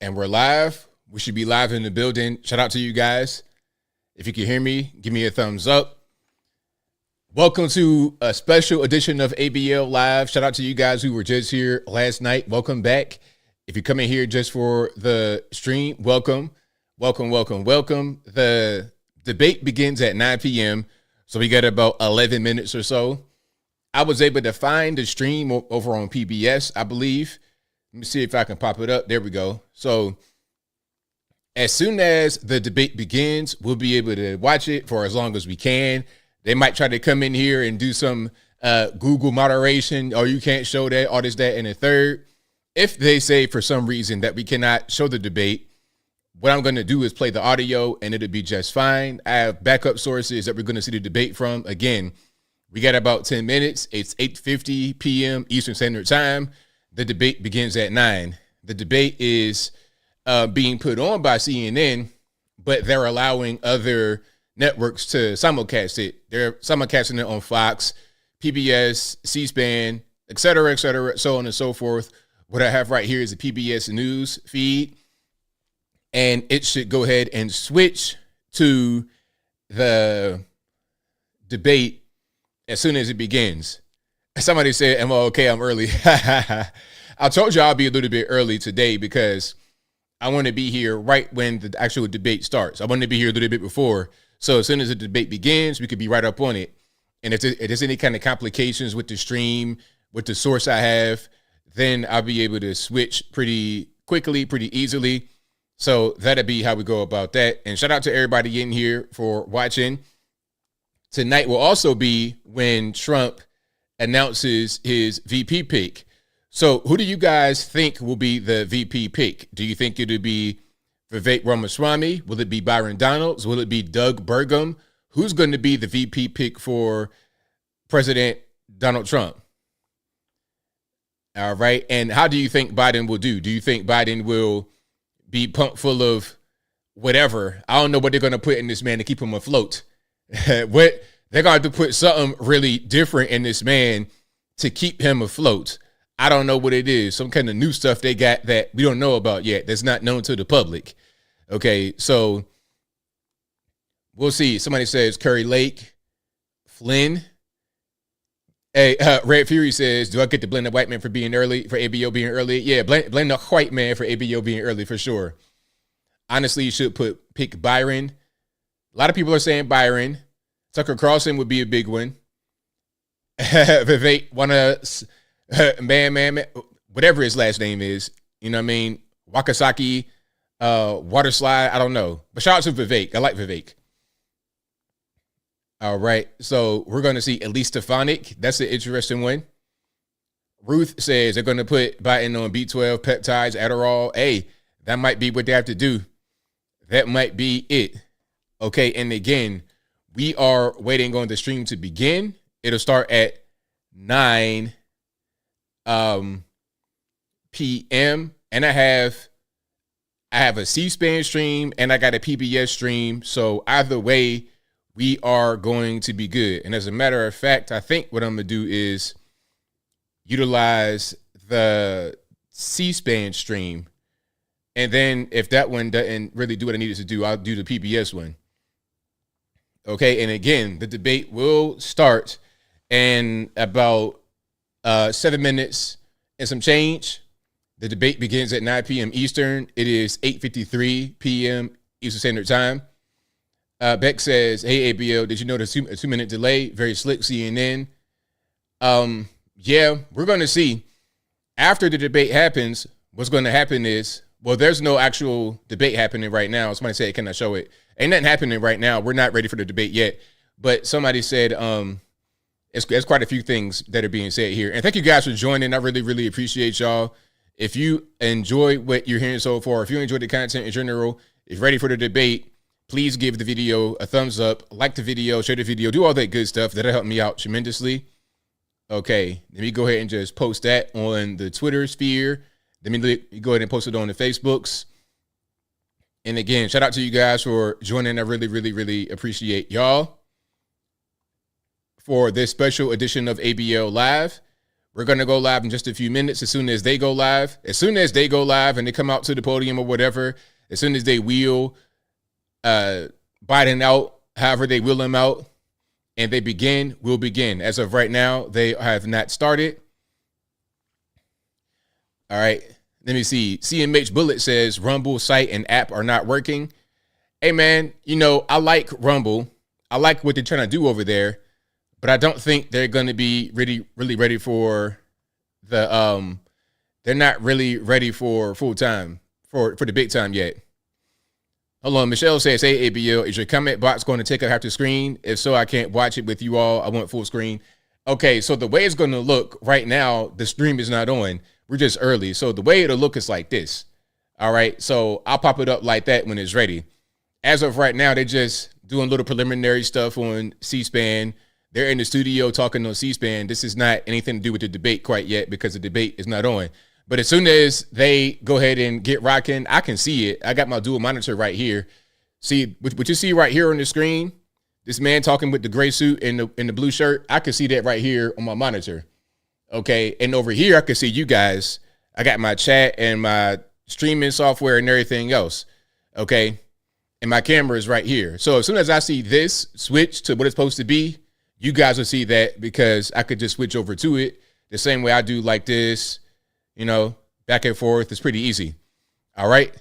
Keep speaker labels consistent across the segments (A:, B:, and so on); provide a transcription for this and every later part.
A: And we're live. We should be live in the building. Shout out to you guys. If you can hear me, give me a thumbs up. Welcome to a special edition of ABL Live. Shout out to you guys who were just here last night. Welcome back. If you're coming here just for the stream, welcome. Welcome. The debate begins at 9 p.m., so we got about 11 minutes or so. I was able to find the stream over on PBS, I believe. Let me see if I can pop it up. There we go. So as soon as the debate begins, we'll be able to watch it for as long as we can. They might try to come in here and do some Google moderation. Oh, you can't show that, all this, that, and the third. If they say for some reason that we cannot show the debate, what I'm going to do is play the audio and it'll be just fine. I have backup sources that we're going to see the debate from. Again, we got about 10 minutes. It's 8:50 p.m. Eastern Standard Time. The debate begins at 9. The debate is being put on by CNN, but they're allowing other networks to simulcast it. They're simulcasting it on Fox, PBS, C-SPAN, et cetera, so on and so forth. What I have right here is a PBS News feed, and it should go ahead and switch to the debate as soon as it begins. Somebody said, "Am I okay? I'm early." I told you I'll be a little bit early today because I want to be here right when the actual debate starts. I want to be here a little bit before. So as soon as the debate begins, we could be right up on it. And if there's any kind of complications with the stream, with the source I have, then I'll be able to switch pretty quickly, pretty easily. So that'll be how we go about that. And shout out to everybody in here for watching. Tonight will also be when Trump announces his VP pick. So who do you guys think will be the VP pick? Do you think it'll be Vivek Ramaswamy? Will it be Byron Donalds? Will it be Doug Burgum? Who's going to be the VP pick for President Donald Trump? All right. And how do you think Biden will do? Do you think Biden will be pumped full of whatever? I don't know what they're going to put in this man to keep him afloat. What they're going to have to put something really different in this man to keep him afloat. I don't know what it is. Some kind of new stuff they got that we don't know about yet. That's not known to the public. Okay, so we'll see. Somebody says Curry Lake, Flynn. Hey, Red Fury says, do I get to blame the white man for being early, for ABO being early? Yeah, blame the white man for ABO being early for sure. Honestly, you should pick Byron. A lot of people are saying Byron. Tucker Carlson would be a big one. Vivek, man, whatever his last name is, you know what I mean? Wakasaki, Waterslide, I don't know. But shout out to Vivek. I like Vivek. All right, so we're going to see Elise Stefanik. That's an interesting one. Ruth says they're going to put Biden on B12, peptides, Adderall. Hey, that might be what they have to do. That might be it. Okay, and again, we are waiting on the stream to begin. It'll start at 9 p.m. and I have a C-SPAN stream and I got a PBS stream. So either way, we are going to be good. And as a matter of fact, I think what I'm going to do is utilize the C-SPAN stream. And then if that one doesn't really do what I needed to do, I'll do the PBS one. Okay. And again, the debate will start in about 7 minutes and some change. The debate begins at 9 p.m. Eastern. It is 8:53 p.m. Eastern Standard Time. Beck says, hey, ABL, did you know the 2-minute delay? Very slick, CNN. Yeah, we're going to see. After the debate happens, what's going to happen is, well, there's no actual debate happening right now. Somebody said, can I show it? Ain't nothing happening right now. We're not ready for the debate yet. But somebody said, it's quite a few things that are being said here. And thank you guys for joining. I really, really appreciate y'all. If you enjoy what you're hearing so far, if you enjoy the content in general, if you're ready for the debate, please give the video a thumbs up, like the video, share the video, do all that good stuff. That'll help me out tremendously. Okay, let me go ahead and just post that on the Twitter sphere. Let me go ahead and post it on the Facebooks. And again, shout out to you guys for joining. I really, really, really appreciate y'all. For this special edition of ABL Live, We're going to go live in just a few minutes as soon as they go live. As soon as they go live and they come out to the podium or whatever, as soon as they wheel Biden out, however they wheel him out, and they begin, we'll begin. As of right now, they have not started. All right. Let me see. CMH Bullet says Rumble site and app are not working. Hey, man, you know, I like Rumble. I like what they're trying to do over there, but I don't think they're going to be really ready for the they're not really ready for full time for the big time yet. Hold on. Michelle says, hey, ABL, is your comment box going to take up half the screen? If so, I can't watch it with you all. I want full screen. Okay, so the way it's going to look right now, the stream is not on. We're just early. So the way it'll look is like this. All right, so I'll pop it up like that when it's ready. As of right now, they're just doing little preliminary stuff on C-SPAN. They're in the studio talking on C-SPAN. This is not anything to do with the debate quite yet because the debate is not on. But as soon as they go ahead and get rocking, I can see it. I got my dual monitor right here. See, what you see right here on the screen, this man talking with the gray suit and the blue shirt, I can see that right here on my monitor. Okay, and over here, I can see you guys. I got my chat and my streaming software and everything else. Okay, and my camera is right here. So as soon as I see this switch to what it's supposed to be, you guys will see that because I could just switch over to it the same way I do like this. You know, back and forth. It's pretty easy. All right.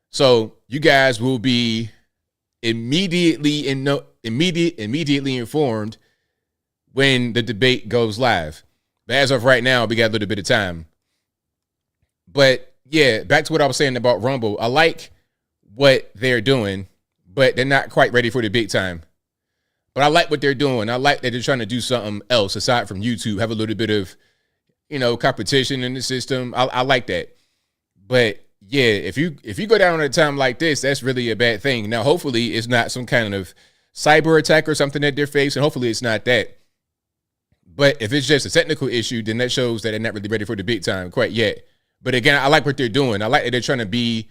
A: So you guys will be immediately informed when the debate goes live. But as of right now, we got a little bit of time. But yeah, back to what I was saying about Rumble. I like what they're doing, but they're not quite ready for the big time. But I like what they're doing. I like that they're trying to do something else aside from YouTube, have a little bit of, you know, competition in the system. I like that. But yeah, if you go down at a time like this, that's really a bad thing. Now, hopefully it's not some kind of cyber attack or something that they're facing. Hopefully it's not that. But if it's just a technical issue, then that shows that they're not really ready for the big time quite yet. But again, I like what they're doing. I like that they're trying to be,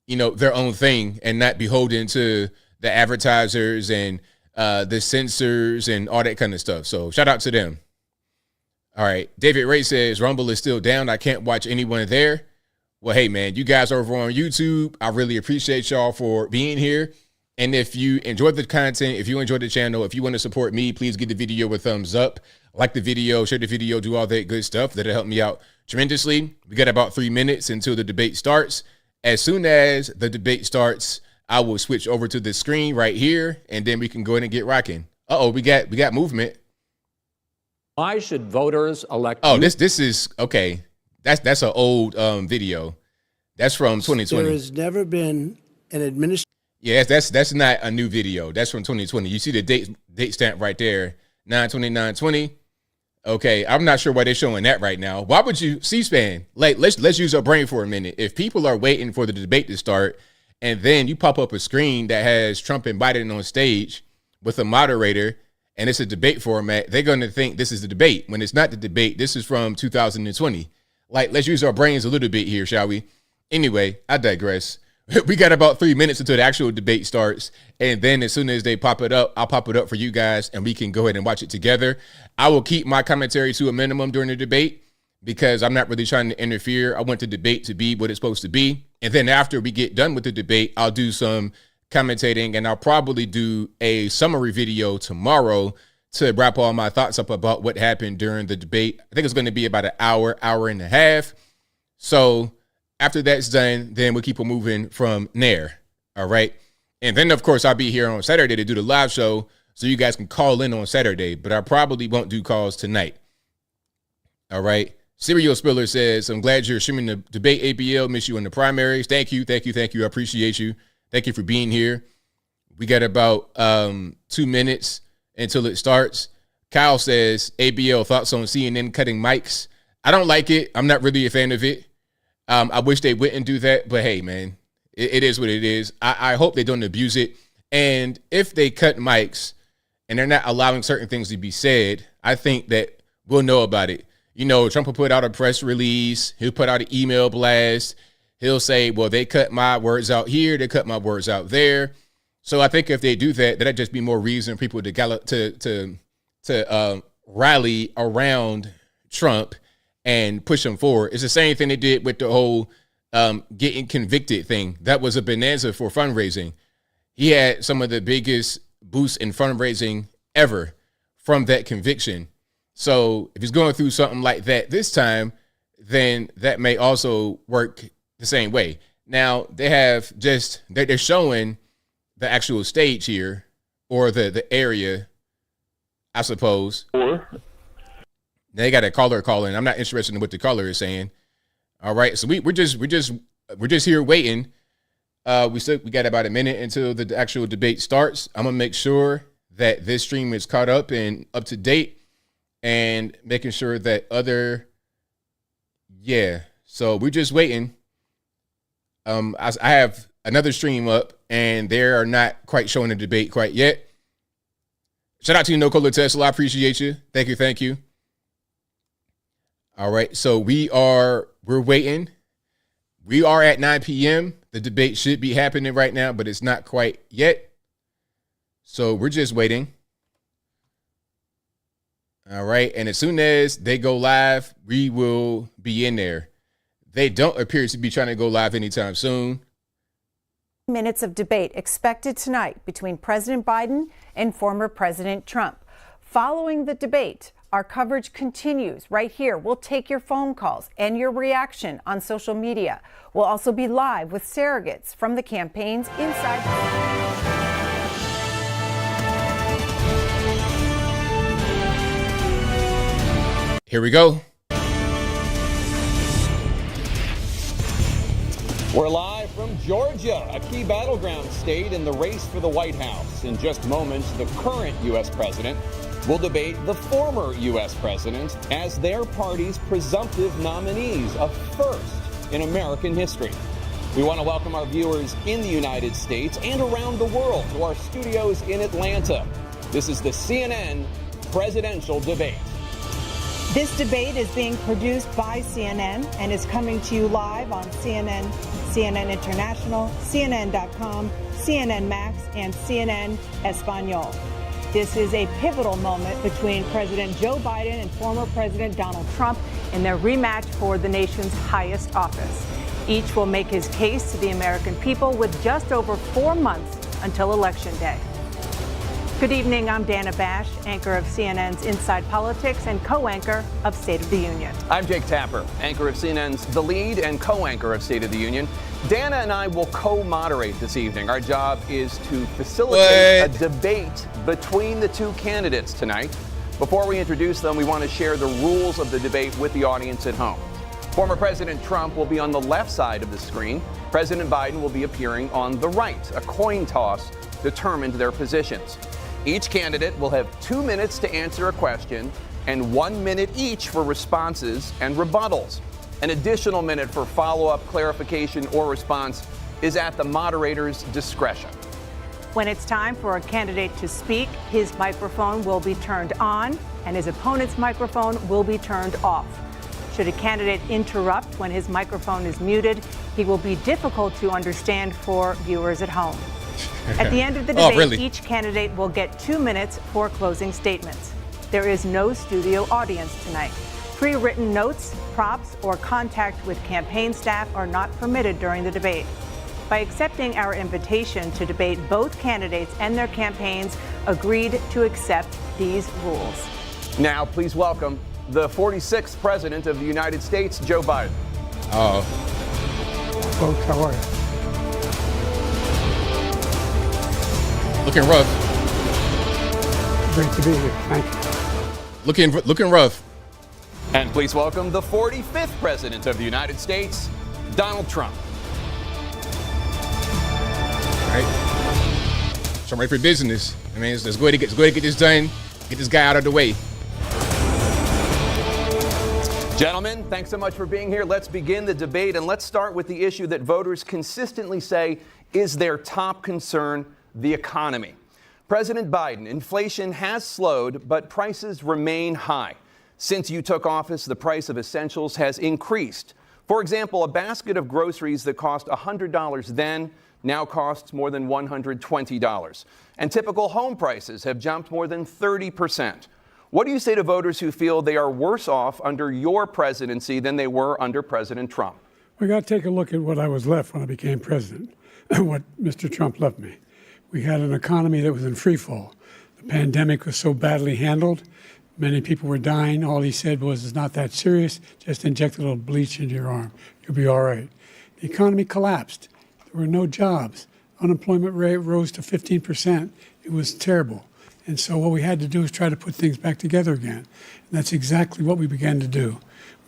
A: you know, their own thing and not beholden to the advertisers and the censors and all that kind of stuff. So shout out to them. All right. David Ray says Rumble is still down. I can't watch anyone there. Well, hey, man, you guys over on YouTube, I really appreciate y'all for being here. And if you enjoyed the content, if you enjoyed the channel, if you want to support me, please give the video a thumbs up. Like the video, share the video, do all that good stuff. That'll help me out tremendously. We got about 3 minutes until the debate starts. As soon as the debate starts, I will switch over to the screen right here, and then we can go ahead and get rocking. Uh-oh, we got movement.
B: Why should voters elect?
A: Oh, this is okay. That's an old video. That's from 2020.
C: There has never been an administration.
A: Yeah, that's not a new video. That's from 2020. You see the date stamp right there, 9/29/20. Okay, I'm not sure why they're showing that right now. Why would you C-SPAN? Like, let's use our brain for a minute. If people are waiting for the debate to start, and then you pop up a screen that has Trump and Biden on stage with a moderator, and it's a debate format, they're going to think this is the debate. When it's not the debate, this is from 2020. Like, let's use our brains a little bit here, shall we? Anyway, I digress. We got about 3 minutes until the actual debate starts. And then as soon as they pop it up, I'll pop it up for you guys and we can go ahead and watch it together. I will keep my commentary to a minimum during the debate because I'm not really trying to interfere. I want the debate to be what it's supposed to be. And then after we get done with the debate, I'll do some commentating and I'll probably do a summary video tomorrow to wrap all my thoughts up about what happened during the debate. I think it's going to be about an hour and a half. So after that's done, then we'll keep it moving from there. All right. And then, of course, I'll be here on Saturday to do the live show so you guys can call in on Saturday, but I probably won't do calls tonight. All right. Serial Spiller says, I'm glad you're streaming the debate, ABL. Miss you in the primaries. Thank you. I appreciate you. Thank you for being here. We got about 2 minutes until it starts. Kyle says, ABL, thoughts on CNN cutting mics? I don't like it. I'm not really a fan of it. I wish they wouldn't do that, but hey, man, it is what it is. I hope they don't abuse it. And if they cut mics and they're not allowing certain things to be said, I think that we'll know about it. You know, Trump will put out a press release. He'll put out an email blast. He'll say, well, they cut my words out here. They cut my words out there. So I think if they do that, that'd just be more reason for people to rally around Trump and push them forward. It's the same thing they did with the whole getting convicted thing. That was a bonanza for fundraising. He had some of the biggest boosts in fundraising ever from that conviction. So if he's going through something like that this time, then that may also work the same way. Now they have they're showing the actual stage here, or the area, I suppose. They got a caller calling. I'm not interested in what the caller is saying. All right, so we're just here waiting. We got about a minute until the actual debate starts. I'm gonna make sure that this stream is caught up and up to date, and making sure that So we're just waiting. I have another stream up, and they are not quite showing the debate quite yet. Shout out to you, No Color Tesla. I appreciate you. Thank you. All right, so we're waiting. We are at 9 p.m. The debate should be happening right now, but it's not quite yet. So we're just waiting. All right, and as soon as they go live, we will be in there. They don't appear to be trying to go live anytime soon.
D: Minutes of debate expected tonight between President Biden and former President Trump. Following the debate, our coverage continues right here. We'll take your phone calls and your reaction on social media. We'll also be live with surrogates from the campaigns inside.
A: Here we go.
E: We're live from Georgia, a key battleground state in the race for the White House. In just moments, the current U.S. president will debate the former U.S. president as their party's presumptive nominees, a first in American history. We want to welcome our viewers in the United States and around the world to our studios in Atlanta. This is the CNN presidential debate.
F: This debate is being produced by CNN and is coming to you live on CNN, CNN International, CNN.com, CNN Max, and CNN Espanol. This is a pivotal moment between President Joe Biden and former President Donald Trump in their rematch for the nation's highest office. Each will make his case to the American people with just over 4 months until Election Day. Good evening, I'm Dana Bash, anchor of CNN's Inside Politics and co-anchor of State of the Union.
E: I'm Jake Tapper, anchor of CNN's The Lead and co-anchor of State of the Union. Dana and I will co-moderate this evening. Our job is to facilitate a debate between the two candidates tonight. Before we introduce them, we want to share the rules of the debate with the audience at home. Former President Trump will be on the left side of the screen. President Biden will be appearing on the right. A coin toss determined their positions. Each candidate will have 2 minutes to answer a question and 1 minute each for responses and rebuttals. An additional minute for follow-up, clarification, or response is at the moderator's discretion.
F: When it's time for a candidate to speak, his microphone will be turned on and his opponent's microphone will be turned off. Should a candidate interrupt when his microphone is muted, he will be difficult to understand for viewers at home. At the end of the debate, Each candidate will get 2 minutes for closing statements. There is no studio audience tonight. Pre-written notes, props, or contact with campaign staff are not permitted during the debate. By accepting our invitation to debate, both candidates and their campaigns agreed to accept these rules.
E: Now, please welcome the 46th President of the United States, Joe Biden.
C: Folks, how are you?
A: Looking rough.
C: Great to be here. Thank you.
A: Looking rough.
E: And please welcome the 45th President of the United States, Donald Trump.
A: All right. So I'm ready for business. I mean, let's go ahead and get this done. Get this guy out of the way.
E: Gentlemen, thanks so much for being here. Let's begin the debate, and let's start with the issue that voters consistently say is their top concern: the economy. President Biden, inflation has slowed, but prices remain high. Since you took office, the price of essentials has increased. For example, a basket of groceries that cost $100 then now costs more than $120. And typical home prices have jumped more than 30%. What do you say to voters who feel they are worse off under your presidency than they were under President Trump?
C: We got to take a look at what I was left when I became president, what Mr. Trump left me. We had an economy that was in free fall. The pandemic was so badly handled. Many people were dying. All he said was, it's not that serious. Just inject a little bleach into your arm. You'll be all right. The economy collapsed. There were no jobs. Unemployment rate rose to 15%. It was terrible. And so what we had to do is try to put things back together again. And that's exactly what we began to do.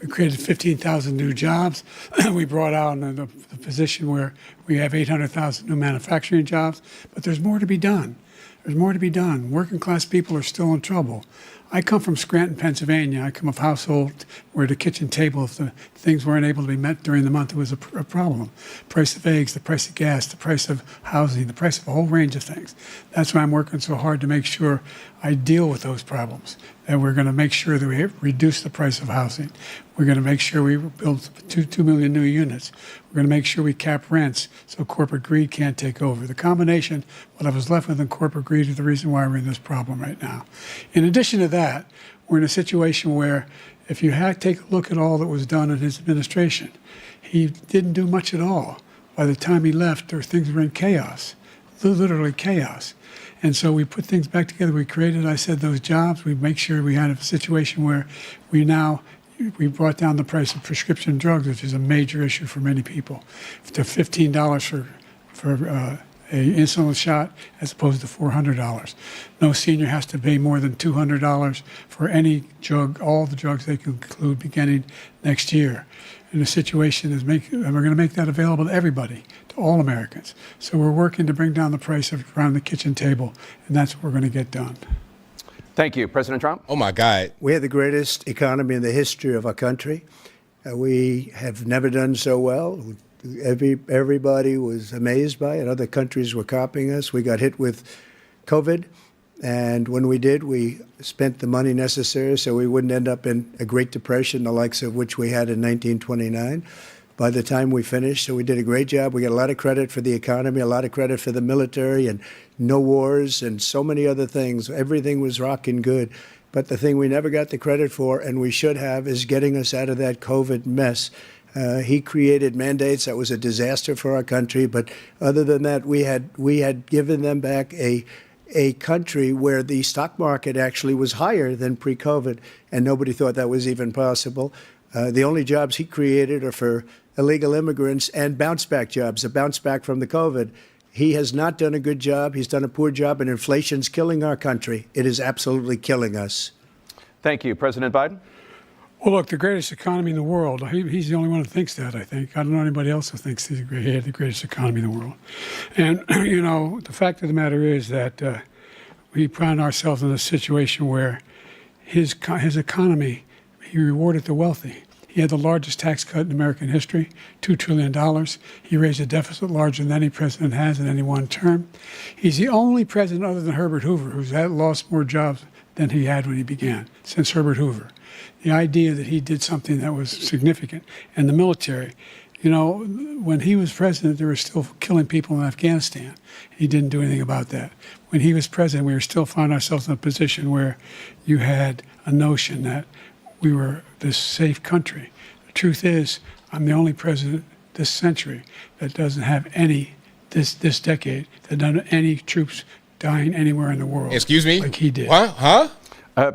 C: We created 15,000 new jobs. We brought out the position where we have 800,000 new manufacturing jobs. But there's more to be done. There's more to be done. Working class people are still in trouble. I come from Scranton, Pennsylvania. I come of a household where the kitchen table, if the things weren't able to be met during the month, it was a problem. Price of eggs, the price of gas, the price of housing, the price of a whole range of things. That's why I'm working so hard to make sure I deal with those problems. And we're going to make sure that we reduce the price of housing. We're going to make sure we build 2 million new units. We're going to make sure we cap rents so corporate greed can't take over. The combination, what I was left with in corporate greed, is the reason why we're in this problem right now. In addition to that, we're in a situation where if you take a look at all that was done in his administration, he didn't do much at all. By the time he left, things were in chaos, literally chaos. And so we put things back together. We created, I said, those jobs. We make sure we had a situation where we brought down the price of prescription drugs, which is a major issue for many people, to $15 for a insulin shot as opposed to $400. No senior has to pay more than $200 for any drug, all the drugs they can include beginning next year. And the situation is and we're going to make that available to everybody, to all Americans. So we're working to bring down the price around the kitchen table, and that's what we're going to get done.
E: Thank you. President Trump?
A: Oh, my God.
G: We had the greatest economy in the history of our country. We have never done so well. Everybody was amazed by it. Other countries were copying us. We got hit with COVID. And when we did, we spent the money necessary so we wouldn't end up in a Great Depression, the likes of which we had in 1929. By the time we finished, so we did a great job. We got a lot of credit for the economy, a lot of credit for the military, and no wars, and so many other things. Everything was rocking good. But the thing we never got the credit for, and we should have, is getting us out of that COVID mess. He created mandates that was a disaster for our country. But other than that, we had given them back a country where the stock market actually was higher than pre-COVID, and nobody thought that was even possible. The only jobs he created are for illegal immigrants and bounce-back jobs, a bounce-back from the COVID. He has not done a good job. He's done a poor job, and inflation's killing our country. It is absolutely killing us.
E: Thank you. President Biden?
C: Well, look, the greatest economy in the world, he's the only one who thinks that, I think. I don't know anybody else who thinks he had the greatest economy in the world. And, you know, the fact of the matter is that we find ourselves in a situation where his economy, he rewarded the wealthy. He had the largest tax cut in American history, $2 trillion. He raised a deficit larger than any president has in any one term. He's the only president other than Herbert Hoover who's lost more jobs than he had when he began, since Herbert Hoover. The idea that he did something that was significant. And the military, you know, when he was president, they were still killing people in Afghanistan. He didn't do anything about that. When he was president, we were still finding ourselves in a position where you had a notion that we were this safe country. The truth is, I'm the only president this century that doesn't have this decade, that doesn't have any troops dying anywhere in the world.
A: Excuse me?
C: Like he did.
A: What? Huh?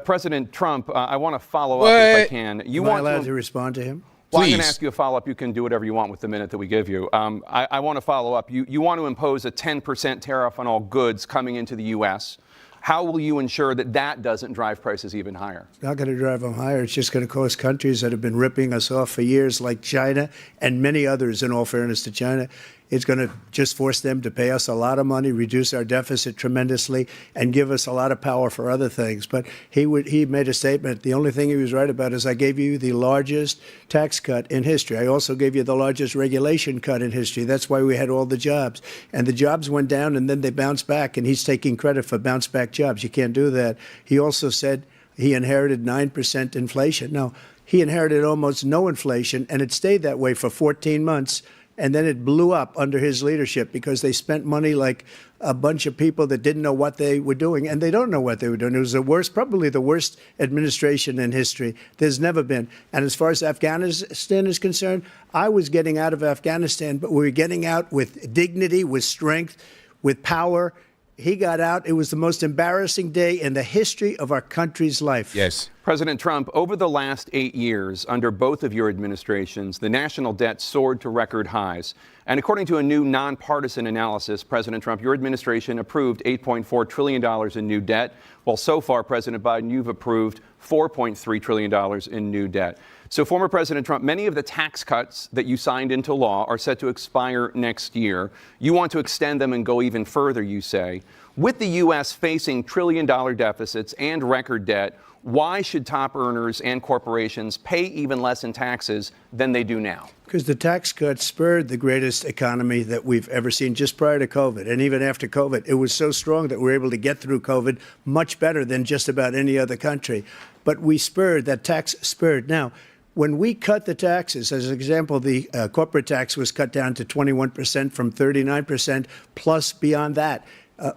E: President Trump, I want to follow up if I can.
G: Am I allowed to respond to him?
E: Well, I'm going
A: Please.
E: to ask you a follow-up. You can do whatever you want with the minute that we give you. I want to follow up. You want to impose a 10% tariff on all goods coming into the U.S. How will you ensure that that doesn't drive prices even higher?
G: It's not going to drive them higher. It's just going to cost countries that have been ripping us off for years, like China and many others, in all fairness to China. It's going to just force them to pay us a lot of money, reduce our deficit tremendously, and give us a lot of power for other things. But he made a statement. The only thing he was right about is I gave you the largest tax cut in history. I also gave you the largest regulation cut in history. That's why we had all the jobs. And the jobs went down, and then they bounced back, and he's taking credit for bounce-back jobs. You can't do that. He also said he inherited 9% inflation. No, he inherited almost no inflation, and it stayed that way for 14 months. And then it blew up under his leadership because they spent money like a bunch of people that didn't know what they were doing, and they don't know what they were doing. It was the worst, probably the worst administration in history. There's never been. And as far as Afghanistan is concerned, I was getting out of Afghanistan, but we were getting out with dignity, with strength, with power. He got out. It was the most embarrassing day in the history of our country's life.
A: Yes.
E: President Trump, over the last 8 years, under both of your administrations, the national debt soared to record highs. And according to a new nonpartisan analysis, President Trump, your administration approved $8.4 trillion in new debt, while so far, President Biden, you've approved $4.3 trillion in new debt. So, former President Trump, many of the tax cuts that you signed into law are set to expire next year. You want to extend them and go even further, you say. With the U.S. facing trillion-dollar deficits and record debt, why should top earners and corporations pay even less in taxes than they do now?
G: Because the tax cuts spurred the greatest economy that we've ever seen just prior to COVID. And even after COVID, it was so strong that we were able to get through COVID much better than just about any other country. But we spurred, that tax spurred. Now, when we cut the taxes, as an example, the corporate tax was cut down to 21% from 39%, plus beyond that.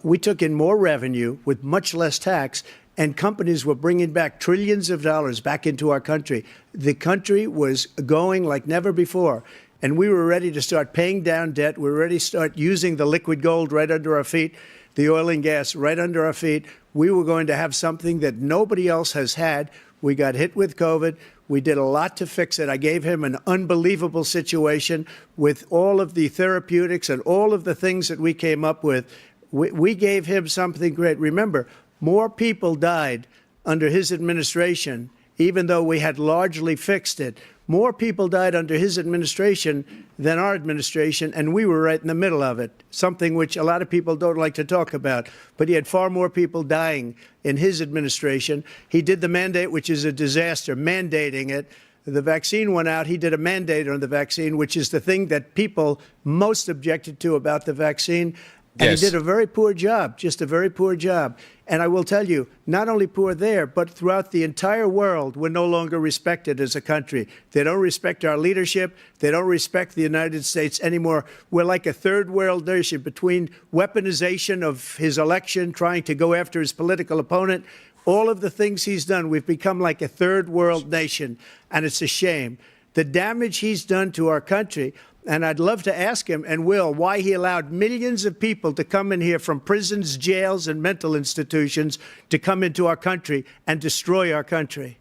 G: We took in more revenue with much less tax, and companies were bringing back trillions of dollars back into our country. The country was going like never before, and we were ready to start paying down debt. We were ready to start using the liquid gold right under our feet, the oil and gas right under our feet. We were going to have something that nobody else has had. We got hit with COVID. We did a lot to fix it. I gave him an unbelievable situation with all of the therapeutics and all of the things that we came up with. We gave him something great. Remember, more people died under his administration, even though we had largely fixed it. More people died under his administration than our administration, and we were right in the middle of it, something which a lot of people don't like to talk about. But he had far more people dying in his administration. He did the mandate, which is a disaster, mandating it. The vaccine went out. He did a mandate on the vaccine, which is the thing that people most objected to about the vaccine. And
A: Yes.
G: he did a very poor job, just a very poor job. And I will tell you, not only poor there, but throughout the entire world, we're no longer respected as a country. They don't respect our leadership. They don't respect the United States anymore. We're like a third world nation between weaponization of his election, trying to go after his political opponent. All of the things he's done, we've become like a third world nation, and it's a shame. The damage he's done to our country. And I'd love to ask him, and will, why he allowed millions of people to come in here from prisons, jails, and mental institutions to come into our country and destroy our country.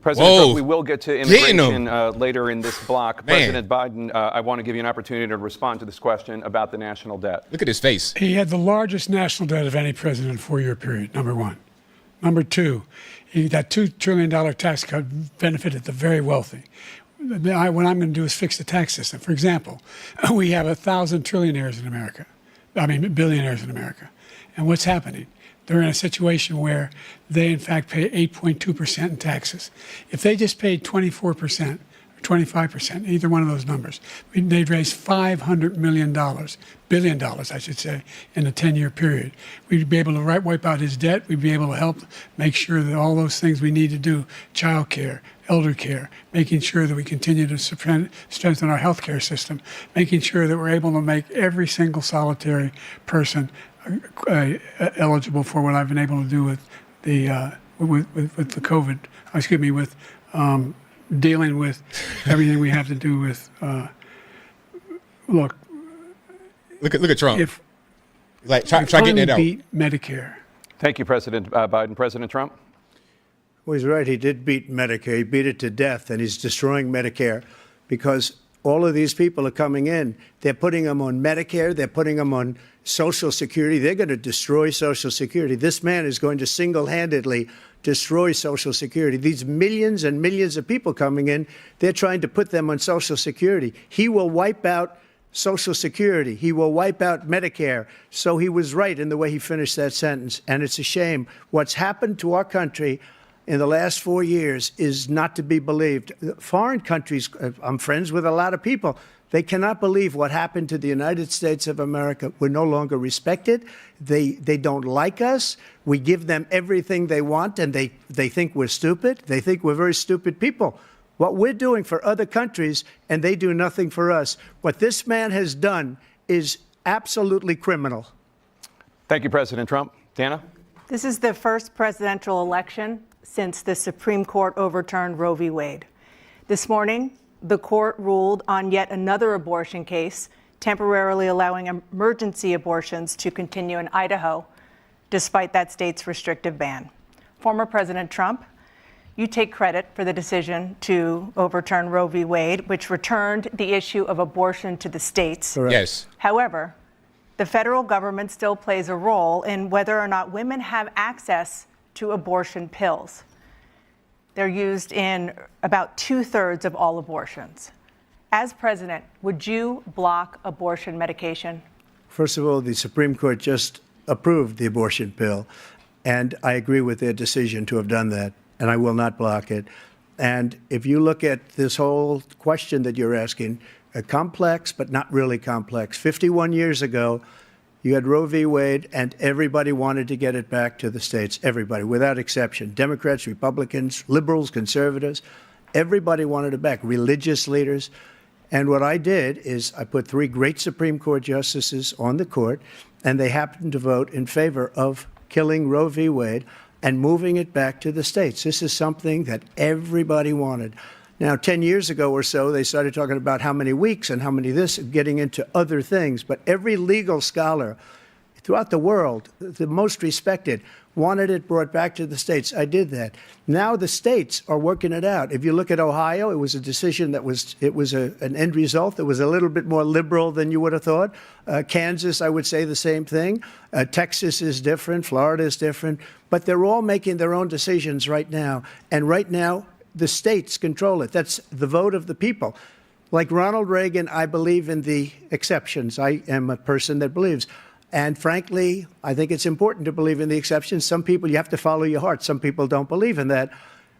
E: President
A: Whoa.
E: Trump, we will get to immigration later in this block.
A: Man.
E: President Biden, I want to give you an opportunity to respond to this question about the national debt.
A: Look at his face.
C: He had the largest national debt of any president in a 4-year period, number one. Number two, that $2 trillion tax cut benefited the very wealthy. What I'm going to do is fix the tax system. For example, we have 1,000 trillionaires in America. Billionaires in America. And what's happening? They're in a situation where they, in fact, pay 8.2% in taxes. If they just paid 24% or 25%, either one of those numbers, they'd raise $500 billion, I should say, in a 10-year period. We'd be able to wipe out his debt. We'd be able to help make sure that all those things we need to do, child care, elder care, making sure that we continue to strengthen our health care system, making sure that we're able to make every single solitary person eligible for what I've been able to do with the with the COVID. With dealing with everything we have to do with. Look at Trump.
A: If try getting it out.
C: Beat Medicare.
E: Thank you, President Biden. President Trump?
G: Well, he's right. He did beat Medicare. He beat it to death, and he's destroying Medicare because all of these people are coming in. They're putting them on Medicare. They're putting them on Social Security. They're going to destroy Social Security. This man is going to single-handedly destroy Social Security. These millions and millions of people coming in, they're trying to put them on Social Security. He will wipe out Social Security. He will wipe out Medicare. So he was right in the way he finished that sentence. And it's a shame. What's happened to our country in the last 4 years is not to be believed. Foreign countries, I'm friends with a lot of people, they cannot believe what happened to the United States of America. We're no longer respected. They don't like us. We give them everything they want, and they think we're stupid. They think we're very stupid people. what we're doing for other countries, and they do nothing for us. What this man has done is absolutely criminal.
E: Thank you, President Trump. Dana?
F: This is the first presidential election since the Supreme Court overturned Roe v. Wade. This morning, the court ruled on yet another abortion case, temporarily allowing emergency abortions to continue in Idaho, despite that state's restrictive ban. Former President Trump, you take credit for the decision to overturn Roe v. Wade, which returned the issue of abortion to the states.
G: Correct.
A: Yes.
F: However, the federal government still plays a role in whether or not women have access to abortion pills. They're used in about 2/3 of all abortions. As president, would you block abortion medication?
G: First of all, the Supreme Court just approved the abortion pill, and I agree with their decision to have done that, and I will not block it. And if you look at this whole question that you're asking, complex but not really complex. 51 years ago, you had Roe v. Wade, and everybody wanted to get it back to the states. Everybody, without exception. Democrats, Republicans, liberals, conservatives. Everybody wanted it back. Religious leaders. And what I did is I put 3 great Supreme Court justices on the court, and they happened to vote in favor of killing Roe v. Wade and moving it back to the states. This is something that everybody wanted. Now, 10 years ago or so, they started talking about how many weeks and how many this, getting into other things. But every legal scholar throughout the world, the most respected, wanted it brought back to the states. I did that. Now the states are working it out. If you look at Ohio, it was a decision that was an end result that was a little bit more liberal than you would have thought. Kansas, I would say the same thing. Texas is different. Florida is different. But they're all making their own decisions right now. And right now, the states control it. That's the vote of the people. Like Ronald Reagan, I believe in the exceptions. I am a person that believes. And frankly, I think it's important to believe in the exceptions. Some people, you have to follow your heart. Some people don't believe in that.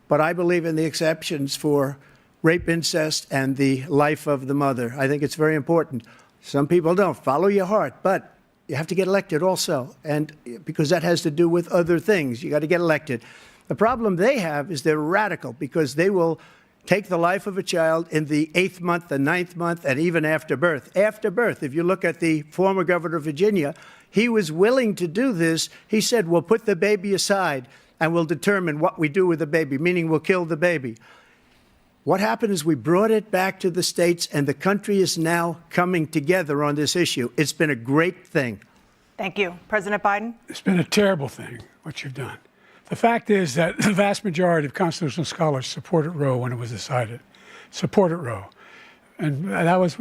G: But I believe in the exceptions for rape, incest, and the life of the mother. I think it's very important. Some people don't. Follow your heart. But you have to get elected also. And because that has to do with other things. You got to get elected. The problem they have is they're radical because they will take the life of a child in the 8th month, the 9th month, and even after birth. After birth, if you look at the former governor of Virginia, he was willing to do this. He said, we'll put the baby aside and we'll determine what we do with the baby, meaning we'll kill the baby. What happened is we brought it back to the states, and the country is now coming together on this issue. It's been a great thing.
F: Thank you. President Biden?
C: It's been a terrible thing, what you've done. The fact is that the vast majority of constitutional scholars supported Roe when it was decided, supported Roe. And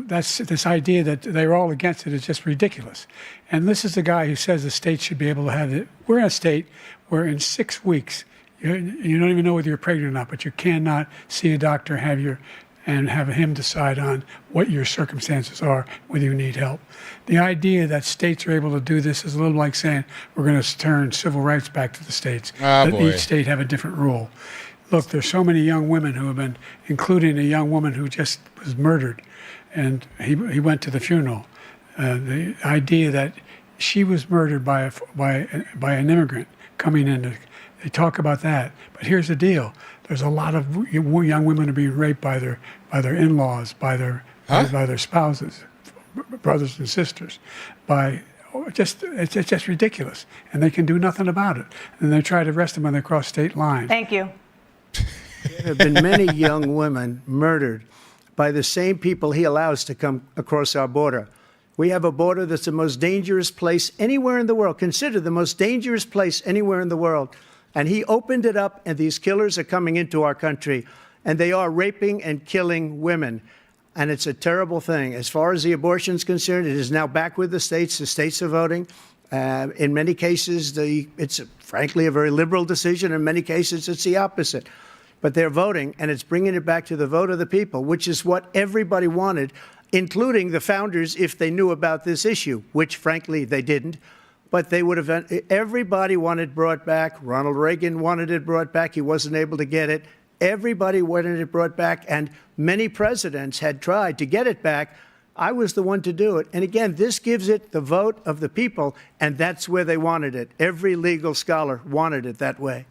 C: that's this idea that they were all against it is just ridiculous. And this is the guy who says the state should be able to have it. We're in a state where in 6 weeks, you don't even know whether you're pregnant or not, but you cannot see a doctor, and have him decide on what your circumstances are, whether you need help. The idea that states are able to do this is a little like saying we're going to turn civil rights back to the states. Let each state have a different rule. Look, there's so many young women who have been, including a young woman who just was murdered, and he went to the funeral. The idea that she was murdered by an immigrant coming in, they talk about that. But here's the deal. There's a lot of young women who are being raped by their in-laws, by their spouses, brothers and sisters. It's just ridiculous, and they can do nothing about it. And they try to arrest them when they cross state lines.
F: Thank you.
G: There have been many young women murdered by the same people he allows to come across our border. We have a border that's the most dangerous place anywhere in the world, considered the most dangerous place anywhere in the world. And he opened it up, and these killers are coming into our country, and they are raping and killing women. And it's a terrible thing. As far as the abortion is concerned, it is now back with the states. The states are voting. In many cases, it's frankly a very liberal decision. In many cases, it's the opposite. But they're voting, and it's bringing it back to the vote of the people, which is what everybody wanted, including the founders, if they knew about this issue, which, frankly, they didn't. But they would have, everybody wanted brought back. Ronald Reagan wanted it brought back. He wasn't able to get it. Everybody wanted it brought back, and many presidents had tried to get it back. I was the one to do it. And again, this gives it the vote of the people, and that's where they wanted it. Every legal scholar wanted it that way.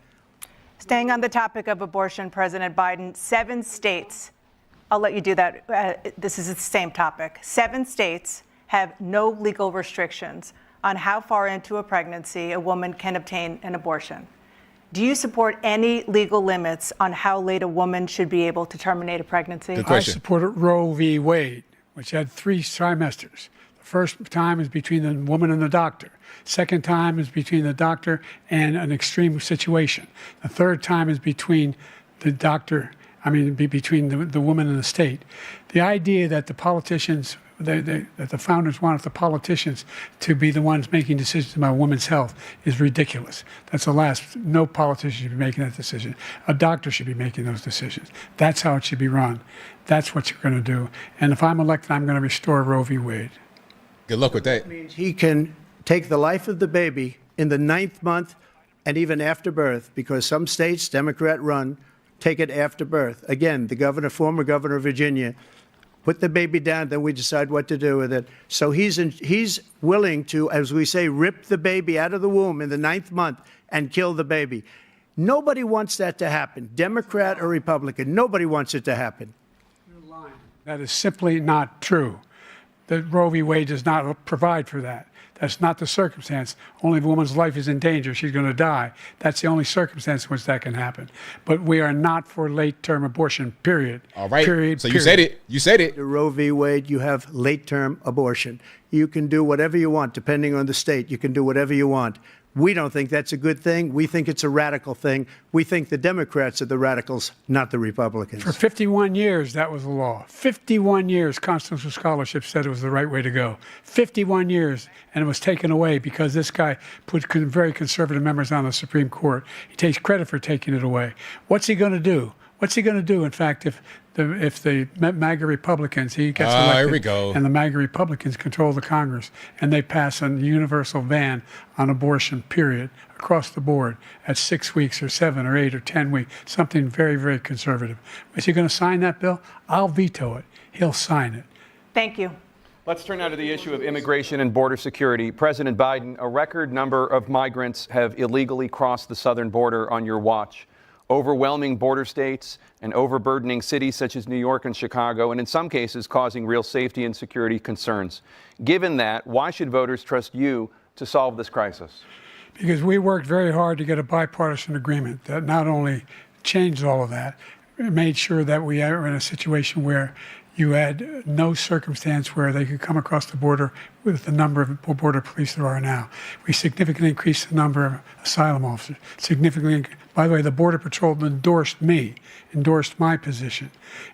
F: Staying on the topic of abortion, President Biden, 7 states, I'll let you do that. This is the same topic. 7 states have no legal restrictions on how far into a pregnancy a woman can obtain an abortion. Do you support any legal limits on how late a woman should be able to terminate a pregnancy?
A: Good
C: I
A: question.
C: supported Roe v. Wade, which had 3 trimesters. The first time is between the woman and the doctor. Second time is between the doctor and an extreme situation. The third time is between the doctor, between the woman and the state. The idea that the politicians, that the founders wanted the politicians to be the ones making decisions about women's health is ridiculous. That's the last. No politician should be making that decision. A doctor should be making those decisions. That's how it should be run. That's what you're going to do. And if I'm elected, I'm going to restore Roe v. Wade.
A: Good luck with that.
G: Means he can take the life of the baby in the 9th month and even after birth, because some states, Democrat run, take it after birth. Again, the former governor of Virginia, put the baby down, then we decide what to do with it. So he's willing to, as we say, rip the baby out of the womb in the 9th month and kill the baby. Nobody wants that to happen, Democrat or Republican. Nobody wants it to happen.
C: That is simply not true. The Roe v. Wade does not provide for that. That's not the circumstance. Only if a woman's life is in danger, she's going to die. That's the only circumstance in which that can happen. But we are not for late-term abortion, period.
A: All right.
C: Period.
A: So you said it. You said it.
G: The Roe v. Wade, you have late-term abortion. You can do whatever you want, depending on the state. You can do whatever you want. We don't think that's a good thing. We think it's a radical thing. We think the Democrats are the radicals, not the Republicans.
C: For 51 years, that was the law. 51 years, constitutional scholarship said it was the right way to go. 51 years, and it was taken away because this guy put very conservative members on the Supreme Court. He takes credit for taking it away. What's he going to do? What's he going to do, in fact, if the MAGA Republicans, he gets elected,
A: here we go.
C: and the MAGA Republicans control the Congress, and they pass a universal ban on abortion, period, across the board at 6 weeks or 7 or 8 or 10 weeks, something very, very conservative. Is he going to sign that bill? I'll veto it. He'll sign it.
F: Thank you.
E: Let's turn now to the issue of immigration and border security. President Biden, a record number of migrants have illegally crossed the southern border on your watch. Overwhelming border states and overburdening cities such as New York and Chicago, and in some cases causing real safety and security concerns. Given that, why should voters trust you to solve this crisis?
C: Because we worked very hard to get a bipartisan agreement that not only changed all of that, it made sure that we are in a situation where you had no circumstance where they could come across the border with the number of border police there are now. We significantly increased the number of asylum officers. By the way, the Border Patrol endorsed my position.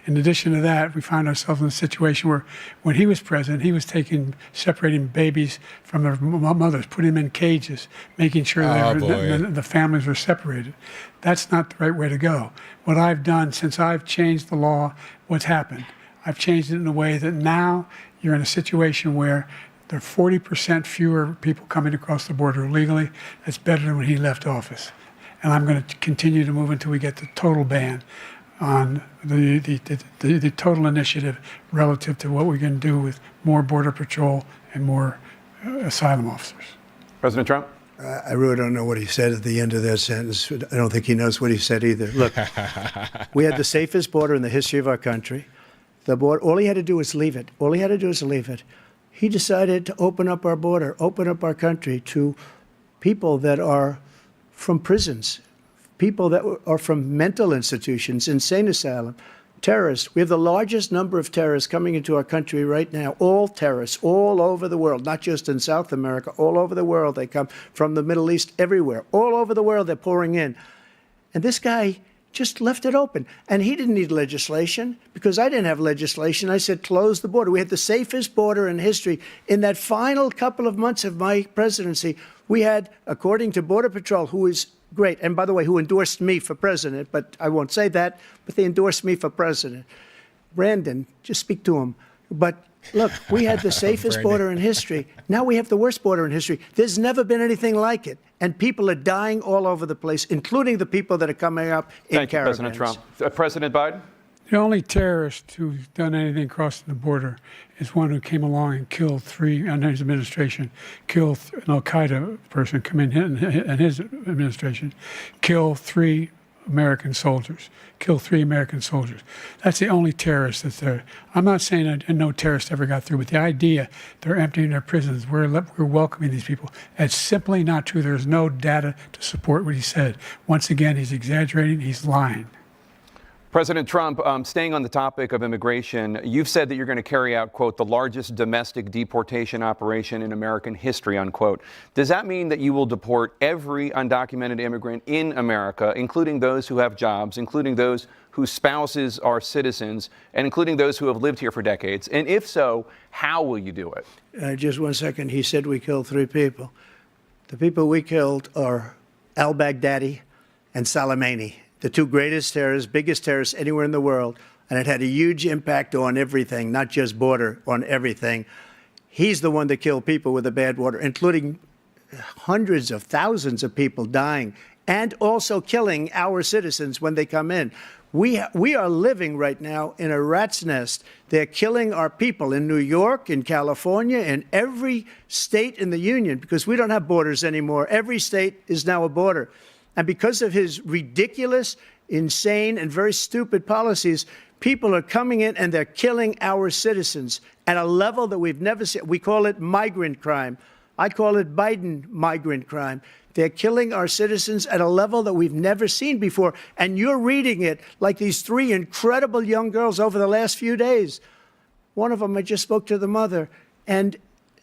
C: In addition to that, we found ourselves in a situation where when he was president, he was separating babies from their mothers, putting them in cages, making sure the families were separated. That's not the right way to go. What I've done since I've changed the law, what's happened? I've changed it in a way that now you're in a situation where there are 40% fewer people coming across the border illegally. That's better than when he left office. And I'm going to continue to move until we get the total ban on the total initiative relative to what we're going to do with more Border Patrol and more asylum officers.
E: President Trump?
G: I really don't know what he said at the end of that sentence. I don't think he knows what he said either. Look, we had the safest border in the history of our country. The border, all he had to do was leave it. All he had to do was leave it. He decided to open up our border, open up our country to people that are from prisons, people that are from mental institutions, insane asylum, terrorists. We have the largest number of terrorists coming into our country right now, all terrorists, all over the world, not just in South America, all over the world. They come from the Middle East, everywhere. All over the world, they're pouring in. And this guy just left it open. And he didn't need legislation because I didn't have legislation. I said, close the border. We had the safest border in history. In that final couple of months of my presidency, we had, according to Border Patrol, who is great, and by the way, who endorsed me for president, but I won't say that, but they endorsed me for president. Brandon, just speak to him. But look, we had the safest border in history. Now we have the worst border in history. There's never been anything like it. And people are dying all over the place, including the people that are coming up in caravans.
E: Thank you, President Trump. President Biden?
C: The only terrorist who's done anything crossing the border is one who came along and killed 3, under his administration, killed an al-Qaeda person come in his administration, killed 3 American soldiers, kill 3 American soldiers. That's the only terrorist that's there. I'm not saying that no terrorist ever got through, but the idea they're emptying their prisons, we're welcoming these people, it's simply not true. There's no data to support what he said. Once again, he's exaggerating, he's lying.
E: President Trump, staying on the topic of immigration, you've said that you're going to carry out, quote, the largest domestic deportation operation in American history, unquote. Does that mean that you will deport every undocumented immigrant in America, including those who have jobs, including those whose spouses are citizens, and including those who have lived here for decades? And if so, how will you do it?
G: Just 1 second. He said we killed 3 people. The people we killed are al-Baghdadi and Soleimani, the 2 greatest terrorists, biggest terrorists anywhere in the world, and it had a huge impact on everything, not just border, on everything. He's the one that killed people with the bad water, including hundreds of thousands of people dying, and also killing our citizens when they come in. We are living right now in a rat's nest. They're killing our people in New York, in California, in every state in the union, because we don't have borders anymore. Every state is now a border. And because of his ridiculous, insane, and very stupid policies, people are coming in and they're killing our citizens at a level that we've never seen. We call it migrant crime. I call it Biden migrant crime. They're killing our citizens at a level that we've never seen before. And you're reading it like these 3 incredible young girls over the last few days. One of them, I just spoke to the mother, and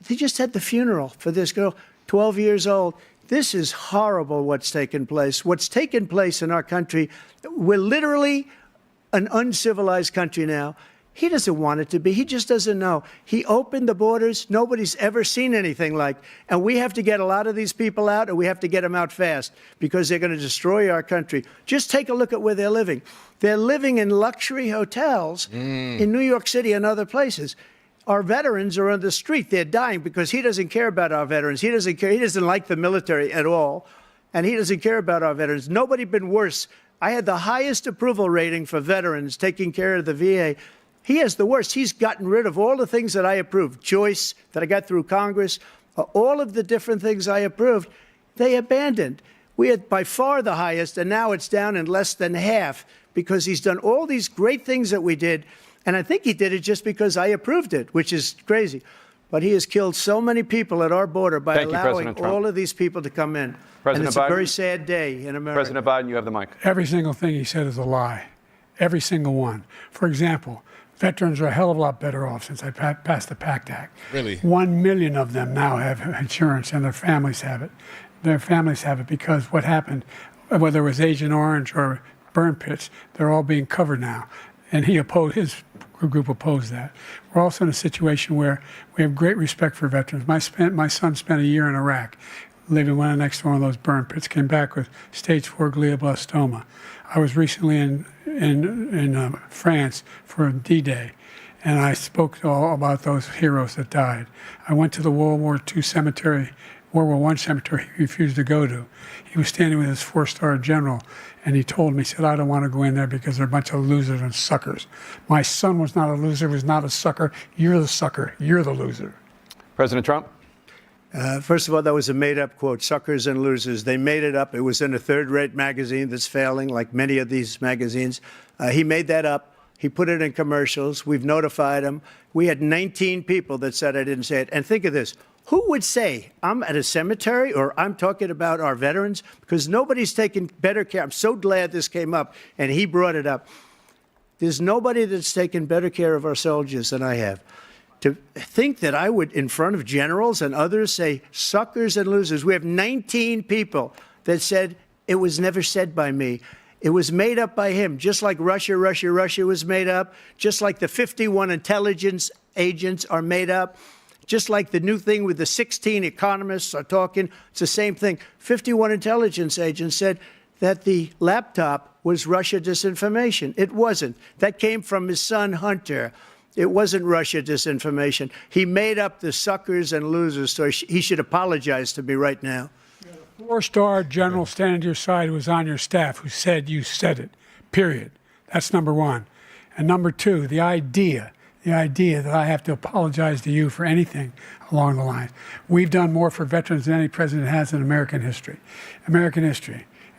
G: they just had the funeral for this girl, 12 years old. This is horrible what's taken place. What's taken place in our country, we're literally an uncivilized country now. He doesn't want it to be. He just doesn't know. He opened the borders. Nobody's ever seen anything like. And we have to get a lot of these people out, and we have to get them out fast because they're going to destroy our country. Just take a look at where they're living. They're living in luxury hotels in New York City and other places. Our veterans are on the street. They're dying because he doesn't care about our veterans. He doesn't care. He doesn't like the military at all, and he doesn't care about our veterans. Nobody been worse. I had the highest approval rating for veterans taking care of the VA. He has the worst. He's gotten rid of all the things that I approved. Choice that I got through Congress, all of the different things I approved, they abandoned. We had by far the highest, and now it's down in less than half because he's done all these great things that we did. And I think he did it just because I approved it, which is crazy. But he has killed so many people at our border by allowing all of these people to come in. And it's a very sad day in America.
E: President Biden, you have the mic.
C: Every single thing he said is a lie. Every single one. For example, veterans are a hell of a lot better off since I passed the PACT Act.
A: Really?
C: 1 million of them now have insurance, and their families have it. Their families have it because what happened, whether it was Agent Orange or burn pits, they're all being covered now. And his group opposed that. We're also in a situation where we have great respect for veterans. My son spent a year in Iraq, living next to one of those burn pits, came back with stage 4 glioblastoma. I was recently in France for D-Day, and I spoke all about those heroes that died. I went to the World War I cemetery he refused to go to. He was standing with his 4-star general, and he told me, he said, I don't want to go in there because they're a bunch of losers and suckers. My son was not a loser, was not a sucker. You're the sucker. You're the loser.
E: President Trump?
G: First of all, that was a made-up quote, suckers and losers. They made it up. It was in a third-rate magazine that's failing, like many of these magazines. He made that up. He put it in commercials. We've notified him. We had 19 people that said I didn't say it. And think of this. Who would say I'm at a cemetery or I'm talking about our veterans? Because nobody's taken better care. I'm so glad this came up and he brought it up. There's nobody that's taken better care of our soldiers than I have. To think that I would, in front of generals and others, say suckers and losers. We have 19 people that said it was never said by me. It was made up by him, just like Russia was made up, just like the 51 intelligence agents are made up. Just like the new thing with the 16 economists are talking, it's the same thing. 51 intelligence agents said that the laptop was Russia disinformation. It wasn't. That came from his son, Hunter. It wasn't Russia disinformation. He made up the suckers and losers, so he should apologize to me right now.
C: 4-star general standing to your side who was on your staff who said you said it, period. That's number one. And number two, the idea that I have to apologize to you for anything along the line. We've done more for veterans than any president has in American history.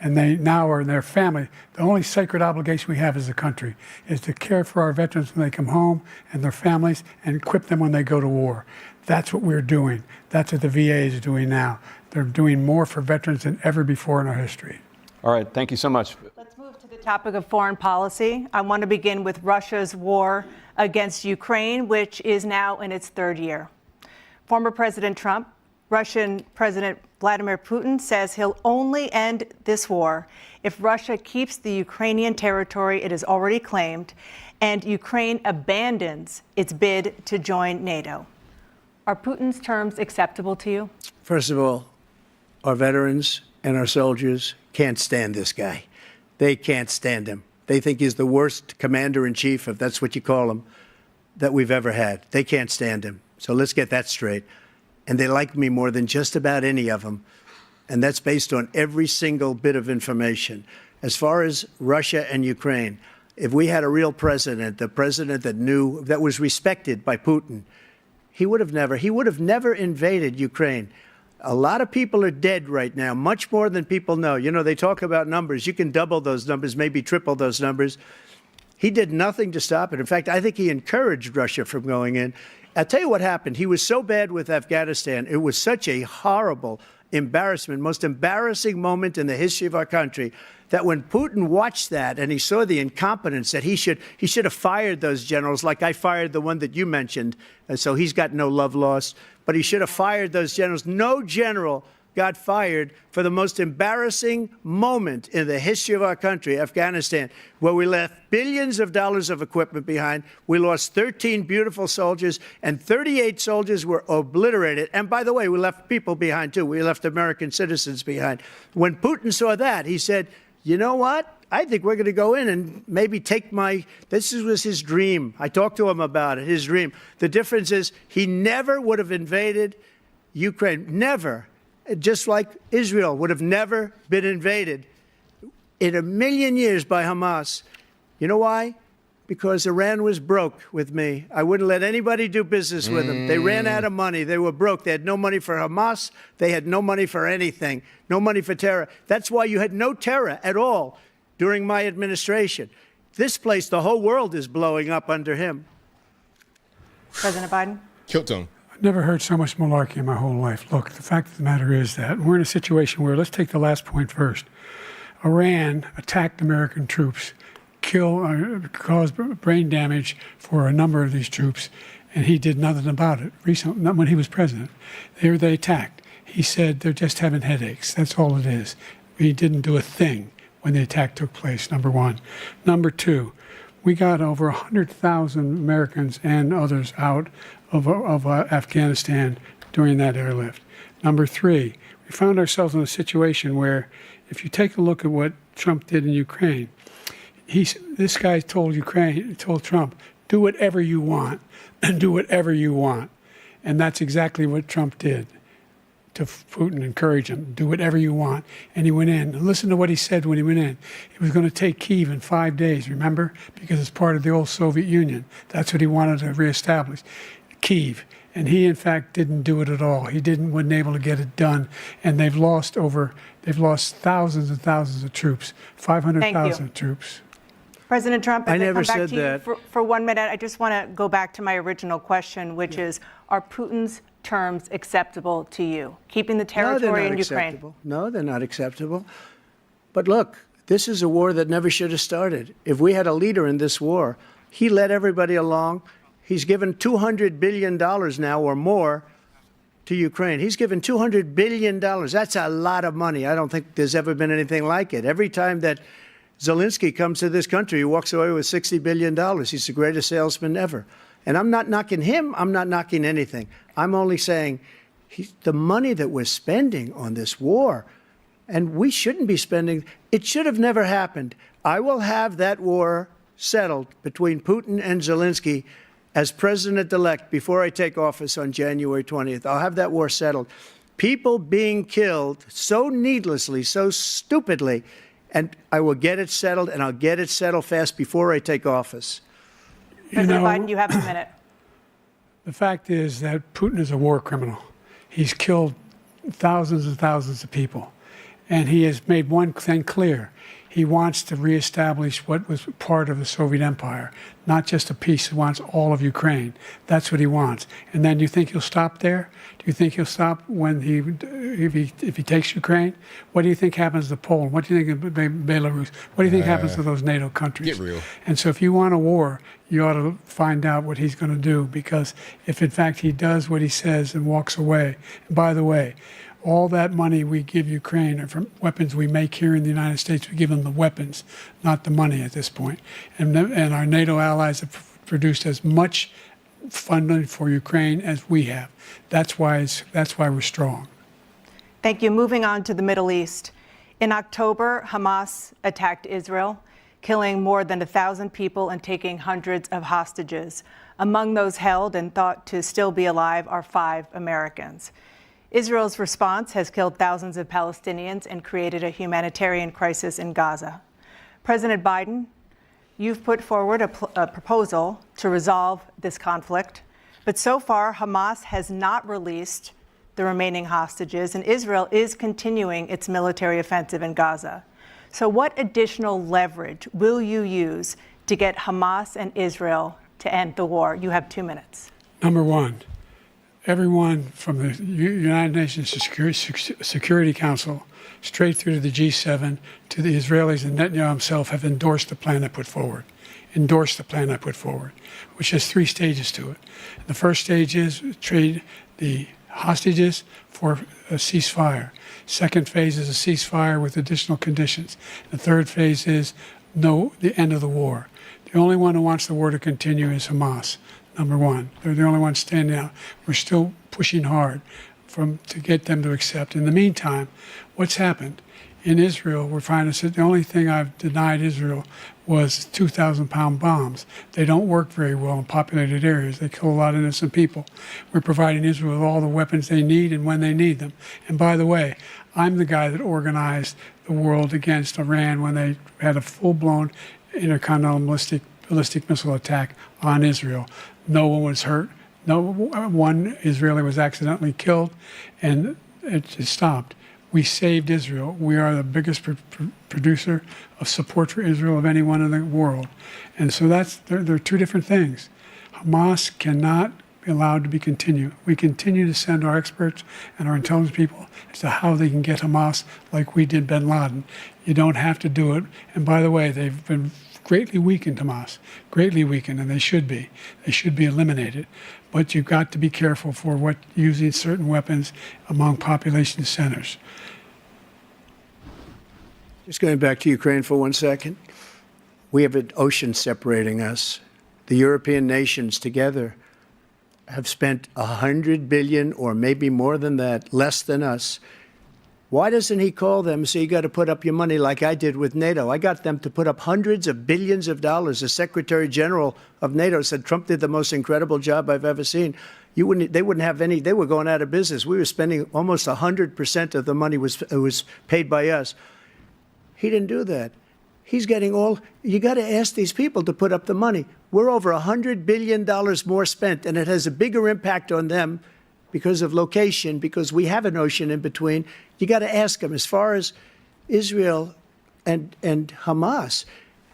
C: and they now are in their family. The only sacred obligation we have as a country is to care for our veterans when they come home and their families and equip them when they go to war. That's what we're doing. That's what the VA is doing now. They're doing more for veterans than ever before in our history.
E: All right. Thank you so much.
F: Let's move to the topic of foreign policy. I want to begin with Russia's war against Ukraine, which is now in its third year. Former President Trump, Russian President Vladimir Putin says he'll only end this war if Russia keeps the Ukrainian territory it has already claimed and Ukraine abandons its bid to join NATO. Are Putin's terms acceptable to you?
G: First of all, our veterans and our soldiers can't stand this guy. They can't stand him. They think he's the worst commander-in-chief, if that's what you call him, that we've ever had. They can't stand him. So let's get that straight. And they like me more than just about any of them. And that's based on every single bit of information. As far as Russia and Ukraine, if we had a real president, the president that knew, that was respected by Putin, he would have never invaded Ukraine. A lot of people are dead right now, much more than people know. You know, they talk about numbers. You can double those numbers, maybe triple those numbers. He did nothing to stop it. In fact, I think he encouraged Russia from going in. I'll tell you what happened. He was so bad with Afghanistan. It was such a horrible embarrassment, most embarrassing moment in the history of our country, that when Putin watched that and he saw the incompetence, that he should have fired those generals, like I fired the one that you mentioned. And so he's got no love lost. But he should have fired those generals. No general got fired for the most embarrassing moment in the history of our country, Afghanistan, where we left billions of dollars of equipment behind. We lost 13 beautiful soldiers, and 38 soldiers were obliterated. And by the way, we left people behind, too. We left American citizens behind. When Putin saw that, he said, you know what? I think we're going to go in and maybe take this was his dream. I talked to him about it, his dream. The difference is he never would have invaded Ukraine, never. Just like Israel would have never been invaded in a million years by Hamas. You know why? Because Iran was broke with me. I wouldn't let anybody do business with them. They ran out of money. They were broke. They had no money for Hamas. They had no money for anything, no money for terror. That's why you had no terror at all during my administration. This place, the whole world is blowing up under him.
F: President Biden?
A: Killed him.
C: Never heard so much malarkey in my whole life. Look, the fact of the matter is that we're in a situation where, let's take the last point first. Iran attacked American troops, caused brain damage for a number of these troops, and he did nothing about it. Recently, not when he was president. They attacked. He said they're just having headaches. That's all it is. He didn't do a thing when the attack took place, number one. Number two, we got over 100,000 Americans and others out of Afghanistan during that airlift. Number three, we found ourselves in a situation where, if you take a look at what Trump did in Ukraine, this guy told Trump, do whatever you want, and do whatever you want. And that's exactly what Trump did to Putin, encourage him, do whatever you want. And he went in. And listen to what he said when he went in. He was going to take Kyiv in 5 days, remember? Because it's part of the old Soviet Union. That's what he wanted to reestablish, Kyiv. And he, in fact, didn't do it at all. He wasn't able to get it done. And they've lost thousands and thousands of troops, 500,000 troops.
F: President Trump,
G: I never said that.
F: For 1 minute, I just want to go back to my original question, which is, are Putin's terms acceptable to you? Keeping the territory in Ukraine?
G: No, they're not acceptable. But look, this is a war that never should have started. If we had a leader in this war, he led everybody along. He's given $200 billion now or more to Ukraine. He's given $200 billion. That's a lot of money. I don't think there's ever been anything like it. Every time that Zelensky comes to this country, he walks away with $60 billion. He's the greatest salesman ever. And I'm not knocking him. I'm not knocking anything. I'm only saying the money that we're spending on this war, and we shouldn't be spending, it should have never happened. I will have that war settled between Putin and Zelensky as president-elect before I take office on January 20th. I'll have that war settled. People being killed so needlessly, so stupidly, and I will get it settled, and I'll get it settled fast before I take office.
F: President Biden, you have a minute.
C: The fact is that Putin is a war criminal. He's killed thousands and thousands of people. And he has made one thing clear. He wants to reestablish what was part of the Soviet Empire, not just a piece. He wants all of Ukraine. That's what he wants. And then you think he'll stop there? Do you think he'll stop when if he takes Ukraine? What do you think happens to Poland? What do you think of Belarus? What do you think happens to those NATO countries?
A: Get real.
C: And so if you want a war, you ought to find out what he's going to do, because if in fact he does what he says and walks away, and by the way, all that money we give Ukraine are from weapons we make here in the United States. We give them the weapons, not the money at this point. And our NATO allies have produced as much funding for Ukraine as we have. That's why we're strong.
F: Thank you. Moving on to the Middle East. In October, Hamas attacked Israel, killing more than 1,000 people and taking hundreds of hostages. Among those held and thought to still be alive are 5 Americans. Israel's response has killed thousands of Palestinians and created a humanitarian crisis in Gaza. President Biden, you've put forward a proposal to resolve this conflict, but so far Hamas has not released the remaining hostages, and Israel is continuing its military offensive in Gaza. So what additional leverage will you use to get Hamas and Israel to end the war? You have 2 minutes.
C: Number one, everyone from the United Nations Security Council straight through to the G7 to the Israelis and Netanyahu himself have endorsed the plan I put forward. Which has 3 stages to it. The first stage is trade the hostages for a ceasefire. Second phase is a ceasefire with additional conditions. The third phase is the end of the war. The only one who wants the war to continue is Hamas. Number one, they're the only ones standing out. We're still pushing hard to get them to accept. In the meantime, what's happened? In Israel, we're finding that the only thing I've denied Israel was 2,000-pound bombs. They don't work very well in populated areas. They kill a lot of innocent people. We're providing Israel with all the weapons they need and when they need them. And by the way, I'm the guy that organized the world against Iran when they had a full-blown intercontinental ballistic missile attack on Israel. No one was hurt. No one Israeli was accidentally killed, and it just stopped. We saved Israel. We are the biggest producer of support for Israel of anyone in the world. And so there are 2 different things. Hamas cannot be allowed to be continued. We continue to send our experts and our intelligence people as to how they can get Hamas like we did bin Laden. You don't have to do it. And by the way, they've been greatly weakened, Hamas, greatly weakened, and they should be. They should be eliminated. But you've got to be careful for using certain weapons among population centers.
G: Just going back to Ukraine for 1 second. We have an ocean separating us. The European nations together have spent $100 billion, or maybe more than that, less than us. Why doesn't he call them and say, you got to put up your money like I did with NATO? I got them to put up hundreds of billions of dollars. The Secretary General of NATO said Trump did the most incredible job I've ever seen. They wouldn't have any. They were going out of business. We were spending almost 100% of the money was paid by us. He didn't do that. He's getting all. You got to ask these people to put up the money. We're over $100 billion more spent, and it has a bigger impact on them because of location, because we have an ocean in between. You got to ask them. As far as Israel and Hamas,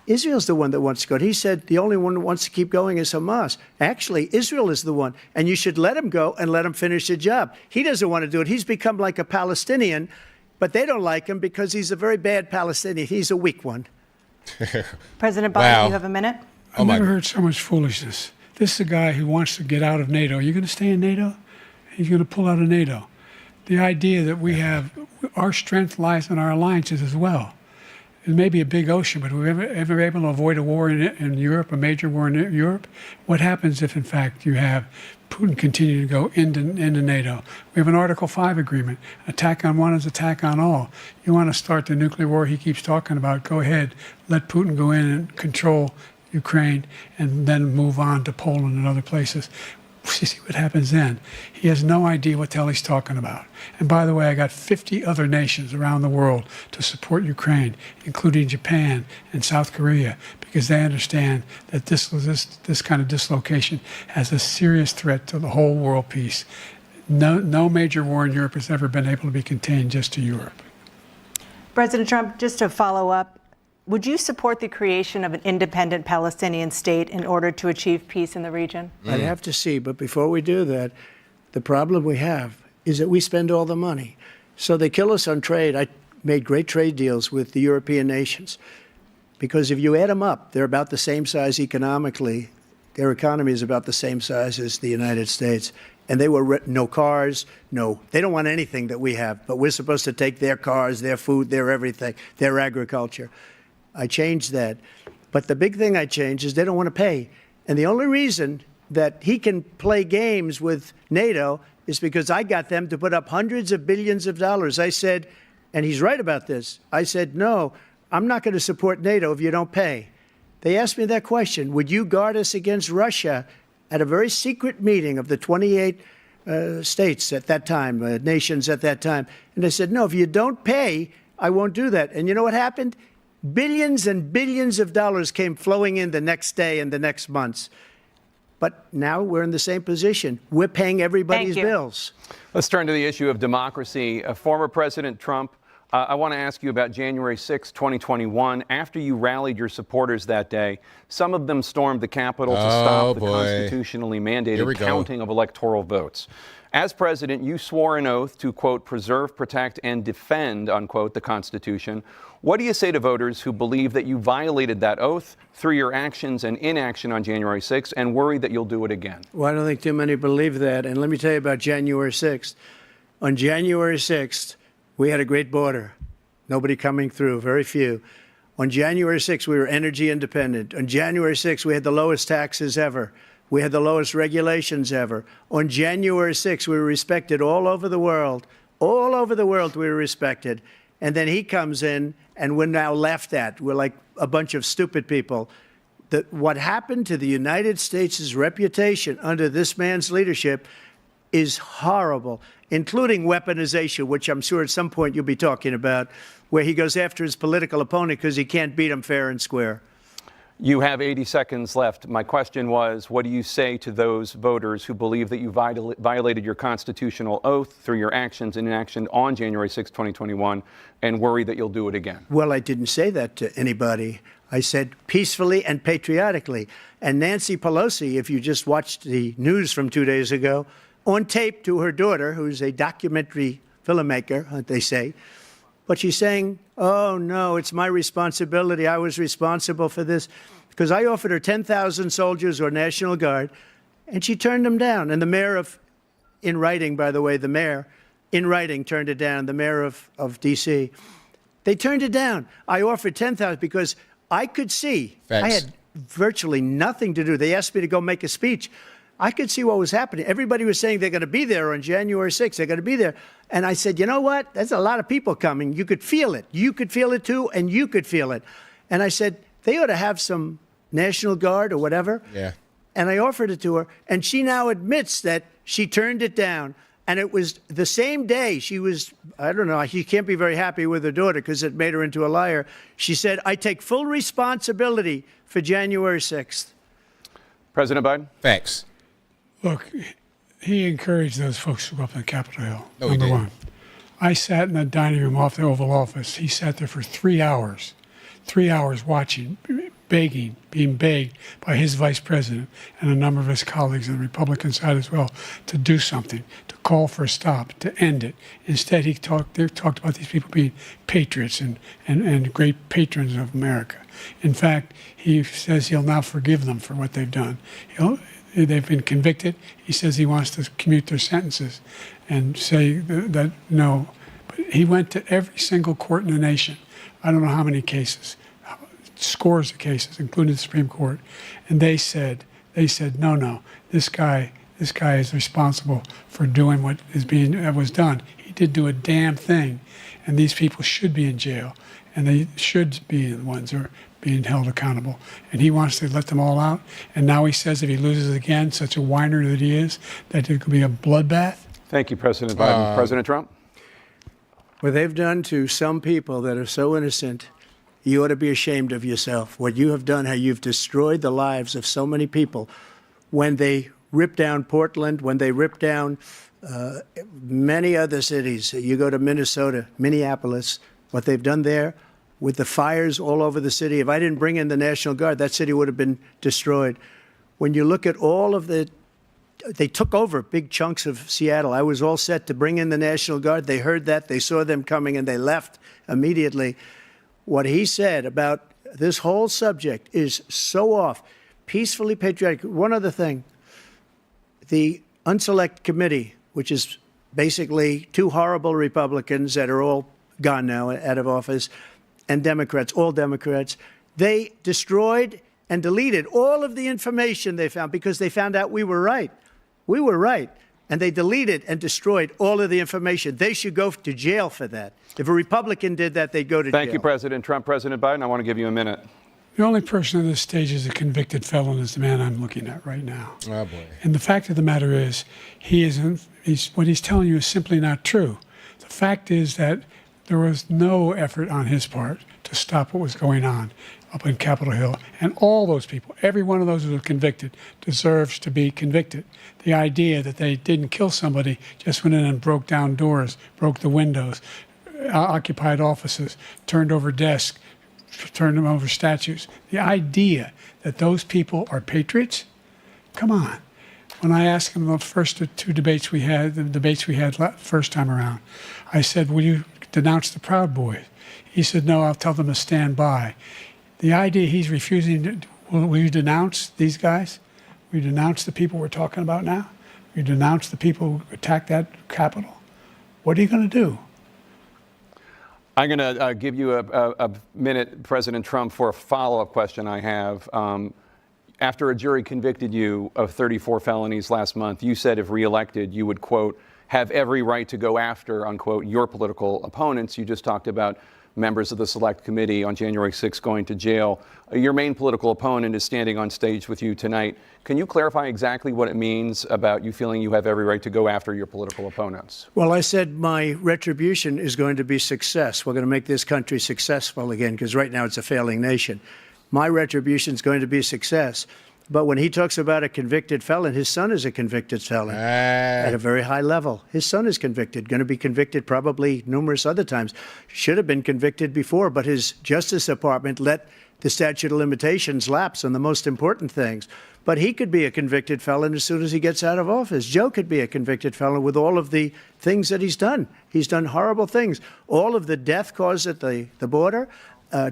G: Israel's the one that wants to go. He said the only one that wants to keep going is Hamas. Actually, Israel is the one, and you should let him go and let him finish the job. He doesn't want to do it. He's become like a Palestinian, but they don't like him because he's a very bad Palestinian. He's a weak one.
F: President Biden,
A: Wow.
F: you have a minute.
C: I've never heard so much foolishness. This is a guy who wants to get out of NATO. Are you going to stay in NATO? He's going to pull out of NATO. The idea that we have, our strength lies in our alliances as well. It may be a big ocean, but we're ever able to avoid a war in Europe, a major war in Europe? What happens if, in fact, you have Putin continue to go into NATO? We have an Article 5 agreement. Attack on one is attack on all. You want to start the nuclear war he keeps talking about, go ahead. Let Putin go in and control Ukraine and then move on to Poland and other places. See what happens then. He has no idea what the hell he's talking about. And by the way, I got 50 other nations around the world to support Ukraine, including Japan and South Korea, because they understand that this kind of dislocation has a serious threat to the whole world peace. No major war in Europe has ever been able to be contained just to Europe.
F: President Trump, just to follow up, would you support the creation of an independent Palestinian state in order to achieve peace in the region?
G: I'd have to see. But before we do that, the problem we have is that we spend all the money. So they kill us on trade. I made great trade deals with the European nations because if you add them up, they're about the same size economically. Their economy is about the same size as the United States. And they were no cars, they don't want anything that we have. But we're supposed to take their cars, their food, their everything, their agriculture. I changed that. But the big thing I changed is they don't want to pay. And the only reason that he can play games with NATO is because I got them to put up hundreds of billions of dollars. I said, and he's right about this, I said, no, I'm not going to support NATO if you don't pay. They asked me that question, would you guard us against Russia at a very secret meeting of the 28 states at that time, nations at that time? And I said, no, if you don't pay, I won't do that. And you know what happened? Billions and billions of dollars came flowing in the next day and the next months. But now we're in the same position. We're paying everybody's bills.
E: Let's turn to the issue of democracy. Former President Trump, I want to ask you about January 6, 2021. After you rallied your supporters that day, some of them stormed the Capitol to stop the constitutionally mandated counting of electoral votes. As president, you swore an oath to, quote, preserve, protect, and defend, unquote, the Constitution. What do you say to voters who believe that you violated that oath through your actions and inaction on January 6th and worry that you'll do it again?
G: Well, I don't think too many believe that. And let me tell you about January 6th. On January 6th, we had a great border. Nobody coming through, very few. On January 6th, we were energy independent. On January 6th, we had the lowest taxes ever. We had the lowest regulations ever. On January 6th, we were respected all over the world. All over the world, we were respected. And then he comes in, and we're now laughed at. We're like a bunch of stupid people. What happened to the United States' reputation under this man's leadership is horrible, including weaponization, which I'm sure at some point you'll be talking about, where he goes after his political opponent because he can't beat him fair and square.
E: You have 80 seconds left. My question was, what do you say to those voters who believe that you violated your constitutional oath through your actions and inaction on January 6, 2021, and worry that you'll do it again?
G: Well, I didn't say that to anybody. I said peacefully and patriotically. And Nancy Pelosi, if you just watched the news from 2 days ago, on tape to her daughter, who's a documentary filmmaker, they say, but she's saying, oh, no, it's my responsibility. I was responsible for this because I offered her 10,000 soldiers or National Guard, and she turned them down. And the mayor in writing, by the way, the mayor in writing turned it down, the mayor of D.C. They turned it down. I offered 10,000 because I could see.
A: Facts.
G: I had virtually nothing to do. They asked me to go make a speech. I could see what was happening. Everybody was saying they're going to be there on January 6th. They're going to be there. And I said, you know what? There's a lot of people coming. You could feel it. You could feel it, too, and you could feel it. And I said, they ought to have some National Guard or whatever.
A: Yeah.
G: And I offered it to her. And she now admits that she turned it down. And it was the same day she was, I don't know, she can't be very happy with her daughter because it made her into a liar. She said, I take full responsibility for January 6th.
E: President Biden?
A: Facts.
C: Look, he encouraged those folks to go up to Capitol Hill,
A: No, he
C: number
A: didn't.
C: one. I sat in the dining room off the Oval Office. He sat there for 3 hours watching, begging, being begged by his vice president and a number of his colleagues on the Republican side as well to do something, to call for a stop, to end it. Instead, they talked about these people being patriots and great patrons of America. In fact, he says he'll now forgive them for what they've done. They've been convicted. He says he wants to commute their sentences and say that no. But he went to every single court in the nation. I don't know how many cases, scores of cases, including the Supreme Court. And they said, no, this guy is responsible for doing what was done. He did do a damn thing. And these people should be in jail. And they should be the ones who are being held accountable. And he wants to let them all out. And now he says if he loses again, such a whiner that he is, that it could be a bloodbath.
E: Thank you, President Biden. President Trump?
G: What they've done to some people that are so innocent, you ought to be ashamed of yourself. What you have done, how you've destroyed the lives of so many people. When they ripped down Portland, when they ripped down many other cities, you go to Minnesota, Minneapolis, what they've done there with the fires all over the city. If I didn't bring in the National Guard, that city would have been destroyed. When you look at all of they took over big chunks of Seattle. I was all set to bring in the National Guard. They heard that. They saw them coming, and they left immediately. What he said about this whole subject is so off. Peacefully patriotic. One other thing. The Unselect Committee, which is basically two horrible Republicans that are all gone now, out of office, and Democrats, all Democrats, they destroyed and deleted all of the information they found because they found out we were right. We were right. And they deleted and destroyed all of the information. They should go to jail for that. If a Republican did that, they'd go to jail.
E: Thank you, President Trump. President Biden, I want to give you a minute.
C: The only person on this stage is a convicted felon is the man I'm looking at right now.
A: Oh, boy.
C: And the fact of the matter is, what he's telling you is simply not true. The fact is that there was no effort on his part to stop what was going on up in Capitol Hill. And all those people, every one of those who were convicted, deserves to be convicted. The idea that they didn't kill somebody, just went in and broke down doors, broke the windows, occupied offices, turned over desks, turned them over statues. The idea that those people are patriots? Come on. When I asked him the first two debates we had, the debates we had first time around, I said, will you denounce the Proud Boys? He said, no, I'll tell them to stand by. The idea he's refusing, will you denounce these guys? Will you denounce the people we're talking about now? Will you denounce the people who attacked that Capitol? What are you going to do?
E: I'm going to give you a minute, President Trump, for a follow-up question I have. After a jury convicted you of 34 felonies last month, you said if reelected, you would, quote, have every right to go after, unquote, your political opponents. You just talked about members of the Select Committee on January 6th going to jail. Your main political opponent is standing on stage with you tonight. Can you clarify exactly what it means about you feeling you have every right to go after your political opponents?
G: Well, I said my retribution is going to be success. We're going to make this country successful again, because right now it's a failing nation. My retribution is going to be success. But when he talks about a convicted felon, his son is a convicted felon at a very high level. His son is convicted, going to be convicted probably numerous other times. Should have been convicted before, but his Justice Department let the statute of limitations lapse on the most important things. But he could be a convicted felon as soon as he gets out of office. Joe could be a convicted felon with all of the things that he's done. He's done horrible things. All of the death caused at the border.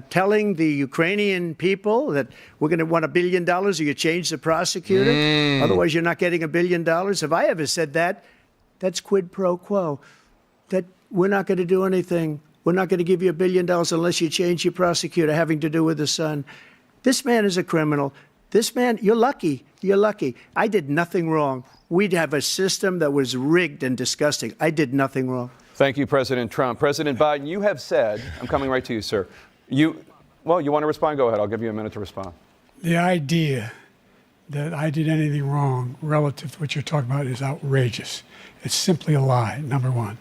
G: Telling the Ukrainian people that we're going to want $1 billion or you change the prosecutor. Otherwise, you're not getting $1 billion. If I ever said that, that's quid pro quo. That we're not going to do anything. We're not going to give you $1 billion unless you change your prosecutor having to do with the son. This man is a criminal. This man, you're lucky. You're lucky. I did nothing wrong. We'd have a system that was rigged and disgusting. I did nothing wrong.
E: Thank you, President Trump. President Biden, you have said, I'm coming right to you, sir. You want to respond? Go ahead. I'll give you a minute to respond.
C: The idea that I did anything wrong relative to what you're talking about is outrageous. It's simply a lie, number one.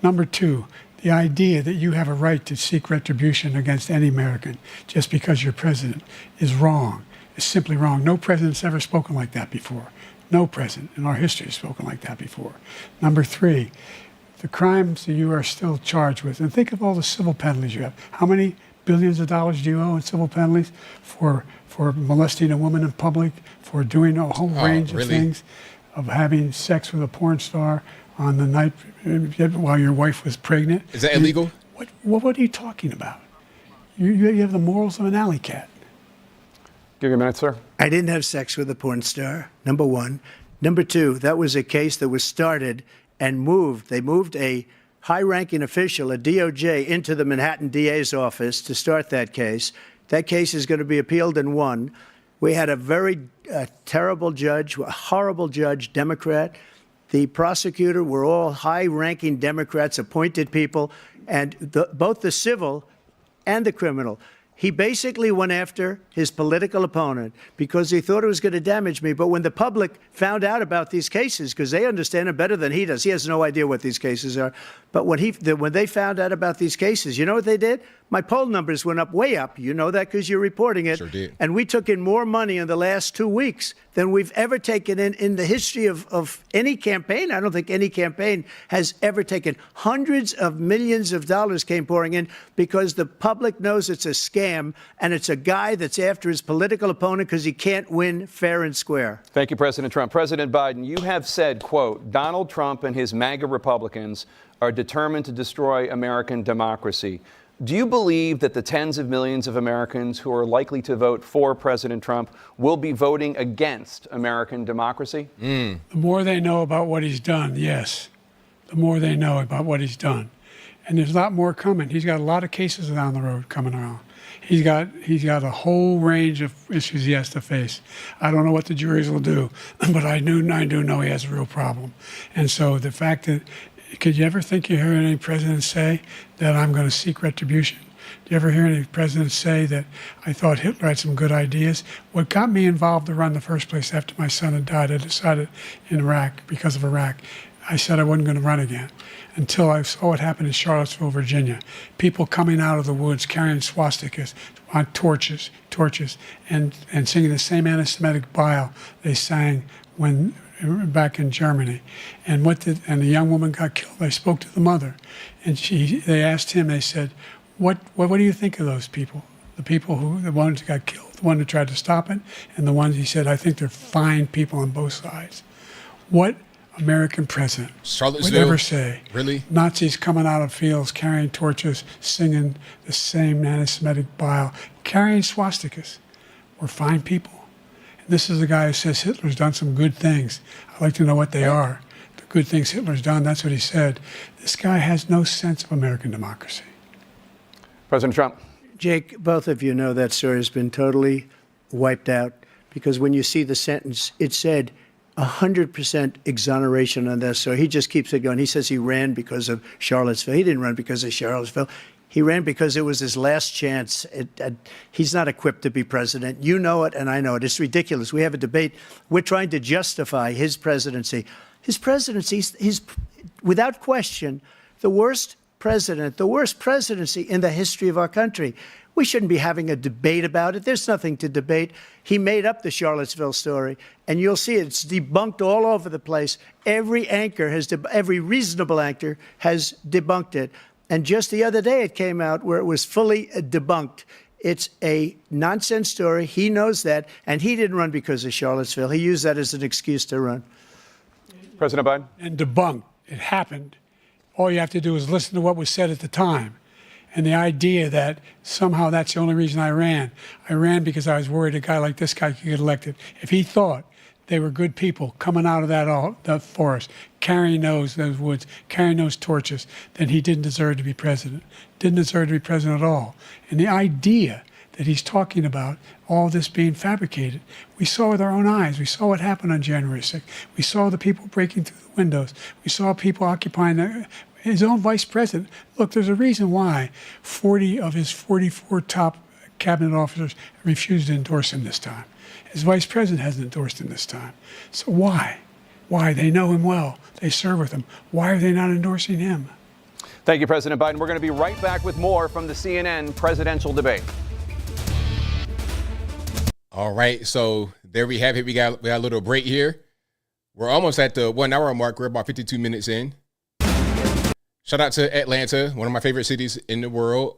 C: Number two, the idea that you have a right to seek retribution against any American just because you're president is wrong. It's simply wrong. No president's ever spoken like that before. No president in our history has spoken like that before. Number three, the crimes that you are still charged with, and think of all the civil penalties you have. How many billions of dollars do you owe in civil penalties for molesting a woman in public, for doing a whole range of things, of having sex with a porn star on the night while your wife was pregnant?
A: Is that illegal?
C: What are you talking about? You have the morals of an alley cat.
E: Give you a minute, sir.
G: I didn't have sex with a porn star, number one. Number two, that was a case that was started and moved. They moved a high-ranking official, a DOJ, into the Manhattan DA's office to start that case. That case is going to be appealed and won. We had a very terrible judge, a horrible judge, Democrat. The prosecutor were all high-ranking Democrats, appointed people, and both the civil and the criminal. He basically went after his political opponent because he thought it was going to damage me. But when the public found out about these cases, because they understand it better than he does, he has no idea what these cases are. But when they found out about these cases, you know what they did? My poll numbers went up, way up. You know that because you're reporting it.
A: Sure did.
G: And we took in more money in the last 2 weeks than we've ever taken in the history of any campaign. I don't think any campaign has ever taken. Hundreds of millions of dollars came pouring in because the public knows it's a scam and it's a guy that's after his political opponent because he can't win fair and square.
E: Thank you, President Trump. President Biden, you have said, quote, Donald Trump and his MAGA Republicans are determined to destroy American democracy. Do you believe that the tens of millions of Americans who are likely to vote for President Trump will be voting against American democracy?
C: The more they know about what he's done, yes. The more they know about what he's done. And there's a lot more coming. He's got a lot of cases down the road coming around. He's got a whole range of issues he has to face. I don't know what the juries will do, but I do know he has a real problem. And so the fact that, could you ever think you hear any president say that I'm going to seek retribution? Do you ever hear any president say that I thought Hitler had some good ideas? What got me involved to run in the first place after my son had died, I decided in Iraq, because of Iraq, I said I wasn't going to run again until I saw what happened in Charlottesville, Virginia. People coming out of the woods carrying swastikas on torches, and singing the same anti-Semitic bile they sang when back in Germany. And the young woman got killed. I spoke to the mother, and they asked him, they said, what do you think of those people? The ones who got killed, the one who tried to stop it, and the ones, he said, I think they're fine people on both sides. What American president would ever say,
A: really?
C: Nazis coming out of fields, carrying torches, singing the same anti-Semitic bile, carrying swastikas, were fine people? This is a guy who says Hitler's done some good things. I'd like to know what they are. The good things Hitler's done, that's what he said. This guy has no sense of American democracy.
E: President Trump.
G: Jake, both of you know that story has been totally wiped out because when you see the sentence, it said 100% exoneration on this. So he just keeps it going. He says he ran because of Charlottesville. He didn't run because of Charlottesville. He ran because it was his last chance. He's not equipped to be president. You know it, and I know it. It's ridiculous. We have a debate. We're trying to justify his presidency. His presidency, he's without question, the worst president, the worst presidency in the history of our country. We shouldn't be having a debate about it. There's nothing to debate. He made up the Charlottesville story, and you'll see it's debunked all over the place. Every reasonable anchor has debunked it. And just the other day, it came out where it was fully debunked. It's a nonsense story. He knows that, and he didn't run because of Charlottesville. He used that as an excuse to run.
E: President Biden.
C: And debunked. It happened. All you have to do is listen to what was said at the time. And the idea that somehow that's the only reason I ran because I was worried a guy like this guy could get elected. If he thought they were good people coming out of that forest, carrying those woods, carrying those torches, then he didn't deserve to be president. Didn't deserve to be president at all. And the idea that he's talking about all this being fabricated, we saw with our own eyes. We saw what happened on January 6th. We saw the people breaking through the windows. We saw people occupying his own vice president. Look, there's a reason why 40 of his 44 top cabinet officers refused to endorse him this time. His vice president hasn't endorsed him this time. So why? Why? They know him well. They serve with him. Why are they not endorsing him?
E: Thank you, President Biden. We're going to be right back with more from the CNN presidential debate.
A: All right, so there we have it. We got a little break here. We're almost at the 1 hour mark. We're about 52 minutes in. Shout out to Atlanta, one of my favorite cities in the world.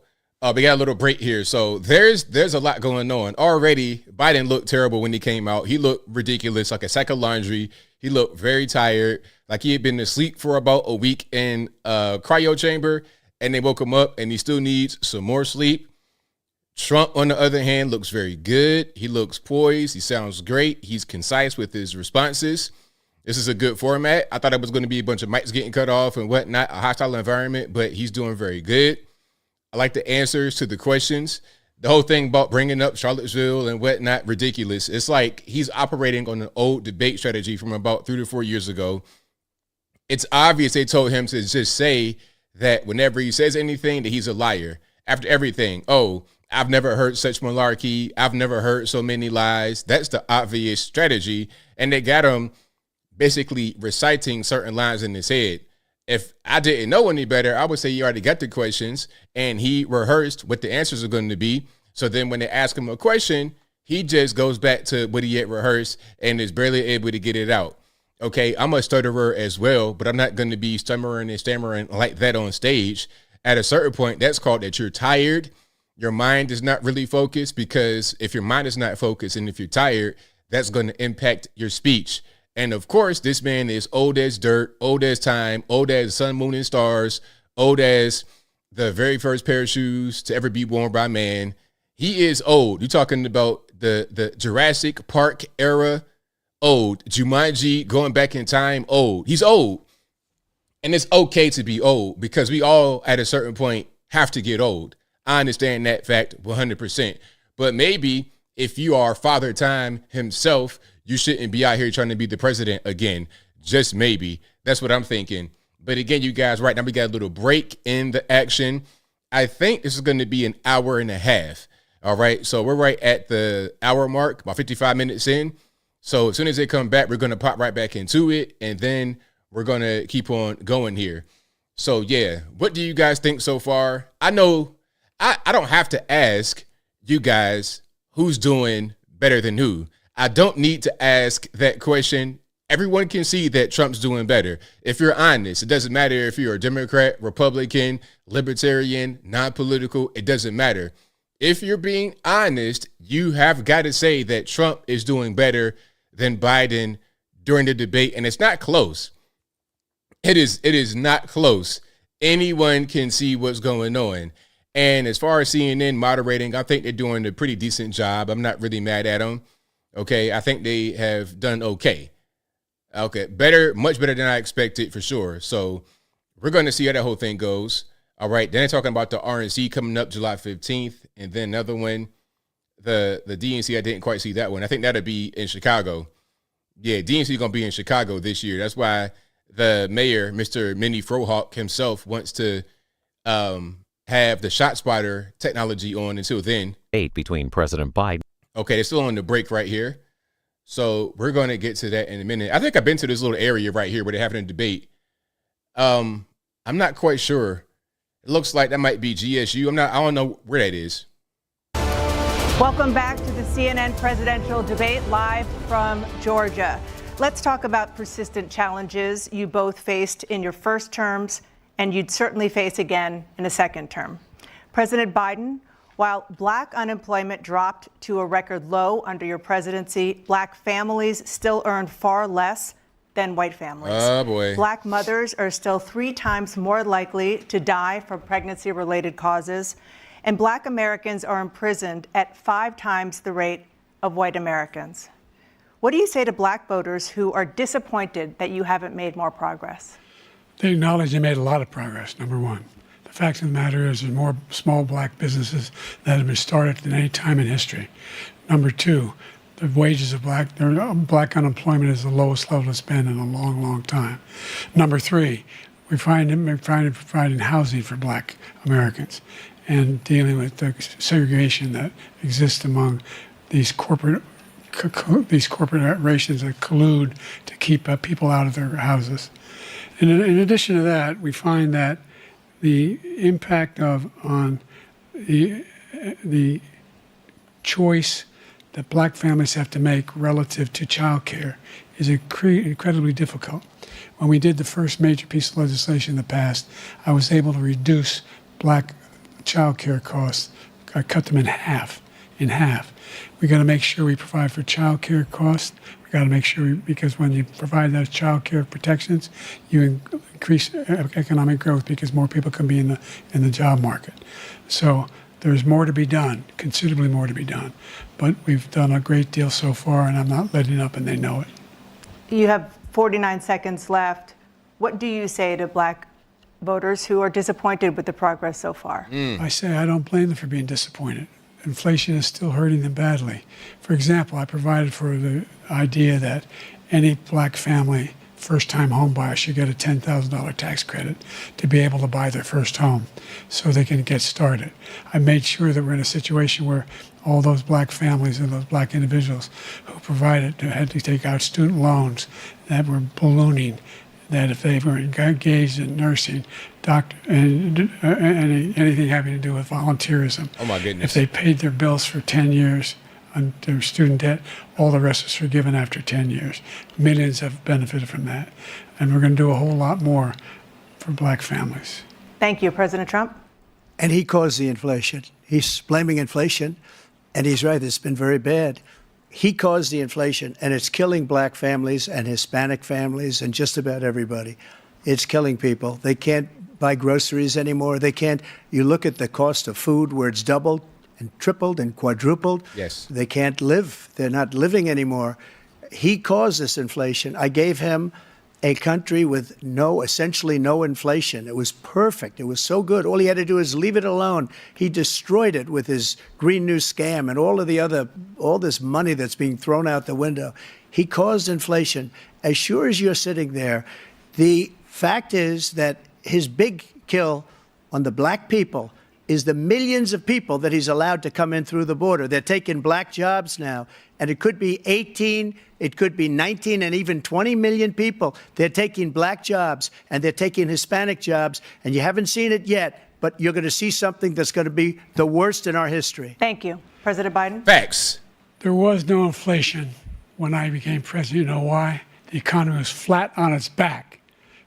A: We got a little break here. So there's a lot going on. Already, Biden looked terrible when he came out. He looked ridiculous, like a sack of laundry. He looked very tired, like he had been asleep for about a week in a cryo chamber, and they woke him up, and he still needs some more sleep. Trump, on the other hand, looks very good. He looks poised. He sounds great. He's concise with his responses. This is a good format. I thought it was going to be a bunch of mics getting cut off and whatnot, a hostile environment, but he's doing very good. I like the answers to the questions. The whole thing about bringing up Charlottesville and whatnot, ridiculous. It's like he's operating on an old debate strategy from about 3 to 4 years ago. It's obvious they told him to just say that whenever he says anything, that he's a liar. After everything, I've never heard such malarkey. I've never heard so many lies. That's the obvious strategy. And they got him basically reciting certain lines in his head. If I didn't know any better, I would say he already got the questions and he rehearsed what the answers are going to be. So then when they ask him a question, he just goes back to what he had rehearsed and is barely able to get it out. Okay, I'm a stutterer as well, but I'm not going to be stammering and stammering like that on stage. At a certain point, that's called that you're tired. Your mind is not really focused, because if your mind is not focused and if you're tired, that's going to impact your speech. And of course, this man is old as dirt, old as time, old as sun, moon, and stars, old as the very first pair of shoes to ever be worn by man. He is old. You're talking about the Jurassic Park era, old. Jumanji, going back in time, old. He's old. And it's okay to be old, because we all at a certain point have to get old. I understand that fact 100%. But maybe if you are Father Time himself, you shouldn't be out here trying to be the president again. Just maybe. That's what I'm thinking. But again, you guys, right now we got a little break in the action. I think this is going to be an hour and a half. All right. So we're right at the hour mark, about 55 minutes in. So as soon as they come back, we're going to pop right back into it. And then we're going to keep on going here. So, yeah, what do you guys think so far? I know I don't have to ask you guys who's doing better than who. I don't need to ask that question. Everyone can see that Trump's doing better. If you're honest, it doesn't matter if you're a Democrat, Republican, Libertarian, non-political, it doesn't matter. If you're being honest, you have got to say that Trump is doing better than Biden during the debate, and it's not close. It is not close. Anyone can see what's going on. And as far as CNN moderating, I think they're doing a pretty decent job. I'm not really mad at them. Okay, I think they have done okay. Okay, better, much better than I expected for sure. So we're going to see how that whole thing goes. All right, then they're talking about the RNC coming up July 15th, and then another one, the DNC. I didn't quite see that one. I think that'll be in Chicago. Yeah, DNC is going to be in Chicago this year. That's why the mayor, Mr. Minnie Frohawk himself, wants to have the ShotSpotter technology on until then.
B: Between President Biden.
A: Okay, they're still on the break right here. So we're going to get to that in a minute. I think I've been to this little area right here where they're having a debate. I'm not quite sure. It looks like that might be GSU. I don't know where that is.
F: Welcome back to the CNN presidential debate live from Georgia. Let's talk about persistent challenges you both faced in your first terms, and you'd certainly face again in a second term. President Biden, while black unemployment dropped to a record low under your presidency, black families still earn far less than white families.
A: Oh, boy.
F: Black mothers are still 3 times more likely to die from pregnancy-related causes, and black Americans are imprisoned at 5 times the rate of white Americans. What do you say to black voters who are disappointed that you haven't made more progress?
C: They acknowledge they made a lot of progress, number one. The fact of the matter is there's more small black businesses that have been started than any time in history. Number two, the wages of black unemployment is the lowest level it's been in a long, long time. Number three, we're providing housing for black Americans and dealing with the segregation that exists among these corporations that collude to keep people out of their houses. And in addition to that, we find that the impact on the choice that black families have to make relative to child care is incredibly difficult. When we did the first major piece of legislation in the past, I was able to reduce black child care costs. I cut them in half. We got to make sure we provide for child care costs. We got to make sure, because when you provide those child care protections, you increase economic growth because more people can be in the job market. So there's more to be done, considerably more to be done. But we've done a great deal so far, and I'm not letting up, and they know it. You
F: have 49 seconds left. What do you say to black voters who are disappointed with the progress so far?
C: I say I don't blame them for being disappointed. Inflation is still hurting them badly. For example, I provided for the idea that any black family first-time home buyers should get a $10,000 tax credit to be able to buy their first home so they can get started. I made sure that we're in a situation where all those black families and those black individuals who had to take out student loans that were ballooning, that if they were engaged in nursing, doctor, and anything having to do with volunteerism,
A: oh my goodness,
C: if they paid their bills for 10 years on their student debt, all the rest is forgiven after 10 years. Millions have benefited from that. And we're going to do a whole lot more for black families.
F: Thank you, President Trump.
G: And he caused the inflation. He's blaming inflation, and he's right, it's been very bad. He caused the inflation, and it's killing black families and Hispanic families and just about everybody. It's killing people. They can't buy groceries anymore. They can't. You look at the cost of food where it's doubled and tripled and quadrupled.
A: Yes.
G: They can't live. They're not living anymore. He caused this inflation. I gave him a country with essentially no inflation. It was perfect. It was so good. All he had to do is leave it alone. He destroyed it with his Green New scam and all this money that's being thrown out the window. He caused inflation. As sure as you're sitting there, the fact is that his big kill on the black people is the millions of people that he's allowed to come in through the border. They're taking black jobs now, and it could be 18, it could be 19, and even 20 million people. They're taking black jobs, and they're taking Hispanic jobs, and you haven't seen it yet, but you're going to see something that's going to be the worst in our history.
F: Thank you. President Biden.
A: Facts.
C: There was no inflation when I became president. You know why? The economy was flat on its back.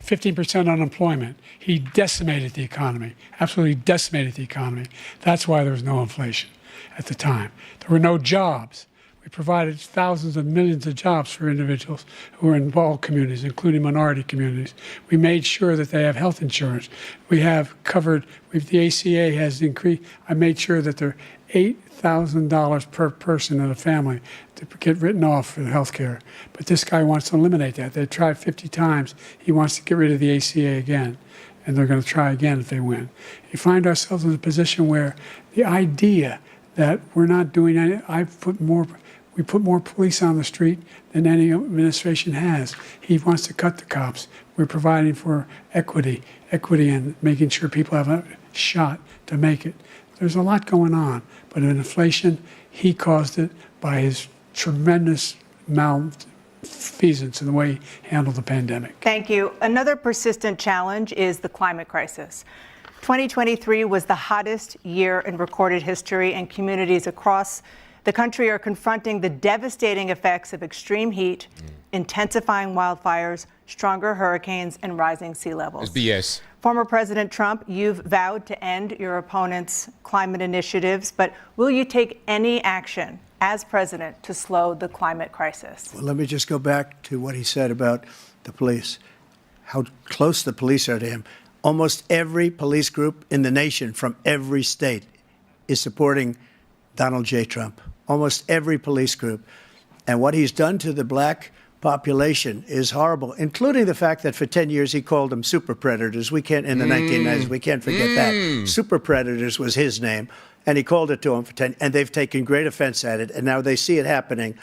C: 15% unemployment. He decimated the economy, absolutely decimated the economy. That's why there was no inflation at the time. There were no jobs. We provided thousands of millions of jobs for individuals who are in all communities, including minority communities. We made sure that they have health insurance. We have covered, the ACA has increased. I made sure that they're $8,000 per person in a family to get written off for health care. But this guy wants to eliminate that. They tried 50 times. He wants to get rid of the ACA again, and they're going to try again if they win. You find ourselves in a position where the idea that we're not doing any, we put more police on the street than any administration has. He wants to cut the cops. We're providing for equity and making sure people have a shot to make it. There's a lot going on, but in inflation, he caused it by his tremendous malfeasance in the way he handled the pandemic.
F: Thank you. Another persistent challenge is the climate crisis. 2023 was the hottest year in recorded history, and communities across the country are confronting the devastating effects of extreme heat, intensifying wildfires, stronger hurricanes, and rising sea levels.
A: It's BS.
F: Former President Trump, you've vowed to end your opponent's climate initiatives, but will you take any action as president to slow the climate crisis?
G: Well, let me just go back to what he said about the police, how close the police are to him. Almost every police group in the nation from every state is supporting Donald J. Trump. Almost every police group. And what he's done to the black population is horrible, including the fact that for 10 years he called them super predators. We can't, in the 1990s, we can't forget that. Super predators was his name, and he called it to them for 10, and they've taken great offense at it, and now they see it happening.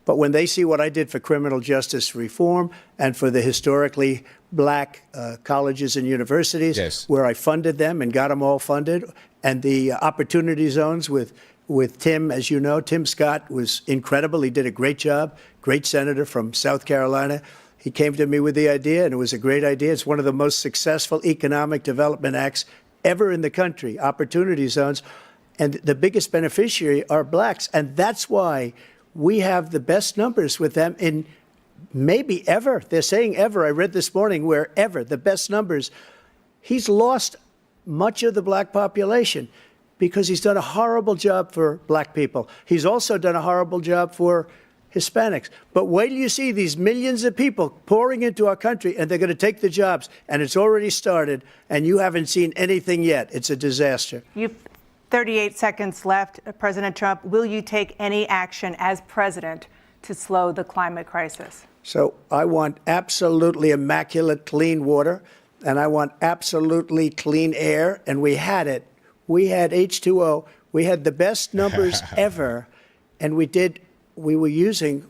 G: But when they see what I did for criminal justice reform and for the historically black colleges and universities,
A: yes,
G: where I funded them and got them all funded, and the opportunity zones with Tim, as you know, Tim Scott was incredible. He did a great job, great senator from South Carolina. He came to me with the idea, and it was a great idea. It's one of the most successful economic development acts ever in the country, opportunity zones. And the biggest beneficiary are blacks. And that's why we have the best numbers with them in maybe ever. They're saying ever. I read this morning where ever, the best numbers. He's lost much of the black population because he's done a horrible job for black people. He's also done a horrible job for Hispanics. But wait till you see these millions of people pouring into our country, and they're going to take the jobs, and it's already started, and you haven't seen anything yet. It's a disaster.
F: You've 38 seconds left. President Trump, will you take any action as president to slow the climate crisis?
G: So I want absolutely immaculate clean water, and I want absolutely clean air, and we had it. We had H2O. We had the best numbers ever, and we were using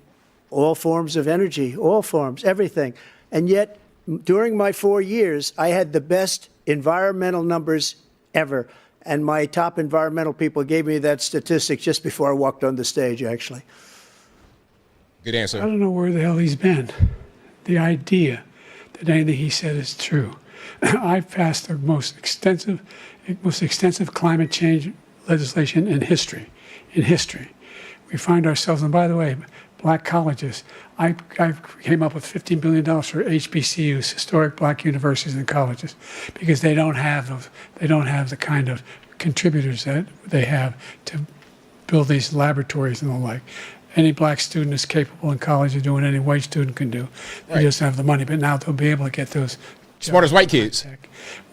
G: all forms of energy, all forms, everything. And yet, during my 4 years, I had the best environmental numbers ever. And my top environmental people gave me that statistic just before I walked on the stage, actually.
A: Good answer.
C: I don't know where the hell he's been. The idea that anything he said is true. I've passed the most extensive climate change legislation in history. We find ourselves, and by the way, black colleges. I came up with $15 billion for HBCUs, historic black universities and colleges, because they don't have the kind of contributors that they have to build these laboratories and the like. Any black student is capable in college of doing any white student can do. They just don't have the money, but now they'll be able to get those
A: smart as white kids.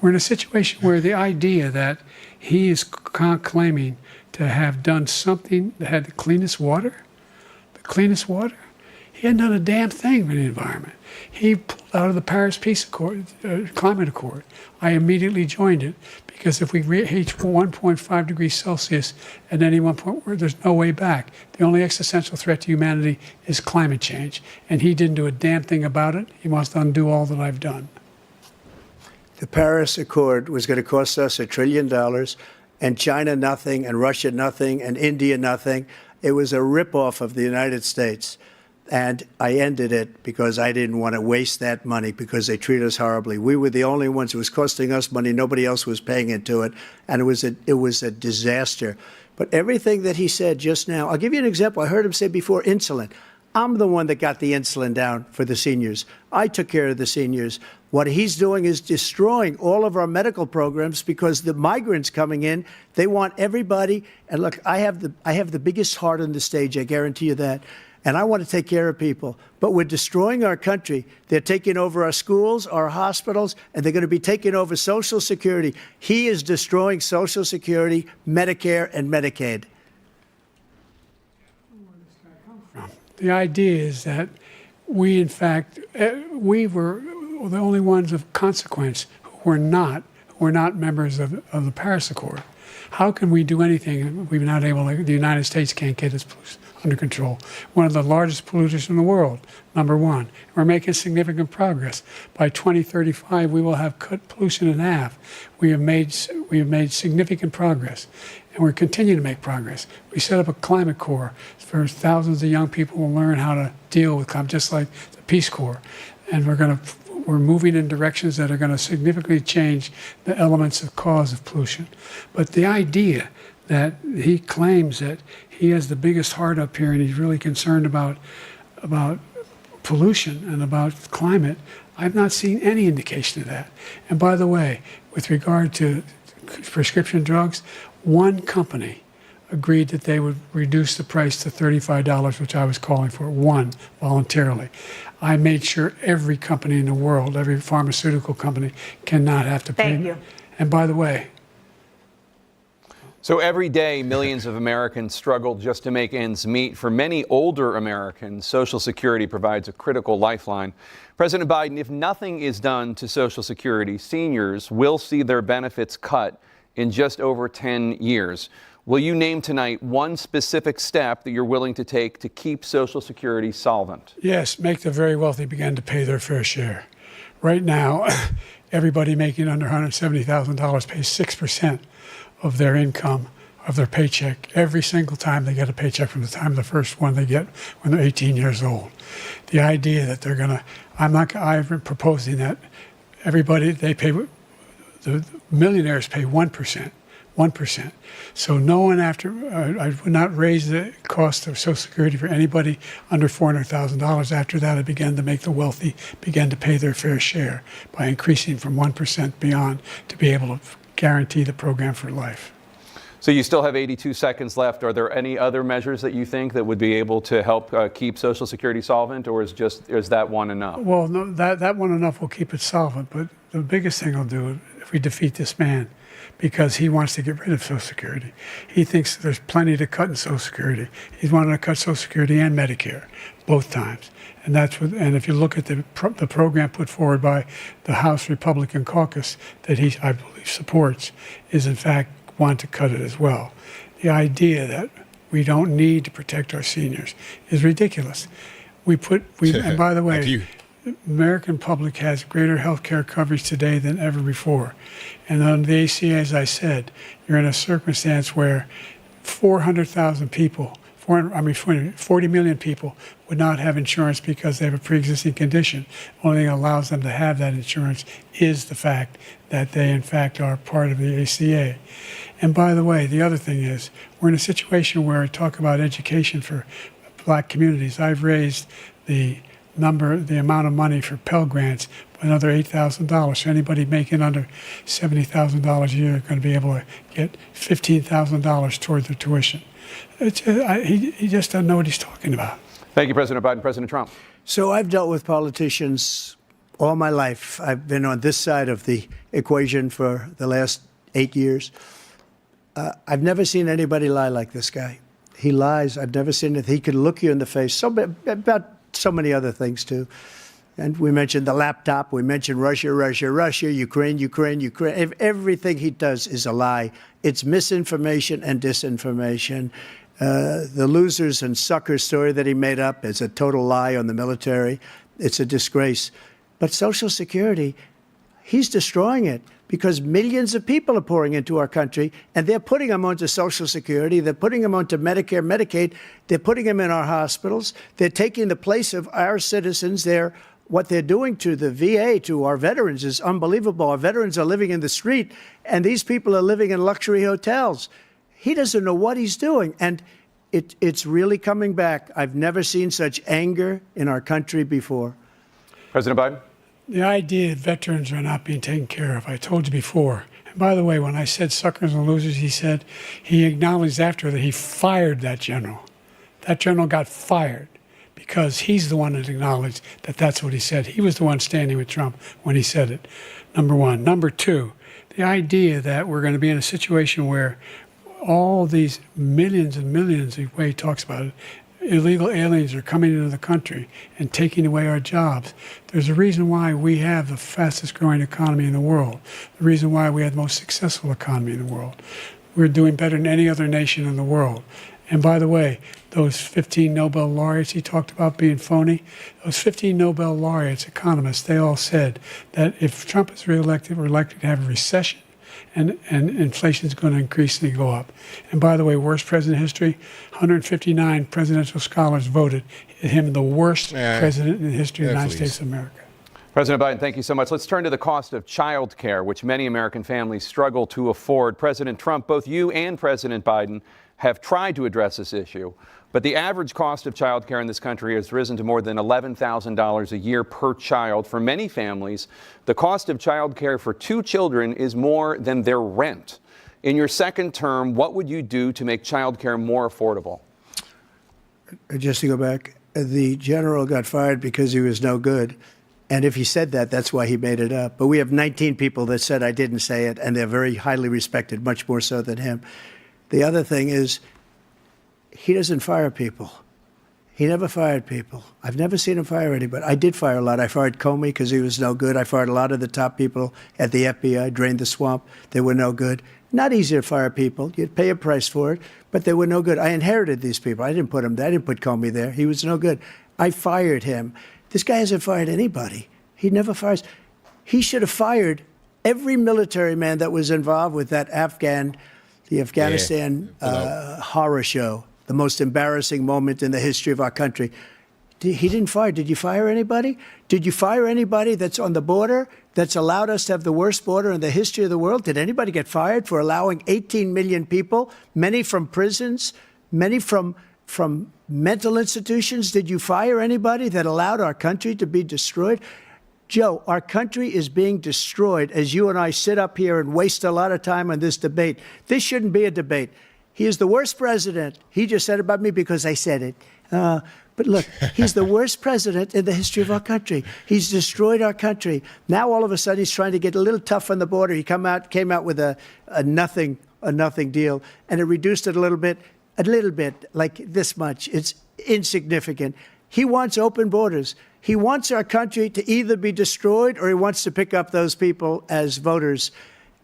C: We're in a situation where the idea that he is claiming to have done something that had the cleanest water, he hadn't done a damn thing for the environment. He pulled out of the Paris Climate Accord. I immediately joined it because if we reach 1.5 degrees Celsius at any one point, there's no way back. The only existential threat to humanity is climate change, and he didn't do a damn thing about it. He wants to undo all that I've done.
G: The Paris Accord was going to cost us $1 trillion, and China nothing, and Russia nothing, and India nothing. It was a ripoff of the United States. And I ended it because I didn't want to waste that money because they treat us horribly. We were the only ones. It was costing us money. Nobody else was paying into it. And it was a disaster. But everything that he said just now, I'll give you an example. I heard him say before insulin. I'm the one that got the insulin down for the seniors. I took care of the seniors. What he's doing is destroying all of our medical programs because the migrants coming in, they want everybody. And look, I have the biggest heart on the stage. I guarantee you that. And I want to take care of people. But we're destroying our country. They're taking over our schools, our hospitals, and they're going to be taking over Social Security. He is destroying Social Security, Medicare, and Medicaid.
C: The idea is that we, in fact, we were the only ones of consequence who were not members of the Paris Accord. How can we do anything if we're not able to, the United States can't get its pollution under control? One of the largest polluters in the world, number one. We're making significant progress. By 2035, we will have cut pollution in half. We have made significant progress, and we're continuing to make progress. We set up a climate corps for thousands of young people to learn how to deal with climate, just like the Peace Corps. And we're moving in directions that are going to significantly change the elements of cause of pollution. But the idea that he claims that he has the biggest heart up here and he's really concerned about pollution and about climate, I've not seen any indication of that. And by the way, with regard to prescription drugs, one company agreed that they would reduce the price to $35, which I was calling for, one, voluntarily. I made sure every company in the world, every pharmaceutical company, cannot have to pay.
F: Thank you.
C: And by the way,
E: so every day, millions of Americans struggle just to make ends meet. For many older Americans, Social Security provides a critical lifeline. President Biden, if nothing is done to Social Security, seniors will see their benefits cut in just over 10 years. Will you name tonight one specific step that you're willing to take to keep Social Security solvent?
C: yes, make the very wealthy begin to pay their fair share. Right now, everybody making under $170,000 pays 6% of their income, of their paycheck, every single time they get a paycheck from the time the first one they get when they're 18 years old. The idea that they're going to, I'm proposing that everybody, the millionaires pay 1%. 1%. So no one I would not raise the cost of Social Security for anybody under $400,000. After that, I began to make the wealthy begin to pay their fair share by increasing from 1% beyond to be able to guarantee the program for life.
E: So you still have 82 seconds left. Are there any other measures that you think that would be able to help keep Social Security solvent, or is that one enough?
C: Well, no, that one enough will keep it solvent, but the biggest thing I'll do if we defeat this man, because he wants to get rid of Social Security. He thinks there's plenty to cut in Social Security. He's wanting to cut Social Security and Medicare, both times. And and if you look at the program put forward by the House Republican caucus that I believe supports, is in fact want to cut it as well. The idea that we don't need to protect our seniors is ridiculous. And by the way, American public has greater health care coverage today than ever before. And on the ACA, as I said, you're in a circumstance where 400,000 people, 40 million people would not have insurance because they have a pre-existing condition. The only thing that allows them to have that insurance is the fact that they, in fact, are part of the ACA. And by the way, the other thing is, we're in a situation where I talk about education for black communities. I've raised the amount of money for Pell Grants by another $8,000. So anybody making under $70,000 a year is going to be able to get $15,000 toward their tuition. He just doesn't know what he's talking about.
E: Thank you, President Biden. President Trump.
G: So I've dealt with politicians all my life. I've been on this side of the equation for the last 8 years. I've never seen anybody lie like this guy. He lies. I've never seen it. He can look you in the face about so many other things, too. And we mentioned the laptop. We mentioned Russia, Ukraine. Everything he does is a lie. It's misinformation and disinformation. The losers and suckers story that he made up is a total lie on the military. It's a disgrace. But Social Security, he's destroying it because millions of people are pouring into our country, and they're putting them onto Social Security. They're putting them onto Medicare, Medicaid. They're putting them in our hospitals. They're taking the place of our citizens. What they're doing to the VA, to our veterans, is unbelievable. Our veterans are living in the street, and these people are living in luxury hotels. He doesn't know what he's doing, and it's really coming back. I've never seen such anger in our country before.
E: President Biden.
C: The idea that veterans are not being taken care of, I told you before. And by the way, when I said suckers and losers, he acknowledged after that he fired that general. That general got fired because he's the one that acknowledged that that's what he said. He was the one standing with Trump when he said it, number one. Number two, the idea that we're going to be in a situation where all these millions and millions, the way he talks about it, illegal aliens are coming into the country and taking away our jobs. There's a reason why we have the fastest growing economy in the world, the reason why we have the most successful economy in the world. We're doing better than any other nation in the world. And by the way, those 15 Nobel laureates he talked about being phony, those 15 Nobel laureates, economists, they all said that if Trump is reelected, we're likely to have a recession. And inflation is going to increasingly go up. And by the way, worst president in history, 159 presidential scholars voted him the worst president in the history of the United States of America.
E: President Biden, thank you so much. Let's turn to the cost of child care, which many American families struggle to afford. President Trump, both you and President Biden have tried to address this issue, but the average cost of child care in this country has risen to more than $11,000 a year per child. For many families, the cost of child care for 2 children is more than their rent. In your second term, what would you do to make child care more affordable?
G: Just to go back, the general got fired because he was no good. And if he said that, that's why he made it up. But we have 19 people that said I didn't say it, and they're very highly respected, much more so than him. The other thing is, he doesn't fire people. He never fired people. I've never seen him fire anybody. I did fire a lot. I fired Comey because he was no good. I fired a lot of the top people at the FBI, drained the swamp. They were no good. Not easy to fire people. You'd pay a price for it, but they were no good. I inherited these people. I didn't put them there. I didn't put Comey there. He was no good. I fired him. This guy hasn't fired anybody. He never fires. He should have fired every military man that was involved with that the Afghanistan horror show, the most embarrassing moment in the history of our country. He didn't fire. Did you fire anybody? Did you fire anybody that's on the border that's allowed us to have the worst border in the history of the world? Did anybody get fired for allowing 18 million people, many from prisons, many from mental institutions? Did you fire anybody that allowed our country to be destroyed? Joe, our country is being destroyed as you and I sit up here and waste a lot of time on this debate. This shouldn't be a debate. He is the worst president. He just said about me because I said it. But look, he's the worst president in the history of our country. He's destroyed our country. Now, all of a sudden, he's trying to get a little tough on the border. He came out with a nothing deal, and it reduced it a little bit, like this much. It's insignificant. He wants open borders. He wants our country to either be destroyed or he wants to pick up those people as voters.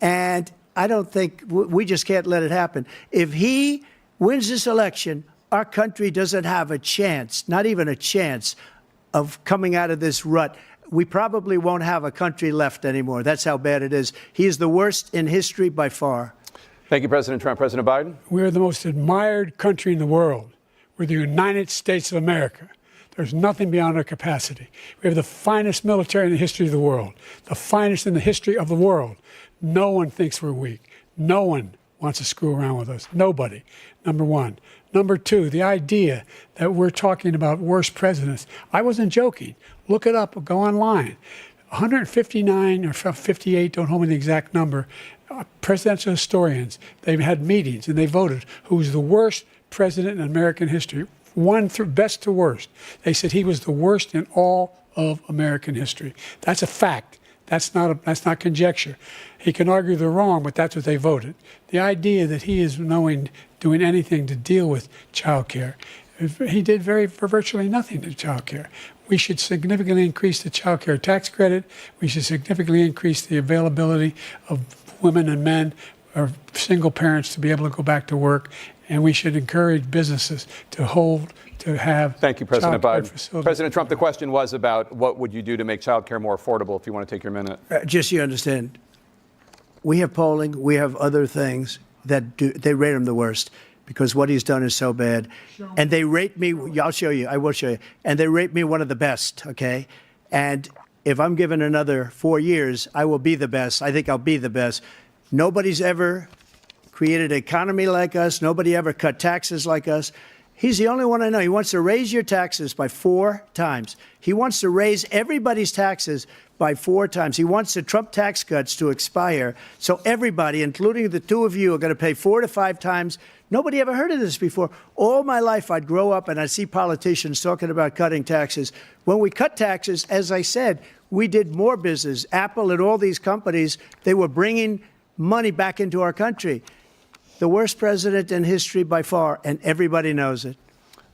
G: And I don't think we just can't let it happen. If he wins this election, our country doesn't have a chance, not even a chance, of coming out of this rut. We probably won't have a country left anymore. That's how bad it is. He is the worst in history by far.
E: Thank you, President Trump. President Biden?
C: We're the most admired country in the world. We're the United States of America. There's nothing beyond our capacity. We have the finest military in the history of the world, the finest in the history of the world. No one thinks we're weak. No one wants to screw around with us. Nobody. Number one. Number two, the idea that we're talking about worst presidents. I wasn't joking. Look it up. Go online. 159 or 58, don't hold me the exact number, presidential historians. They've had meetings and they voted who's the worst president in American history. One through best to worst. They said he was the worst in all of American history. That's a fact. That's not conjecture. He can argue they're wrong, but that's what they voted. The idea that he is doing anything to deal with child care, he did virtually nothing to child care. We should significantly increase the child care tax credit. We should significantly increase the availability of women and men or single parents to be able to go back to work. And we should encourage businesses to have.
E: Thank you, President Biden.
C: Facilities.
E: President Trump, the question was about what would you do to make child care more affordable, if you want to take your minute.
G: Just so you understand, we have polling, we have other things that they rate him the worst because what he's done is so bad. And they rate me, I'll show you, I will show you. And they rate me one of the best, okay? And if I'm given another 4 years, I will be the best. I think I'll be the best. Nobody's ever created an economy like us. Nobody ever cut taxes like us. He's the only one I know. He wants to raise your taxes by 4 times. He wants to raise everybody's taxes by 4 times. He wants the Trump tax cuts to expire. So everybody, including the two of you, are going to pay 4 to 5 times. Nobody ever heard of this before. All my life, I'd grow up and I'd see politicians talking about cutting taxes. When we cut taxes, as I said, we did more business. Apple and all these companies, they were bringing money back into our country. The worst president in history by far, and everybody knows it.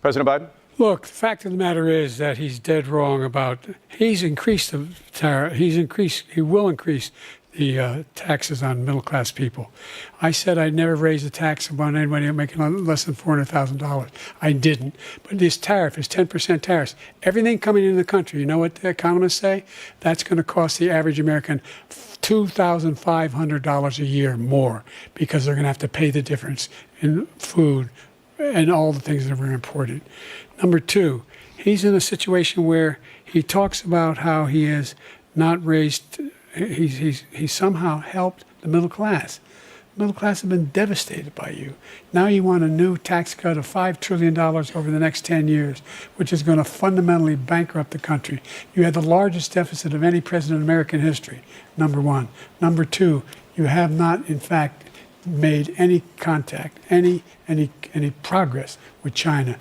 E: President Biden?
C: Look, the fact of the matter is that he's dead wrong about, he's increased the tariff, he will increase the taxes on middle-class people. I said I'd never raise the tax on anybody making less than $400,000. I didn't. But this tariff is 10% tariffs. Everything coming into the country, you know what the economists say? That's going to cost the average American $2,500 a year more because they're going to have to pay the difference in food and all the things that were imported. Number two, he's in a situation where he talks about how he has not raised, he's somehow helped the middle class. The middle class have been devastated by you. Now you want a new tax cut of $5 trillion over the next 10 years, which is going to fundamentally bankrupt the country. You had the largest deficit of any president in American history, number one. Number two, you have not, in fact, made any contact, any progress with China.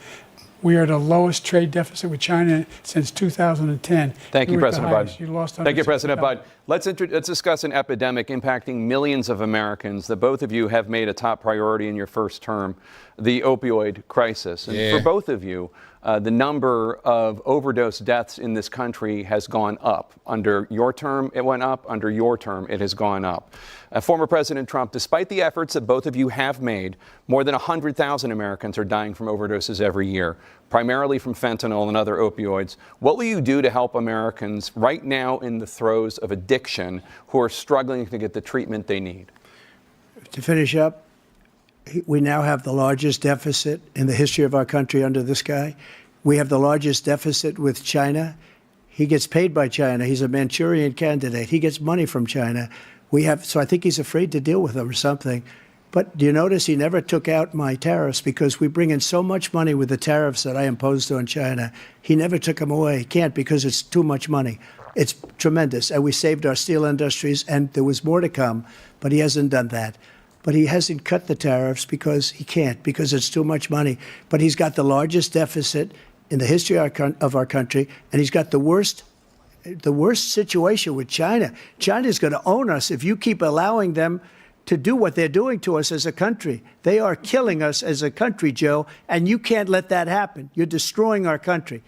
C: We are the lowest trade deficit with China since 2010.
E: Thank you, President Biden.
C: You lost
E: Thank you, President Biden. Let's discuss an epidemic impacting millions of Americans that both of you have made a top priority in your first term, the opioid crisis. And for both of you, the number of overdose deaths in this country has gone up. Under your term, it went up. Under your term, it has gone up. Former President Trump, despite the efforts that both of you have made, more than 100,000 Americans are dying from overdoses every year, primarily from fentanyl and other opioids. What will you do to help Americans right now in the throes of addiction who are struggling to get the treatment they need?
G: To finish up, we now have the largest deficit in the history of our country under this guy. We have the largest deficit with China. He gets paid by China. He's a Manchurian candidate. He gets money from China. So I think he's afraid to deal with them or something. But do you notice he never took out my tariffs because we bring in so much money with the tariffs that I imposed on China. He never took them away. He can't because it's too much money. It's tremendous. And we saved our steel industries, and there was more to come, but he hasn't done that. But he hasn't cut the tariffs because he can't, because it's too much money. But he's got the largest deficit in the history of our country, and he's got the worst situation with China. China's going to own us if you keep allowing them to do what they're doing to us as a country. They are killing us as a country, Joe, and you can't let that happen. You're destroying our country.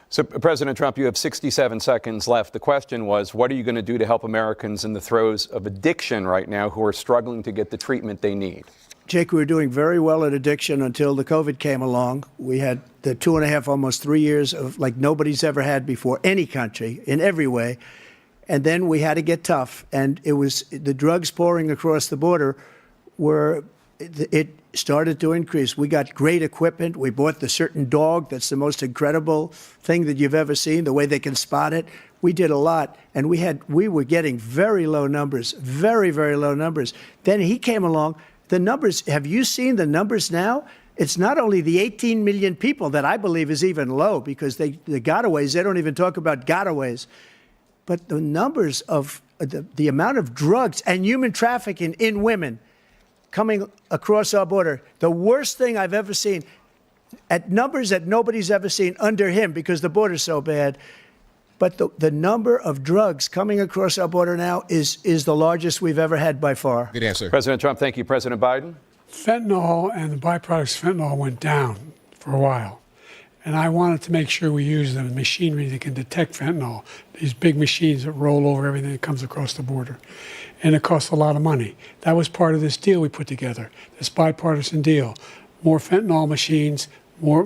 E: So, President Trump, you have 67 seconds left. The question was, what are you going to do to help Americans in the throes of addiction right now who are struggling to get the treatment they need?
G: Jake, we were doing very well at addiction until the COVID came along. We had the 2.5, almost 3 years of like nobody's ever had before, any country, in every way. And then we had to get tough. And it was the drugs pouring across the border it started to increase. We got great equipment. We bought the certain dog that's the most incredible thing that you've ever seen, the way they can spot it. We did a lot, and we were getting very low numbers, very, very low numbers. Then he came along. The numbers, have you seen the numbers now? It's not only the 18 million people that I believe is even low because the gotaways, they don't even talk about gotaways. But the numbers of the amount of drugs and human trafficking in women coming across our border, the worst thing I've ever seen, at numbers that nobody's ever seen under him because the border's so bad. But the number of drugs coming across our border now is the largest we've ever had by far.
A: Good answer.
E: President Trump, thank you. President Biden?
C: Fentanyl and the byproducts of fentanyl went down for a while. And I wanted to make sure we use the machinery that can detect fentanyl, these big machines that roll over everything that comes across the border. And it costs a lot of money. That was part of this deal we put together, this bipartisan deal. More fentanyl machines, more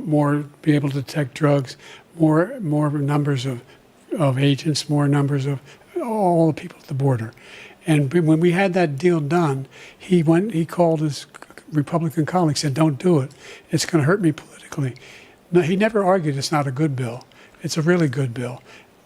C: be able to detect drugs, more numbers of agents, more numbers of all the people at the border. And when we had that deal done, he called his Republican colleagues, said, don't do it. It's going to hurt me politically. No, he never argued it's not a good bill. It's a really good bill.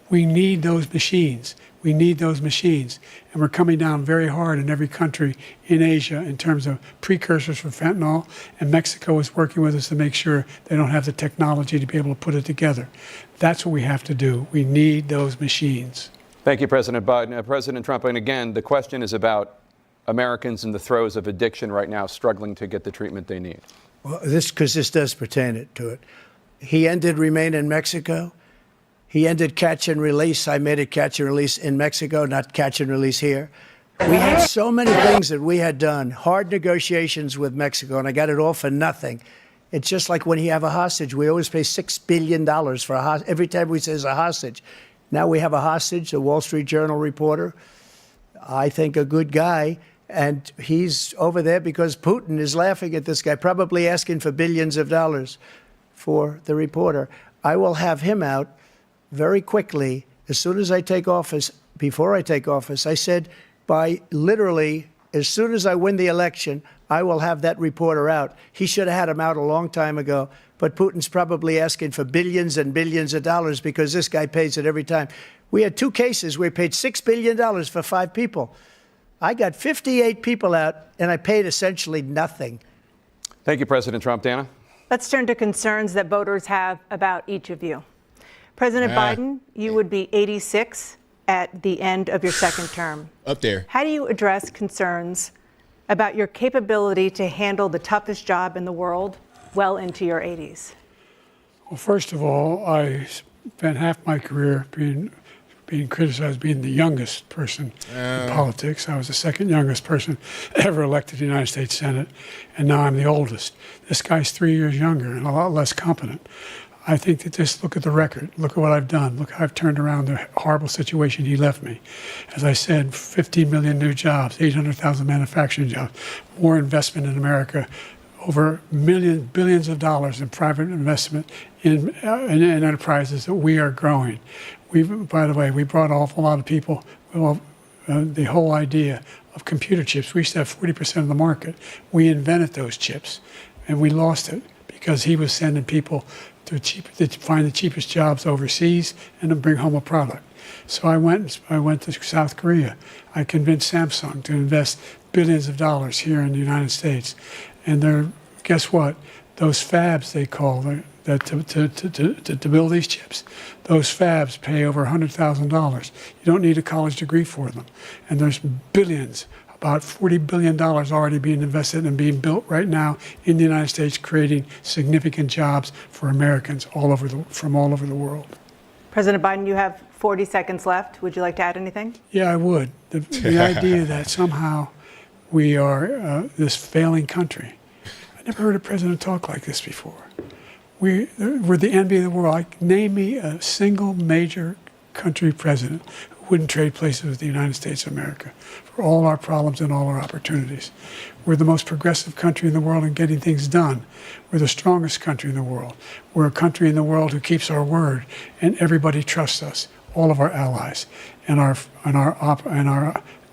C: We need those machines. We need those machines. And we're coming down very hard in every country in Asia in terms of precursors for fentanyl. And Mexico is working with us to make sure they don't have the technology to be able to put it together. That's what we have to do. We need those machines.
E: Thank you, President Biden. President Trump, and again, the question is about Americans in the throes of addiction right now, struggling to get the treatment they need.
G: Well, this does pertain to it. He ended Remain in Mexico. He ended catch and release. I made it catch and release in Mexico, not catch and release here. We had so many things that we had done, hard negotiations with Mexico, and I got it all for nothing. It's just like when you have a hostage. We always pay $6 billion for a hostage. Every time we say it's a hostage. Now we have a hostage, a Wall Street Journal reporter, I think a good guy, and he's over there because Putin is laughing at this guy, probably asking for billions of dollars for the reporter. I will have him out very quickly as soon as I take office. Before I take office, I said by literally as soon as I win the election, I will have that reporter out. He should have had him out a long time ago, but Putin's probably asking for billions and billions of dollars because this guy pays it every time. We had 2 cases where we paid $6 billion for 5 people. I got 58 people out, and I paid essentially nothing.
E: Thank you, President Trump. Dana?
F: Let's turn to concerns that voters have about each of you. President Biden, you would be 86 at the end of your second term.
A: Up there.
F: How do you address concerns about your capability to handle the toughest job in the world well into your 80s?
C: Well, first of all, I spent half my career being criticized being the youngest person in politics. I was the second youngest person ever elected to the United States Senate, and now I'm the oldest. This guy's 3 years younger and a lot less competent. I think that just look at the record. Look at what I've done. Look how I've turned around the horrible situation he left me. As I said, 15 million new jobs, 800,000 manufacturing jobs, more investment in America, over billions of dollars in private investment in enterprises that we are growing. By the way, we brought an awful lot of people. Well, the whole idea of computer chips, we used to have 40% of the market. We invented those chips, and we lost it because he was sending people to find the cheapest jobs overseas and to bring home a product. So I went to South Korea. I convinced Samsung to invest billions of dollars here in the United States. And guess what? Those fabs, they call to build these chips, those fabs pay over $100,000. You don't need a college degree for them. And there's billions, about $40 billion already being invested and being built right now in the United States, creating significant jobs for Americans from all over the world.
F: President Biden, you have 40 seconds left. Would you like to add anything?
C: Yeah, I would. The idea that somehow we are this failing country. I never heard a president talk like this before. We're the envy of the world. Name me a single major country president who wouldn't trade places with the United States of America for all our problems and all our opportunities. We're the most progressive country in the world in getting things done. We're the strongest country in the world. We're a country in the world who keeps our word, and everybody trusts us, all of our allies, and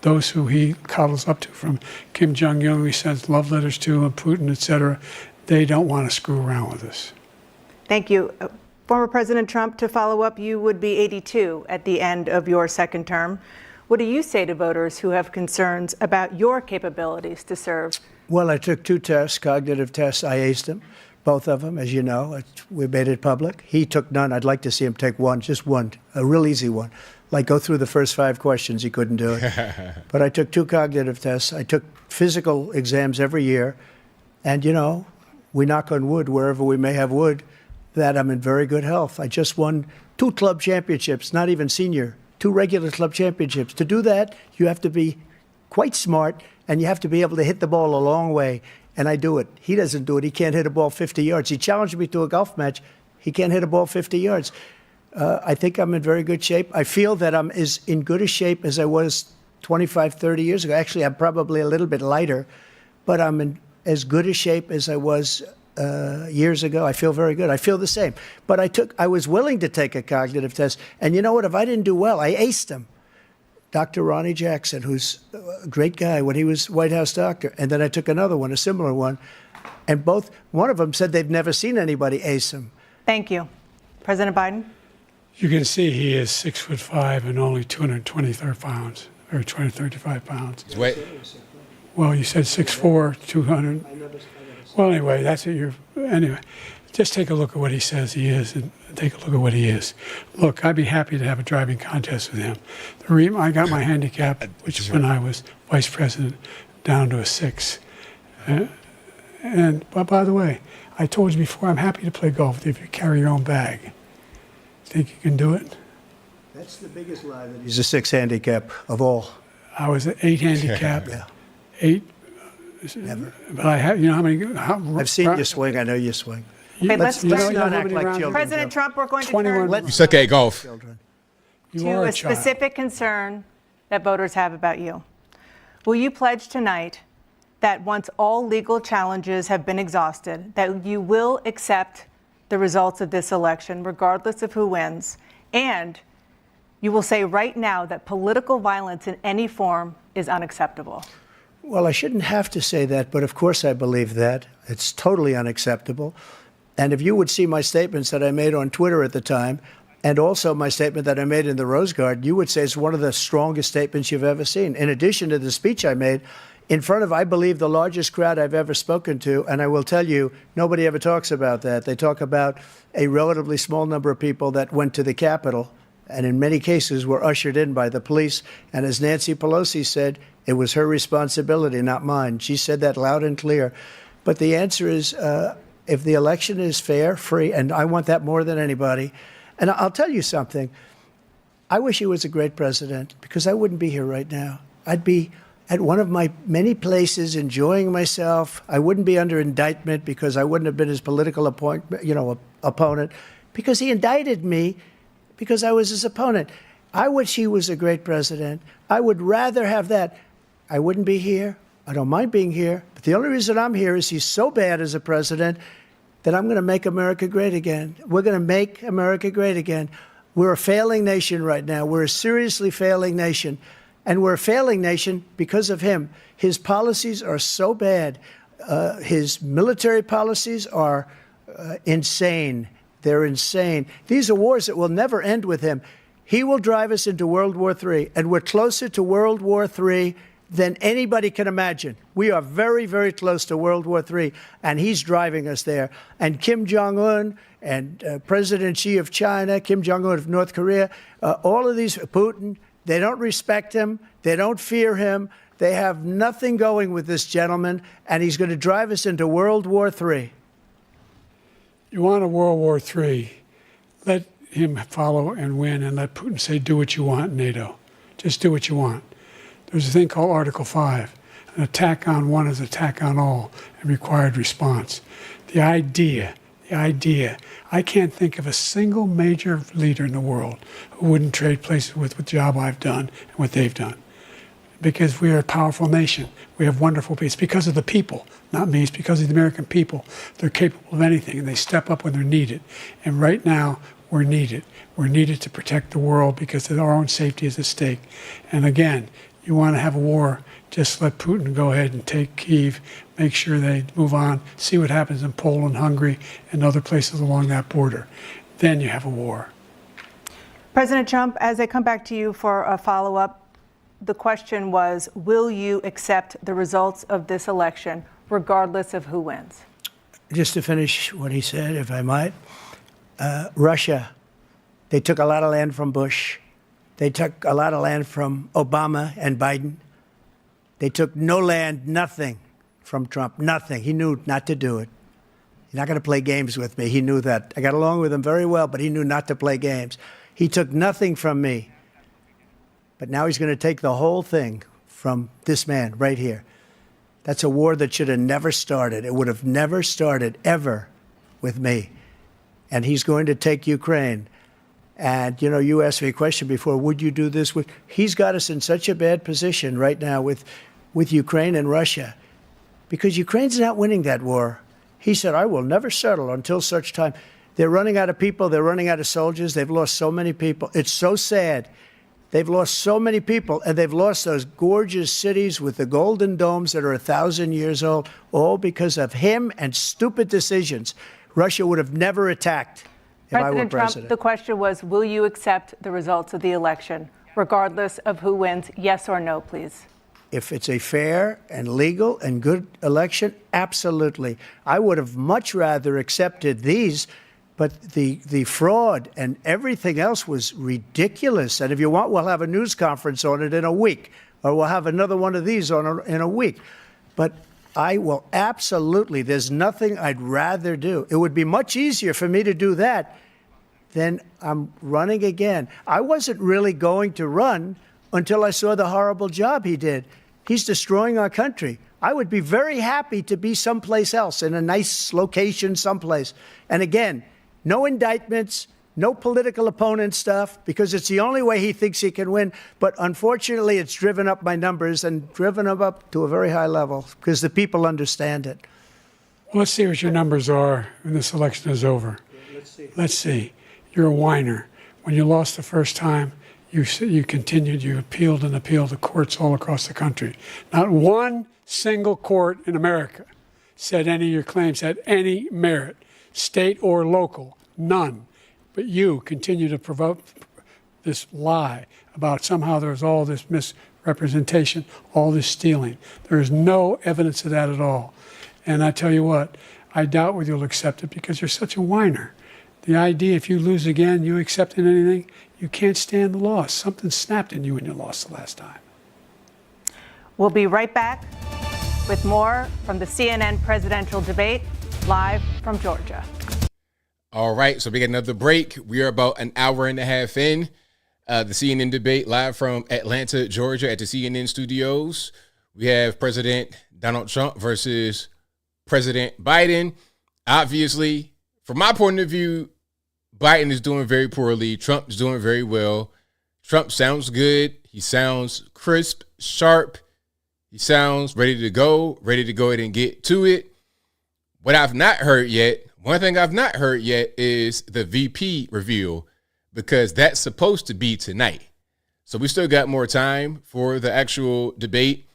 C: those who he coddles up to, from Kim Jong-un, who he sends love letters to, and Putin, etc. They don't want to screw around with us.
F: Thank you. Former President Trump, to follow up, you would be 82 at the end of your second term. What do you say to voters who have concerns about your capabilities to serve?
G: Well, I took 2 tests, cognitive tests. I aced them, both of them, as you know. We made it public. He took none. I'd like to see him take one, just one, a real easy one. Like go through the first 5 questions. He couldn't do it. But I took 2 cognitive tests. I took physical exams every year. And, you know, we knock on wood wherever we may have wood, that I'm in very good health. I just won 2 club championships, not even senior, 2 regular club championships. To do that, you have to be quite smart, and you have to be able to hit the ball a long way. And I do it. He doesn't do it. He can't hit a ball 50 yards. He challenged me to a golf match. He can't hit a ball 50 yards. I think I'm in very good shape. I feel that I'm as in good a shape as I was 25, 30 years ago. Actually, I'm probably a little bit lighter, but I'm in as good a shape as I was years ago. I feel very good. I feel the same. But I was willing to take a cognitive test. And you know what? If I didn't do well, I aced him. Dr. Ronnie Jackson, who's a great guy when he was White House doctor. And then I took another one, a similar one. And one of them said they've never seen anybody ace him.
F: Thank you. President Biden?
C: You can see he is 6'5" and only 223 pounds, or 235 pounds.
A: Wait.
C: Well, you said 6'4", 200. Well, anyway, that's what anyway, just take a look at what he says he is, and take a look at what he is. Look, I'd be happy to have a driving contest with him. The reason I got my handicap, which when I was vice president, down to a 6. But by the way, I told you before, I'm happy to play golf with you if you carry your own bag. Think you can do it?
G: That's the biggest lie that he's a 6 handicap of all.
C: I was an 8 handicap.
G: Yeah.
C: 8.
G: Never.
C: But I have, you know how many?
G: I've seen you swing. I know you swing.
F: Okay,
G: Let's not act like children.
F: President Trump, we're going to
C: 21
F: turn
A: You suck at golf.
C: You
F: to
C: are
F: a
C: child.
F: specific concern that voters have about you. Will you pledge tonight that once all legal challenges have been exhausted, that you will accept the results of this election, regardless of who wins, and you will say right now that political violence in any form is unacceptable?
G: Well, I shouldn't have to say that, but of course I believe that. It's totally unacceptable. And if you would see my statements that I made on Twitter at the time, and also my statement that I made in the Rose Garden, you would say it's one of the strongest statements you've ever seen. In addition to the speech I made in front of, I believe, the largest crowd I've ever spoken to, and I will tell you, nobody ever talks about that. They talk about a relatively small number of people that went to the Capitol, and in many cases were ushered in by the police. And as Nancy Pelosi said, it was her responsibility, not mine. She said that loud and clear. But the answer is, if the election is fair, free, and I want that more than anybody. And I'll tell you something. I wish he was a great president, because I wouldn't be here right now. I'd be at one of my many places enjoying myself. I wouldn't be under indictment because I wouldn't have been his political opponent, because he indicted me because I was his opponent. I wish he was a great president. I would rather have that. I wouldn't be here. I don't mind being here. But the only reason I'm here is he's so bad as a president that I'm going to make America great again. We're going to make America great again. We're a failing nation right now. We're a seriously failing nation. And we're a failing nation because of him. His policies are so bad. His military policies are insane. They're insane. These are wars that will never end with him. He will drive us into World War III, and we're closer to World War III than anybody can imagine. We are very, very close to World War III, and he's driving us there. And Kim Jong-un and President Xi of China, Kim Jong-un of North Korea, all of these, Putin, they don't respect him. They don't fear him. They have nothing going with this gentleman, and he's going to drive us into World War III.
C: You want a World War III, let him follow and win, and let Putin say, do what you want, NATO. Just do what you want. There's a thing called Article 5. An attack on one is an attack on all, and required response. The idea The idea, I can't think of a single major leader in the world who wouldn't trade places with the job I've done and what they've done. Because we are a powerful nation. We have wonderful people. It's because of the people, not me. It's because of the American people. They're capable of anything, and they step up when they're needed. And right now, we're needed. We're needed to protect the world because our own safety is at stake. And again, you want to have a war, just let Putin go ahead and take Kyiv, make sure they move on, see what happens in Poland, Hungary, and other places along that border. Then you have a war.
F: President Trump, as I come back to you for a follow-up, the question was, will you accept the results of this election, regardless of who wins?
G: Just to finish what he said, if I might, Russia, they took a lot of land from Bush. They took a lot of land from Obama and Biden. They took no land, nothing from Trump, nothing. He knew not to do it. He's not going to play games with me. He knew that. I got along with him very well, but he knew not to play games. He took nothing from me. But now he's going to take the whole thing from this man right here. That's a war that should have never started. It would have never started ever with me. And he's going to take Ukraine. And, you know, you asked me a question before, would you do this with? He's got us in such a bad position right now with Ukraine and Russia because Ukraine's not winning that war. He said, I will never settle until such time. They're running out of people. They're running out of soldiers. They've lost so many people. It's so sad. They've lost so many people, and they've lost those gorgeous cities with the golden domes that are 1,000 years old, all because of him and stupid decisions. Russia would have never attacked if I were president.
F: President Trump, the question was, will you accept the results of the election, regardless of who wins? Yes or no, please.
G: If it's a fair and legal and good election, absolutely. I would have much rather accepted these. But the fraud and everything else was ridiculous. And if you want, we'll have a news conference on it in a week, or we'll have another one of these in a week. But I will absolutely, there's nothing I'd rather do. It would be much easier for me to do that than I'm running again. I wasn't really going to run until I saw the horrible job he did. He's destroying our country. I would be very happy to be someplace else, in a nice location someplace. And again, no indictments, no political opponent stuff, because it's the only way he thinks he can win. But unfortunately, it's driven up my numbers and driven them up to a very high level because the people understand it.
C: Well, let's see what your numbers are when this election is over. Let's see. You're a whiner. When you lost the first time, you continued, you appealed and appealed to courts all across the country. Not one single court in America said any of your claims had any merit. State or local, none. But you continue to provoke this lie about somehow there's all this misrepresentation, all this stealing. There is no evidence of that at all. And I tell you what, I doubt whether you'll accept it because you're such a whiner. The idea, if you lose again, you accepting anything, you can't stand the loss. Something snapped in you when you lost the last time.
F: We'll be right back with more from the CNN presidential debate. Live from Georgia.
A: All right, so we get another break. We are about an hour and a half in. The CNN debate live from Atlanta, Georgia at the CNN studios. We have President Donald Trump versus President Biden. Obviously, from my point of view, Biden is doing very poorly. Trump is doing very well. Trump sounds good. He sounds crisp, sharp. He sounds ready to go ahead and get to it. What I've not heard yet, one thing I've not heard yet is the VP reveal, because that's supposed to be tonight. So we still got more time for the actual debate.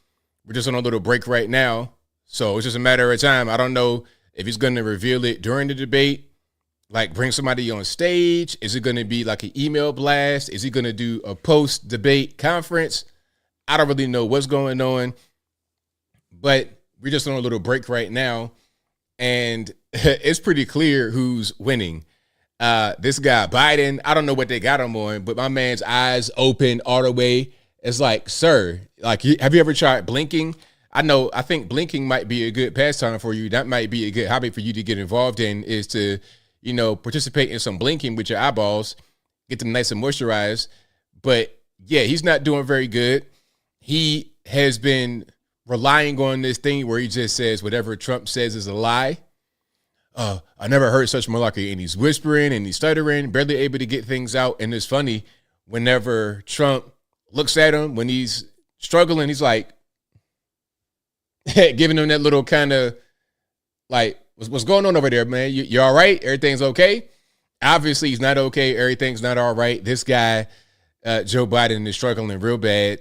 A: We're just on a little break right now. So it's just a matter of time. I don't know if he's going to reveal it during the debate, like bring somebody on stage. Is it going to be like an email blast? Is he going to do a post-debate conference? I don't really know what's going on, but we're just on a little break right now. And it's pretty clear who's winning. This guy, Biden, I don't know what they got him on, but my man's eyes open all the way. It's like, sir, like, have you ever tried blinking? I think blinking might be a good pastime for you. That might be a good hobby for you to get involved in, is to, participate in some blinking with your eyeballs, get them nice and moisturized. But yeah, he's not doing very good. He has been relying on this thing where he just says whatever Trump says is a lie. I never heard such malarkey. And he's whispering and he's stuttering, barely able to get things out. And it's funny, whenever Trump looks at him, when he's struggling, he's like, giving him that little kind of like, what's going on over there, man? You all right? Everything's okay? Obviously, he's not okay. Everything's not all right. This guy, Joe Biden, is struggling real bad.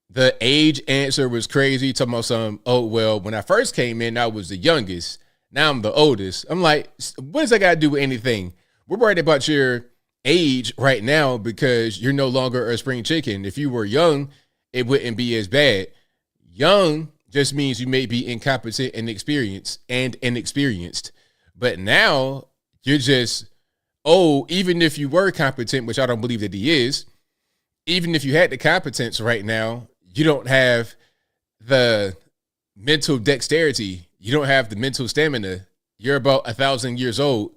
A: The age answer was crazy. Talking about some, oh, well, when I first came in, I was the youngest. Now I'm the oldest. I'm like, what does that got to do with anything? We're worried about your age right now because you're no longer a spring chicken. If you were young, it wouldn't be as bad. Young just means you may be incompetent and inexperienced. But now you're just old, even if you were competent, which I don't believe that he is. Even if you had the competence right now, you don't have the mental dexterity. You don't have the mental stamina. You're about 1,000 years old.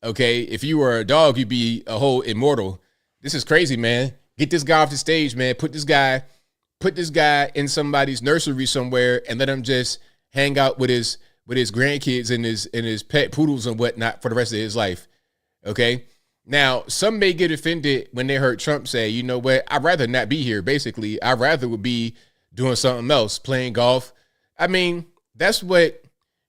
A: Okay. If you were a dog, you'd be a whole immortal. This is crazy, man. Get this guy off the stage, man. Put this guy in somebody's nursery somewhere and let him just hang out with his grandkids and his pet poodles and whatnot for the rest of his life. Okay. Now, some may get offended when they heard Trump say, you know what, I'd rather not be here. Basically, I'd rather would be doing something else, playing golf. I mean, that's what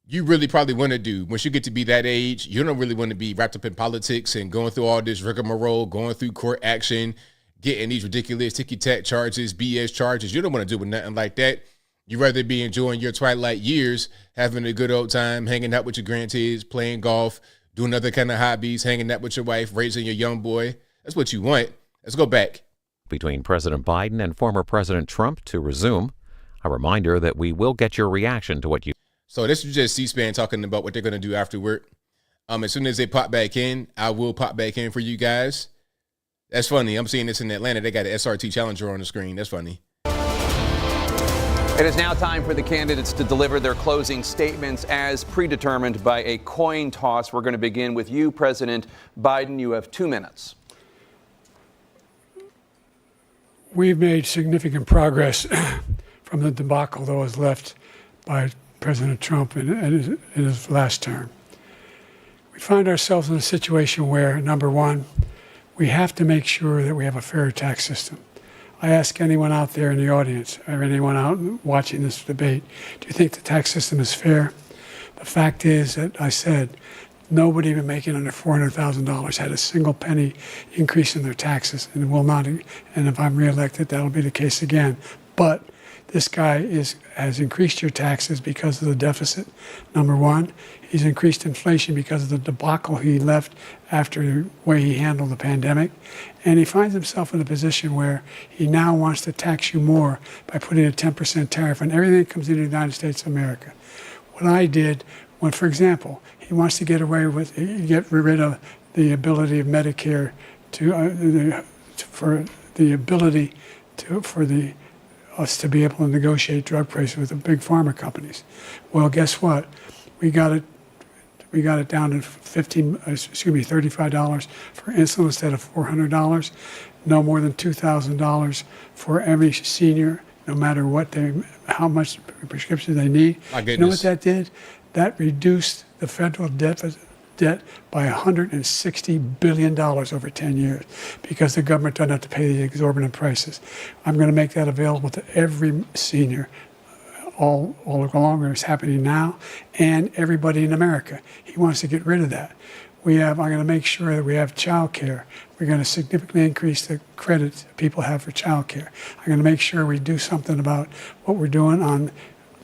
A: you really probably want to do. Once you get to be that age, you don't really want to be wrapped up in politics and going through all this rigmarole, going through court action, getting these ridiculous ticky-tack charges, BS charges. You don't want to do with nothing like that. You'd rather be enjoying your twilight years, having a good old time, hanging out with your grandkids, playing golf, doing other kind of hobbies, hanging out with your wife, raising your young boy. That's what you want. Let's go back.
B: Between President Biden and former President Trump to resume. A reminder that we will get your reaction to what you...
A: So this is just C-SPAN talking about what they're going to do afterward. As soon as they pop back in, I will pop back in for you guys. That's funny. I'm seeing this in Atlanta. They got an SRT Challenger on the screen. That's funny.
E: It is now time for the candidates to deliver their closing statements as predetermined by a coin toss. We're going to begin with you, President Biden. You have 2 minutes.
C: We've made significant progress from the debacle that was left by President Trump in his last term. We find ourselves in a situation where, number one, we have to make sure that we have a fair tax system. I ask anyone out there in the audience or anyone out watching this debate, do you think the tax system is fair? The fact is that I said nobody even making under $400,000 had a single penny increase in their taxes and will not. And if I'm reelected, that'll be the case again. But this guy has increased your taxes because of the deficit, number one. He's increased inflation because of the debacle he left after the way he handled the pandemic. And he finds himself in a position where he now wants to tax you more by putting a 10% tariff on everything that comes into the United States of America. What I did, when, for example, he wants to get rid of the ability of Medicare for us to be able to negotiate drug prices with the big pharma companies. Well, guess what? We got it down to $35 for insulin instead of $400. No more than $2,000 for every senior, no matter how much prescription they need.
A: My goodness.
C: You know what that did? That reduced the federal debt by $160 billion over 10 years because the government doesn't have to pay the exorbitant prices. I'm going to make that available to every senior all along. It's happening now, and everybody in America. He wants to get rid of that. I'm going to make sure that we have child care. We're going to significantly increase the credit people have for child care. I'm going to make sure we do something about what we're doing on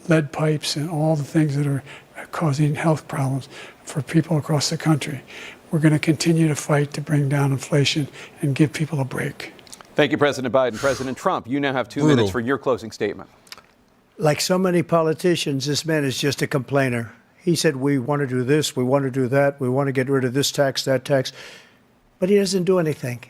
C: lead pipes and all the things that are causing health problems for people across the country. We're going to continue to fight to bring down inflation and give people a break.
E: Thank you, President Biden. President Trump, you now have 2 minutes for your closing statement.
G: Like so many politicians, this man is just a complainer. He said, we want to do this, we want to do that, we want to get rid of this tax, that tax. But he doesn't do anything.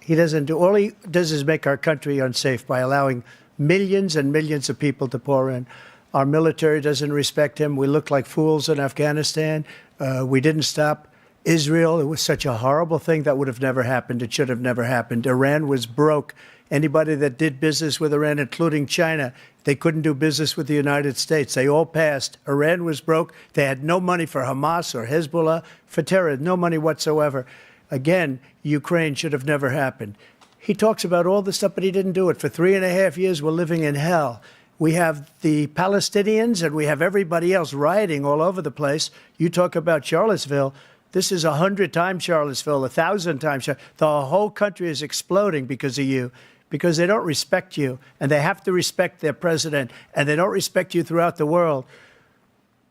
G: All he does is make our country unsafe by allowing millions and millions of people to pour in. Our military doesn't respect him. We look like fools in Afghanistan. We didn't stop Israel, it was such a horrible thing that would have never happened. It should have never happened. Iran was broke. Anybody that did business with Iran, including China, they couldn't do business with the United States. They all passed. Iran was broke. They had no money for Hamas or Hezbollah, for terror, no money whatsoever. Again, Ukraine should have never happened. He talks about all this stuff, but he didn't do it. For 3.5 years, we're living in hell. We have the Palestinians and we have everybody else rioting all over the place. You talk about Charlottesville. This is 100 times Charlottesville, 1,000 times. The whole country is exploding because of you, because they don't respect you, and they have to respect their president, and they don't respect you throughout the world.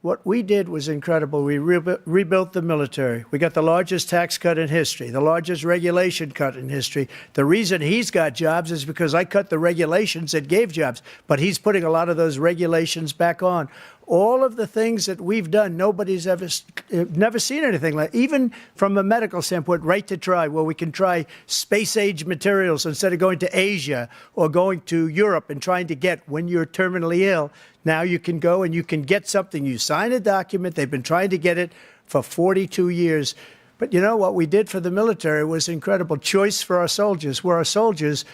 G: What we did was incredible. We rebuilt the military. We got the largest tax cut in history, the largest regulation cut in history. The reason he's got jobs is because I cut the regulations that gave jobs, but he's putting a lot of those regulations back on. All of the things that we've done, nobody's never seen anything like, even from a medical standpoint, right to try, where we can try space-age materials instead of going to Asia or going to Europe and trying to get when you're terminally ill. Now you can go and you can get something. You sign a document. They've been trying to get it for 42 years. But you know what we did for the military was incredible. Choice for our soldiers, where our soldiers,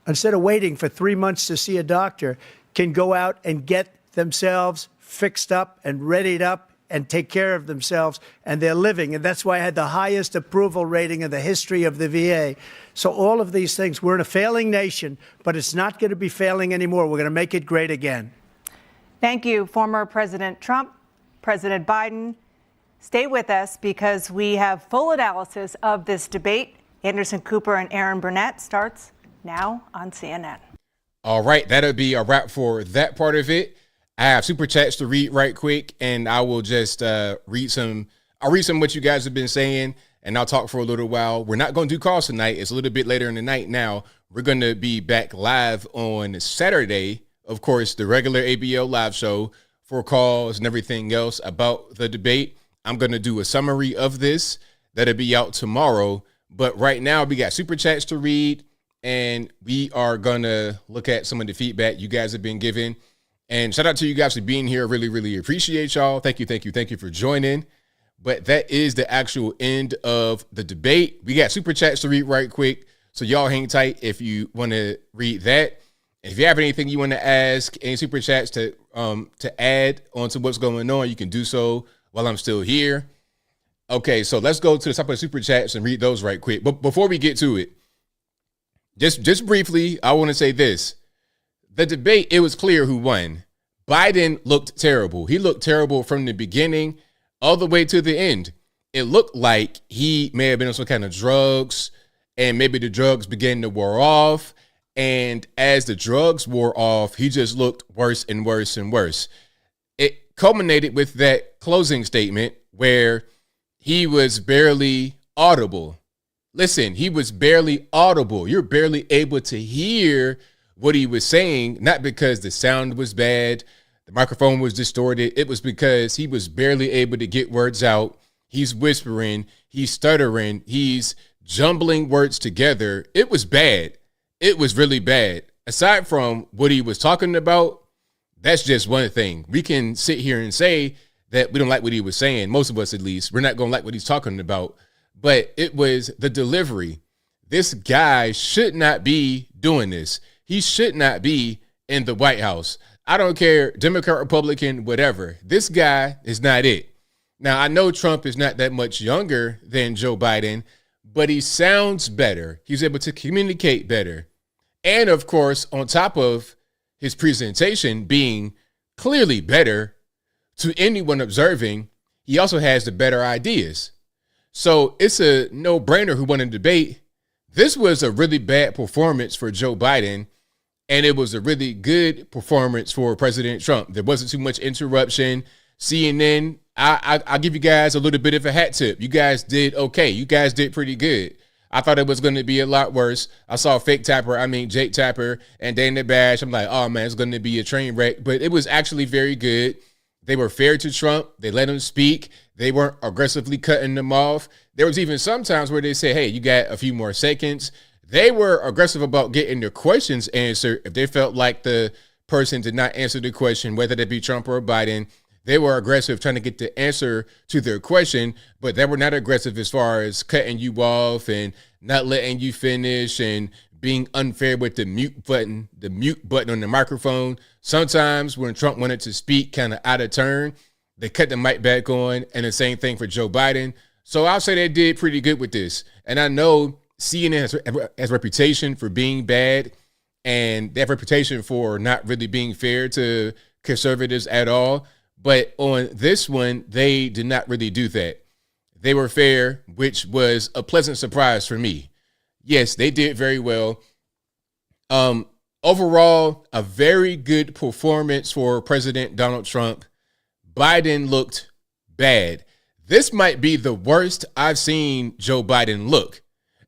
G: instead of waiting for 3 months to see a doctor, can go out and get themselves fixed up and readied up and take care of themselves, and they're living. And that's why I had the highest approval rating in the history of the VA. So all of these things, we're in a failing nation, but it's not going to be failing anymore. We're going to make it great again.
F: Thank you, former President Trump, President Biden. Stay with us because we have full analysis of this debate. Anderson Cooper and Aaron Burnett starts now on CNN.
A: All right, that'll be a wrap for that part of it. I have super chats to read right quick, and I will just read some. I'll read some of what you guys have been saying, and I'll talk for a little while. We're not going to do calls tonight. It's a little bit later in the night now. We're going to be back live on Saturday, of course, the regular ABL live show for calls and everything else about the debate. I'm going to do a summary of this. That'll be out tomorrow. But right now, we got super chats to read, and we are going to look at some of the feedback you guys have been giving. And shout out to you guys for being here. Really, really appreciate y'all. Thank you for joining. But that is the actual end of the debate. We got super chats to read right quick. So y'all hang tight if you want to read that. If you have anything you want to ask, any super chats to add onto what's going on, you can do so while I'm still here. Okay, so let's go to the top of the super chats and read those right quick. But before we get to it, just briefly, I want to say this. The debate, it was clear who won. Biden looked terrible. He looked terrible from the beginning all the way to the end. It looked like he may have been on some kind of drugs, and maybe the drugs began to wear off. And as the drugs wore off, he just looked worse and worse and worse. It culminated with that closing statement where he was barely audible. Listen, he was barely audible. You're barely able to hear what he was saying, not because the sound was bad, the microphone was distorted. It was because he was barely able to get words out. He's whispering, he's stuttering, he's jumbling words together. It was bad. It was really bad. Aside from what he was talking about, that's just one thing. We can sit here and say that we don't like what he was saying. Most of us, at least, we're not going to like what he's talking about. But it was the delivery. This guy should not be doing this. He should not be in the White House. I don't care, Democrat, Republican, whatever. This guy is not it. Now, I know Trump is not that much younger than Joe Biden, but he sounds better. He's able to communicate better. And, of course, on top of his presentation being clearly better to anyone observing, he also has the better ideas. So it's a no-brainer who won a debate. This was a really bad performance for Joe Biden. And it was a really good performance for President Trump. There wasn't too much interruption. CNN, I'll give you guys a little bit of a hat tip. You guys did okay. You guys did pretty good. I thought it was going to be a lot worse. I saw Jake Tapper and Dana Bash. I'm like, oh, man, it's going to be a train wreck. But it was actually very good. They were fair to Trump. They let him speak. They weren't aggressively cutting them off. There was even some times where they said, hey, you got a few more seconds. They were aggressive about getting their questions answered. If they felt like the person did not answer the question, whether it be Trump or Biden, They were aggressive trying to get the answer to their question, but they were not aggressive as far as cutting you off and not letting you finish and being unfair with the mute button on the microphone. Sometimes when Trump wanted to speak kind of out of turn, they cut the mic back on, and the same thing for Joe Biden. So I'll say they did pretty good with this. And I know CNN has a reputation for being bad, and they have a reputation for not really being fair to conservatives at all. But on this one, they did not really do that. They were fair, which was a pleasant surprise for me. Yes, they did very well. Overall, a very good performance for President Donald Trump. Biden looked bad. This might be the worst I've seen Joe Biden look.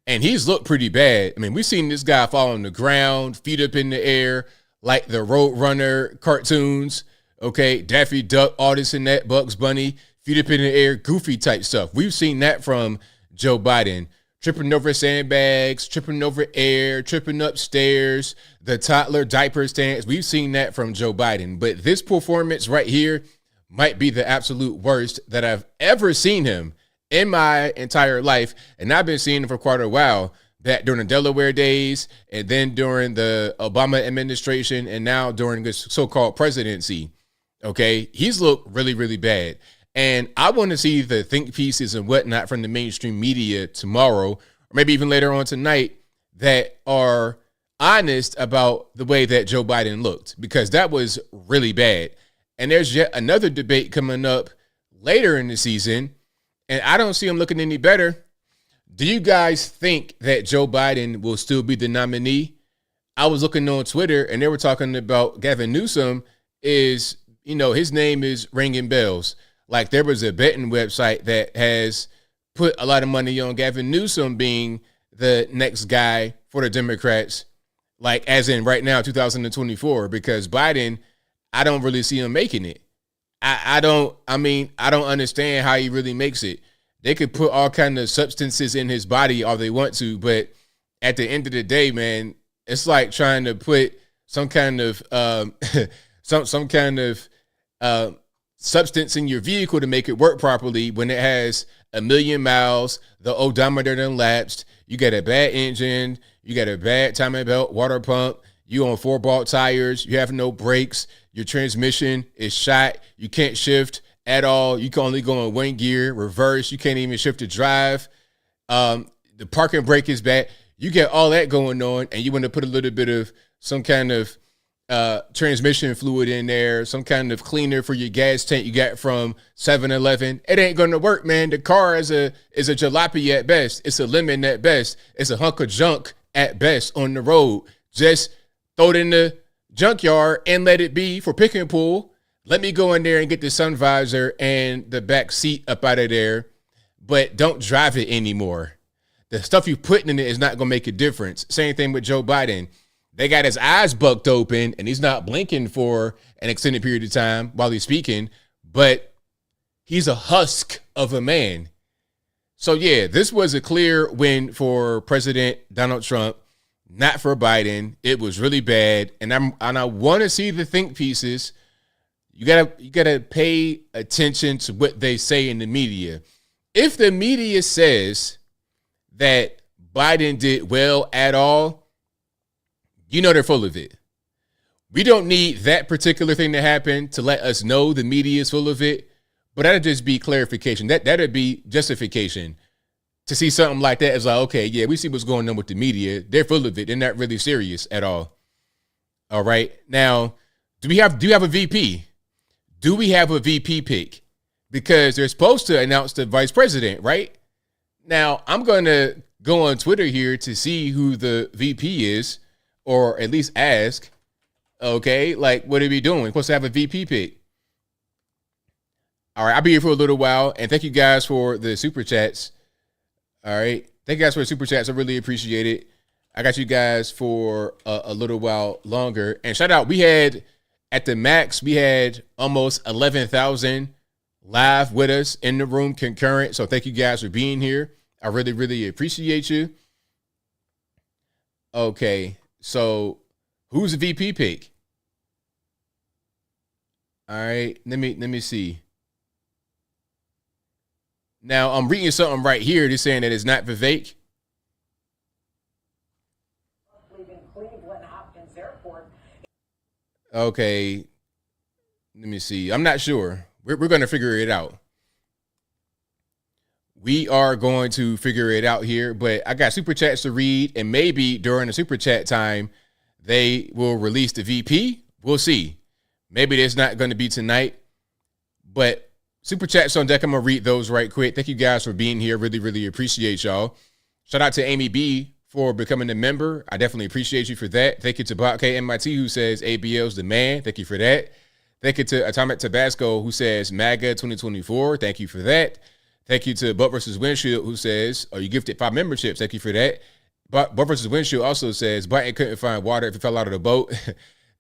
A: And he's looked pretty bad. I mean, we've seen this guy fall on the ground, feet up in the air, like the Roadrunner cartoons. Okay, Daffy Duck, all this and that, Bugs Bunny, feet up in the air, goofy type stuff. We've seen that from Joe Biden. Tripping over sandbags, tripping over air, tripping upstairs, the toddler diaper stance. We've seen that from Joe Biden. But this performance right here might be the absolute worst that I've ever seen him in my entire life. And I've been seeing him for quite a while, that during the Delaware days, and then during the Obama administration, and now during this so-called presidency. Okay, he's looked really, really bad. And I want to see the think pieces and whatnot from the mainstream media tomorrow, or maybe even later on tonight, that are honest about the way that Joe Biden looked, because that was really bad. And there's yet another debate coming up later in the season, and I don't see him looking any better. Do you guys think that Joe Biden will still be the nominee? I was looking on Twitter, and they were talking about Gavin Newsom is, his name is ringing bells. Like, there was a betting website that has put a lot of money on Gavin Newsom being the next guy for the Democrats, like as in right now, 2024, because Biden, I don't really see him making it. I don't understand how he really makes it. They could put all kind of substances in his body all they want to, but at the end of the day, man, it's like trying to put some kind of substance in your vehicle to make it work properly when it has 1 million miles, the odometer done lapsed, you got a bad engine, you got a bad timing belt, water pump, you on 4-ball tires, you have no brakes, your transmission is shot, you can't shift at all, you can only go in one gear, reverse, you can't even shift to drive, the parking brake is bad. You get all that going on, and you want to put a little bit of some kind of transmission fluid in there, some kind of cleaner for your gas tank you got from 7-Eleven. It ain't gonna work, man. The car is a jalopy at best. It's a lemon at best. It's a hunk of junk at best on the road. Just throw it in the junkyard and let it be for pick and pull. Let me go in there and get the sun visor and the back seat up out of there, but don't drive it anymore. The stuff you putting in it is not gonna make a difference. Same thing with Joe Biden. They got his eyes bucked open and he's not blinking for an extended period of time while he's speaking, but he's a husk of a man. So yeah, this was a clear win for President Donald Trump, not for Biden. It was really bad. And I want to see the think pieces. You gotta pay attention to what they say in the media. If the media says that Biden did well at all, they're full of it. We don't need that particular thing to happen to let us know the media is full of it, but that'd just be clarification. That'd be justification. To see something like that is like, okay, yeah, we see what's going on with the media. They're full of it. They're not really serious at all. All right. Now, do you have a VP? Do we have a VP pick? Because they're supposed to announce the vice president, right? Now, I'm going to go on Twitter here to see who the VP is, or at least ask, okay, like, what are we doing? We're supposed to have a VP pick. All right, I'll be here for a little while, and thank you guys for the super chats. All right, thank you guys for the super chats. I really appreciate it. I got you guys for a little while longer. And shout out, we had, at the max, we had almost 11,000 live with us in the room concurrent. So thank you guys for being here. I really, really appreciate you. Okay. So who's the VP pick? All right, let me see. Now I'm reading something right here. They're saying that it's not Vivek. Okay, let me see. I'm not sure. We're going to figure it out. We are going to figure it out here, but I got super chats to read, and maybe during the super chat time, they will release the VP. We'll see. Maybe it's not going to be tonight, but super chats on deck. I'm going to read those right quick. Thank you guys for being here. Really, really appreciate y'all. Shout out to Amy B for becoming a member. I definitely appreciate you for that. Thank you to Bob K MIT who says ABL's the man. Thank you for that. Thank you to Atomic Tabasco who says MAGA 2024. Thank you for that. Thank you to Butt vs. Windshield who says, you gifted 5 memberships. Thank you for that. Butt vs. Windshield also says, Biden couldn't find water if he fell out of the boat.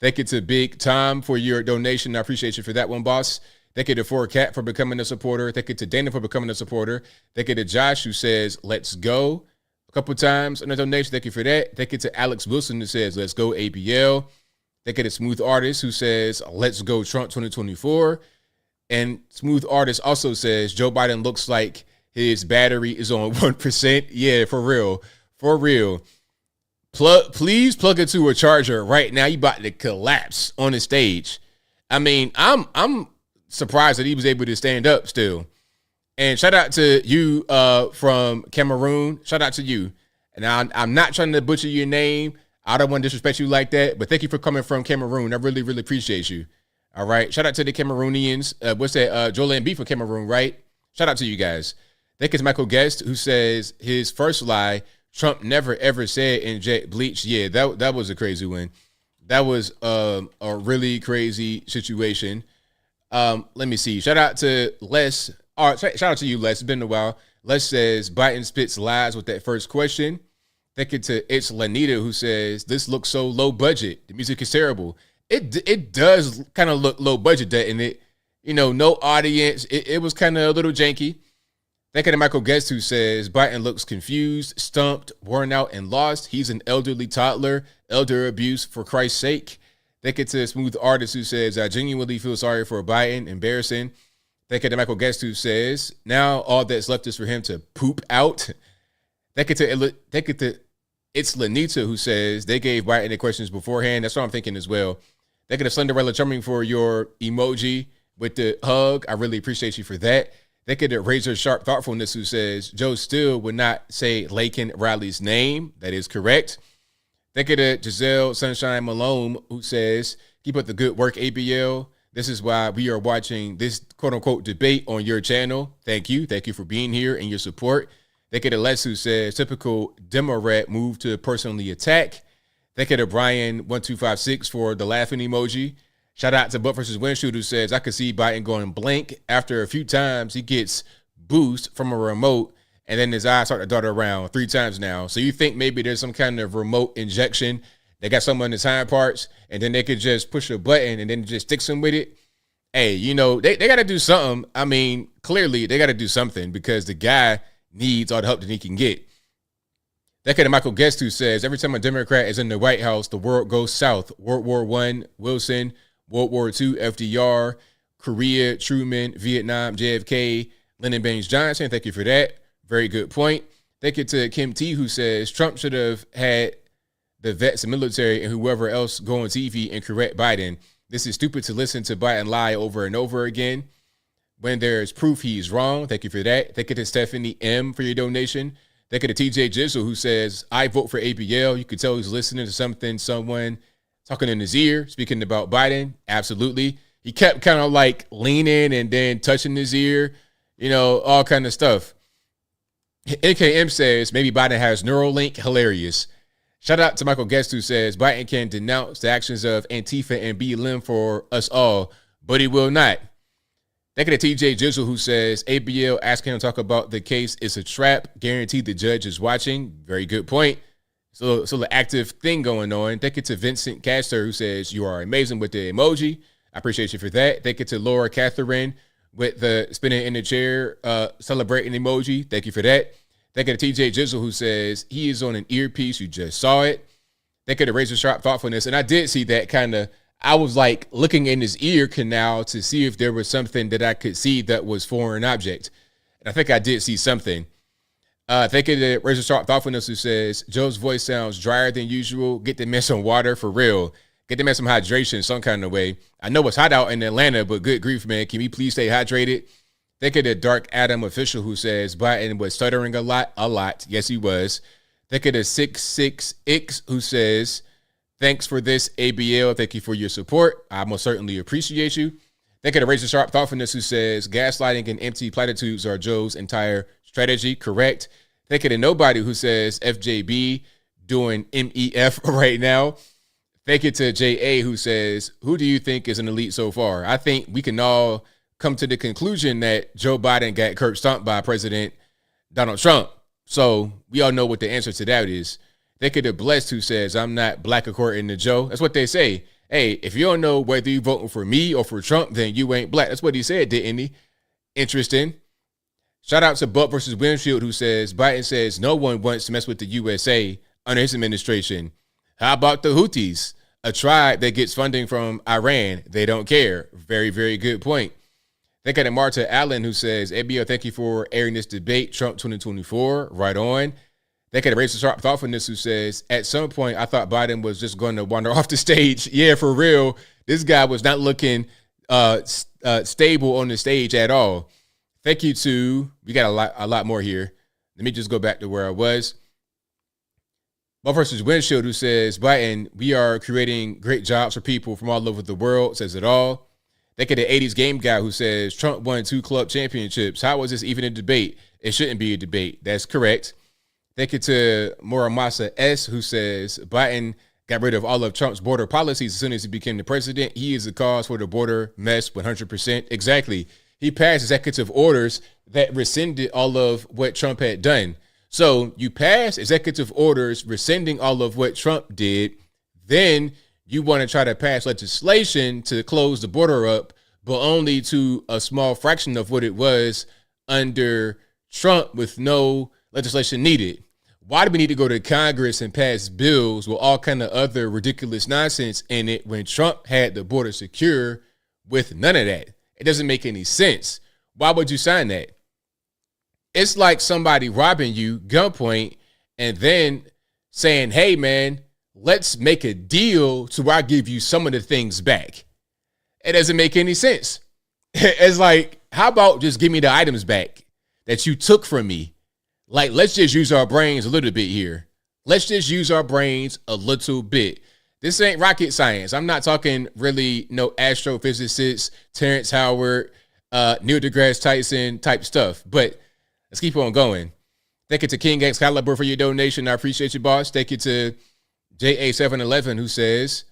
A: Thank you to Big Tom for your donation. I appreciate you for that one, boss. Thank you to 4Cat for becoming a supporter. Thank you to Dana for becoming a supporter. Thank you to Josh who says, let's go a couple times on a donation. Thank you for that. Thank you to Alex Wilson who says, let's go ABL. Thank you to Smooth Artist who says, let's go Trump 2024. And Smooth Artist also says, Joe Biden looks like his battery is on 1%. Yeah, for real. For real. Please plug it to a charger right now. You about to collapse on the stage. I mean, I'm surprised that he was able to stand up still. And shout out to you from Cameroon. Shout out to you. And I'm not trying to butcher your name. I don't want to disrespect you like that. But thank you for coming from Cameroon. I really, really appreciate you. All right. Shout out to the Cameroonians. What's that? Joel B from Cameroon, right? Shout out to you guys. Thank you to Michael Guest, who says his first lie, Trump never, ever said inject bleach. Yeah, that was a crazy one. That was a really crazy situation. Let me see. Shout out to Les. All right, shout out to you, Les. It's been a while. Les says Biden spits lies with that first question. Thank you to It's Lanita, who says this looks so low budget. The music is terrible. It does kind of look low budget, and it, no audience. It was kind of a little janky. Thank you to Michael Guest, who says Biden looks confused, stumped, worn out, and lost. He's an elderly toddler. Elder abuse, for Christ's sake. Thank you to Smooth Artist, who says I genuinely feel sorry for Biden. Embarrassing. Thank you to Michael Guest, who says now all that's left is for him to poop out. Thank you to It's Lanita, who says they gave Biden the questions beforehand. That's what I'm thinking as well. Thank you to Cinderella Charming for your emoji with the hug. I really appreciate you for that. Thank you to Razor Sharp Thoughtfulness, who says Joe still would not say Laken Riley's name. That is correct. Thank you to Giselle Sunshine Malone, who says keep up the good work, ABL. This is why we are watching this quote-unquote debate on your channel. Thank you. Thank you for being here and your support. Thank you to Les, who says typical Democrat move to personally attack. Thank you to Brian1256 for the laughing emoji. Shout out to Butt vs. Windshield, who says I could see Biden going blank after a few times he gets boost from a remote and then his eyes start to dart around 3 times now. So you think maybe there's some kind of remote injection. They got someone in his hind parts and then they could just push a button and then just stick him with it. Hey, they got to do something. I mean, clearly they got to do something because the guy needs all the help that he can get. That kind of Michael Guest, who says every time a Democrat is in the White House, the world goes south. World War I, Wilson. World War II, FDR. Korea, Truman. Vietnam, JFK. Lyndon Baines Johnson. Thank you for that. Very good point. Thank you to Kim T, who says Trump should have had the vets and military and whoever else go on TV and correct Biden. This is stupid to listen to Biden lie over and over again when there's proof he's wrong. Thank you for that. Thank you to Stephanie M for your donation. Thank you to TJ Jizzle, who says, I vote for ABL. You could tell he's listening to someone talking in his ear, speaking about Biden. Absolutely. He kept kind of like leaning and then touching his ear, all kind of stuff. AKM says, maybe Biden has Neuralink. Hilarious. Shout out to Michael Guest, who says Biden can denounce the actions of Antifa and BLM for us all, but he will not. Thank you to TJ Jizzle, who says ABL asking him to talk about the case is a trap. Guaranteed the judge is watching. Very good point. So the active thing going on. Thank you to Vincent Castor, who says you are amazing with the emoji. I appreciate you for that. Thank you to Laura Catherine with the spinning in the chair, celebrating emoji. Thank you for that. Thank you to TJ Jizzle, who says he is on an earpiece. You just saw it. Thank you to Razor Sharp Thoughtfulness. And I did see that kind of, I was like looking in his ear canal to see if there was something that I could see that was foreign object. And I think I did see something. Thank you to Razor Sharp Thoughtfulness, who says, Joe's voice sounds drier than usual. Get the man some water for real. Get the man some hydration some kind of way. I know it's hot out in Atlanta, but good grief, man. Can we please stay hydrated? Thank you to Dark Adam Official, who says Biden was stuttering a lot. Yes, he was. Thank you to 66X, who says, thanks for this, ABL. Thank you for your support. I most certainly appreciate you. Thank you to Razor Sharp Thoughtfulness, who says gaslighting and empty platitudes are Joe's entire strategy. Correct. Thank you to Nobody, who says FJB doing MEF right now. Thank you to JA, who says, who do you think is an elite so far? I think we can all come to the conclusion that Joe Biden got curb stomped by President Donald Trump. So we all know what the answer to that is. Thank you to Blessed, who says, I'm not black according to Joe. That's what they say. Hey, if you don't know whether you're voting for me or for Trump, then you ain't black. That's what he said, didn't he? Interesting. Shout out to Buck versus Winfield, who says, Biden says no one wants to mess with the USA under his administration. How about the Houthis? A tribe that gets funding from Iran. They don't care. Very, very good point. Thank you to Marta Allen, who says, ABL, thank you for airing this debate, Trump 2024. Right on. Thank you to Razor Sharp Thoughtfulness, who says, at some point, I thought Biden was just going to wander off the stage. Yeah, for real. This guy was not looking stable on the stage at all. Thank you to, we got a lot more here. Let me just go back to where I was. Buff versus Windshield, who says, Biden, we are creating great jobs for people from all over the world, says it all. Thank you to 80s Game Guy, who says, Trump won 2 club championships. How is this even a debate? It shouldn't be a debate. That's correct. Thank you to Muramasa S, who says, Biden got rid of all of Trump's border policies as soon as he became the president. He is the cause for the border mess 100%. Exactly. He passed executive orders that rescinded all of what Trump had done. So you pass executive orders rescinding all of what Trump did. Then you want to try to pass legislation to close the border up, but only to a small fraction of what it was under Trump with no legislation needed. Why do we need to go to Congress and pass bills with all kind of other ridiculous nonsense in it when Trump had the border secure with none of that? It doesn't make any sense. Why would you sign that? It's like somebody robbing you, gunpoint, and then saying, hey, man, let's make a deal to where I give you some of the things back. It doesn't make any sense. It's like, how about just give me the items back that you took from me? Like, let's just use our brains a little bit here. Let's just use our brains a little bit. This ain't rocket science. I'm not talking really no astrophysicists, Terrence Howard, Neil deGrasse Tyson type stuff. But let's keep on going. Thank you to King Excalibur for your donation. I appreciate you, boss. Thank you to JA711, who says,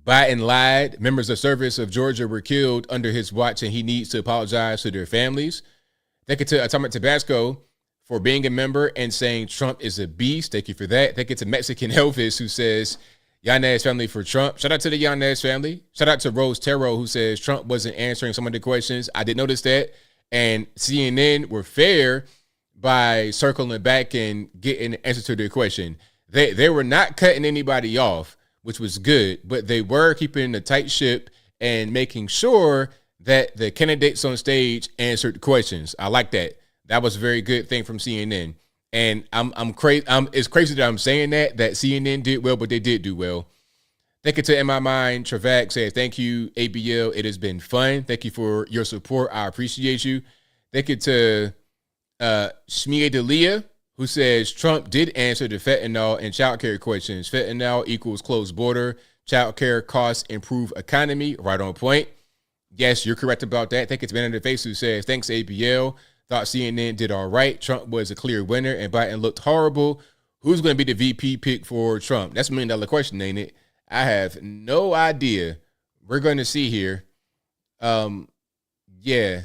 A: Biden lied. Members of service of Georgia were killed under his watch, and he needs to apologize to their families. Thank you to Atomic Tabasco for being a member and saying Trump is a beast. Thank you for that. Thank you to Mexican Elvis, who says, Yanez family for Trump. Shout out to the Yanez family. Shout out to Rose Terrell, who says Trump wasn't answering some of the questions. I did notice that. And CNN were fair by circling back and getting an answer to their question. They were not cutting anybody off, which was good, but they were keeping a tight ship and making sure that the candidates on stage answered questions. I like that. That was a very good thing from CNN. And I'm crazy. It's crazy that I'm saying that CNN did well, but they did do well. Thank you to In My Mind. Travac says, thank you, ABL. It has been fun. Thank you for your support. I appreciate you. Thank you to Shmia Delia, who says Trump did answer the fentanyl and child care questions. Fentanyl equals closed border. Child care costs improve economy. Right on point. Yes, you're correct about that. Thank you to Man in the Face, who says, thanks, ABL. Thought CNN did all right. Trump was a clear winner and Biden looked horrible. Who's going to be the VP pick for Trump? That's $1 million question, ain't it? I have no idea. We're going to see here. Yeah,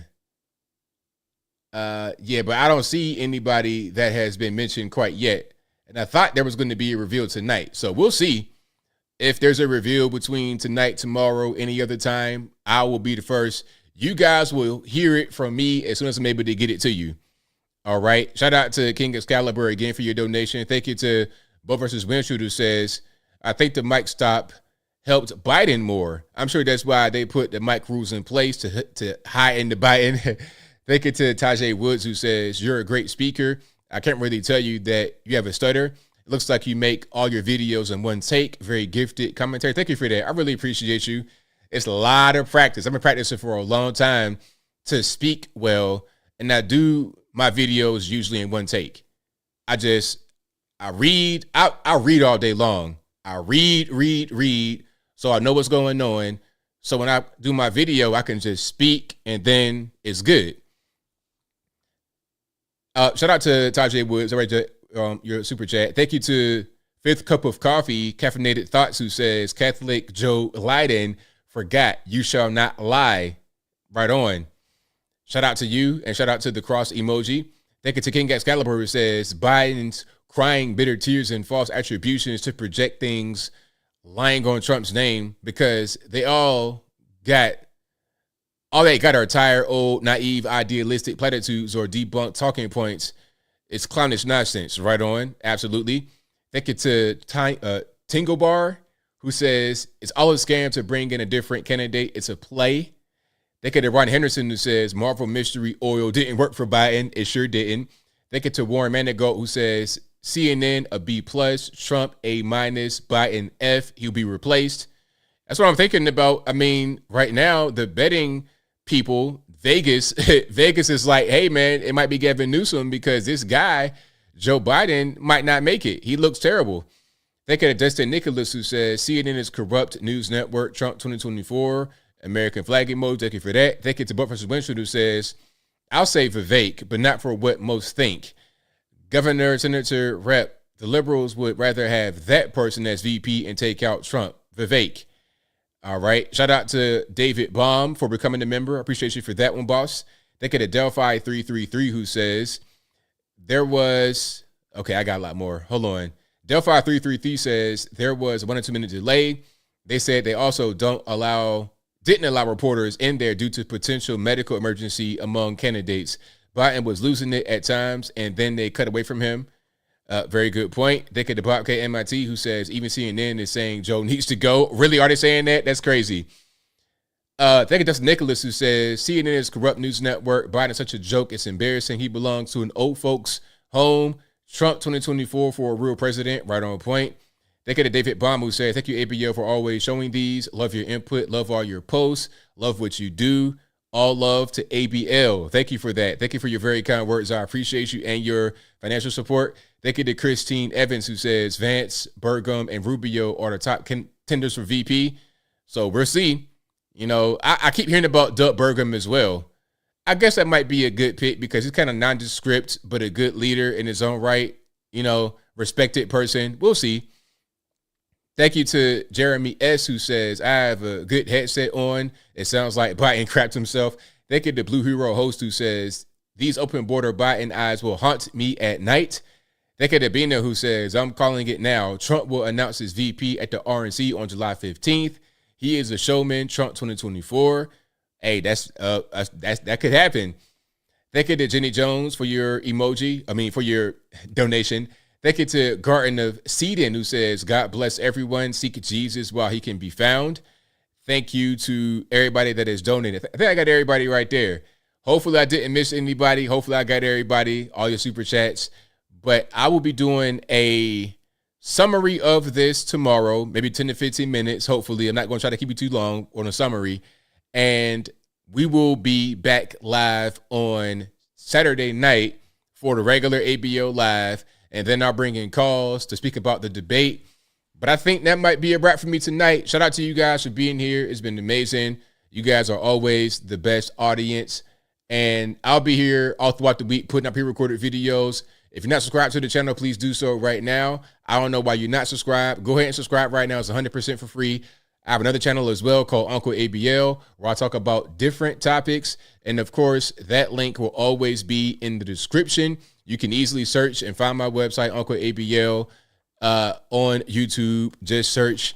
A: but I don't see anybody that has been mentioned quite yet. And I thought there was going to be a reveal tonight. So we'll see if there's a reveal between tonight, tomorrow, any other time. I will be the first. You guys will hear it from me as soon as I'm able to get it to you. All right. Shout out to King Excalibur again for your donation. Thank you to Bo versus Winfield, who says, I think the mic stop helped Biden more. I'm sure that's why they put the mic rules in place to heighten the Biden. Thank you to Tajay Woods, who says, you're a great speaker. I can't really tell you that you have a stutter. It looks like you make all your videos in one take. Very gifted commentary. Thank you for that. I really appreciate you. It's a lot of practice. I've been practicing for a long time to speak well, and I do my videos usually in one take. I read all day long. I read, so I know what's going on. So when I do my video, I can just speak, and then it's good. Shout out to Tajay Woods. All right, your super chat. Thank you to Fifth Cup of Coffee, Caffeinated Thoughts, who says, Catholic Joe Biden forgot you shall not lie. Right on. Shout out to you, and shout out to the cross emoji. Thank you to King Excalibur, who says, Biden's crying bitter tears and false attributions to project things lying on Trump's name, because they all they got are tired, old, naive, idealistic platitudes or debunked talking points. It's clownish nonsense. Right on. Absolutely. Thank you to Tingle Bar, who says it's all a scam to bring in a different candidate. It's a play. Thank you to Ron Henderson, who says Marvel Mystery Oil didn't work for Biden. It sure didn't. Thank you to Warren Manigault, who says CNN a B+, Trump A-, Biden F. He'll be replaced. That's what I'm thinking about. I mean, right now, the betting people, Vegas is like, hey, man, it might be Gavin Newsom because this guy, Joe Biden, might not make it. He looks terrible. Thank you to Dustin Nicholas, who says CNN is corrupt news network, Trump 2024, American flag emoji. Thank you for that. Thank you to Buck vs. Winfrey, who says, I'll say Vivek, but not for what most think. Governor, Senator, Rep, the liberals would rather have that person as VP and take out Trump. Vivek. All right. Shout out to David Baum for becoming a member. I appreciate you for that one, boss. Thank you to Delphi 333, who says I got a lot more. Hold on. Delphi 333 says there was a 1 or 2 minute delay. They said they also didn't allow reporters in there due to potential medical emergency among candidates. Biden was losing it at times, and then they cut away from him. Very good point. They could debunk MIT, who says even CNN is saying Joe needs to go. Really, are they saying that? That's crazy. Thank you, Dustin Nicholas, who says CNN is corrupt news network. Biden is such a joke. It's embarrassing. He belongs to an old folks home. Trump 2024 for a real president. Right on point. Thank you to David Baum, who says, thank you, ABL, for always showing these. Love your input. Love all your posts. Love what you do. All love to ABL. Thank you for that. Thank you for your very kind words. I appreciate you and your financial support. Thank you to Christine Evans, who says Vance, Burgum, and Rubio are the top contenders for VP. So we'll see. You know, I keep hearing about Doug Burgum as well. I guess that might be a good pick because he's kind of nondescript, but a good leader in his own right. You know, respected person. We'll see. Thank you to Jeremy S., who says, I have a good headset on. It sounds like Biden crapped himself. Thank you to Blue Hero Host, who says, these open border Biden eyes will haunt me at night. Thank you to Bina, who says, I'm calling it now. Trump will announce his VP at the RNC on July 15th. He is a showman, Trump 2024. Hey, that could happen. Thank you to Jenny Jones for your for your donation. Thank you to Garden of Seedon, who says, God bless everyone. Seek Jesus while he can be found. Thank you to everybody that has donated. I think I got everybody right there. Hopefully I didn't miss anybody. Hopefully I got everybody, all your super chats. But I will be doing a summary of this tomorrow, maybe 10 to 15 minutes. Hopefully, I'm not going to try to keep you too long on a summary. And we will be back live on Saturday night for the regular ABO Live. And then I'll bring in calls to speak about the debate. But I think that might be a wrap for me tonight. Shout out to you guys for being here. It's been amazing. You guys are always the best audience. And I'll be here all throughout the week putting up pre-recorded videos. If you're not subscribed to the channel, please do so right now. I don't know why you're not subscribed. Go ahead and subscribe right now. It's 100% for free. I have another channel as well called Uncle ABL, where I talk about different topics. And of course, that link will always be in the description. You can easily search and find my website, Uncle ABL, on YouTube. Just search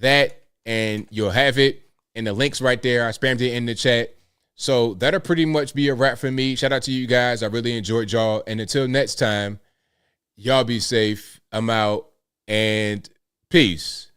A: that and you'll have it. And the link's right there. I spammed it in the chat. So that'll pretty much be a wrap for me. Shout out to you guys. I really enjoyed y'all. And until next time, y'all be safe. I'm out and peace.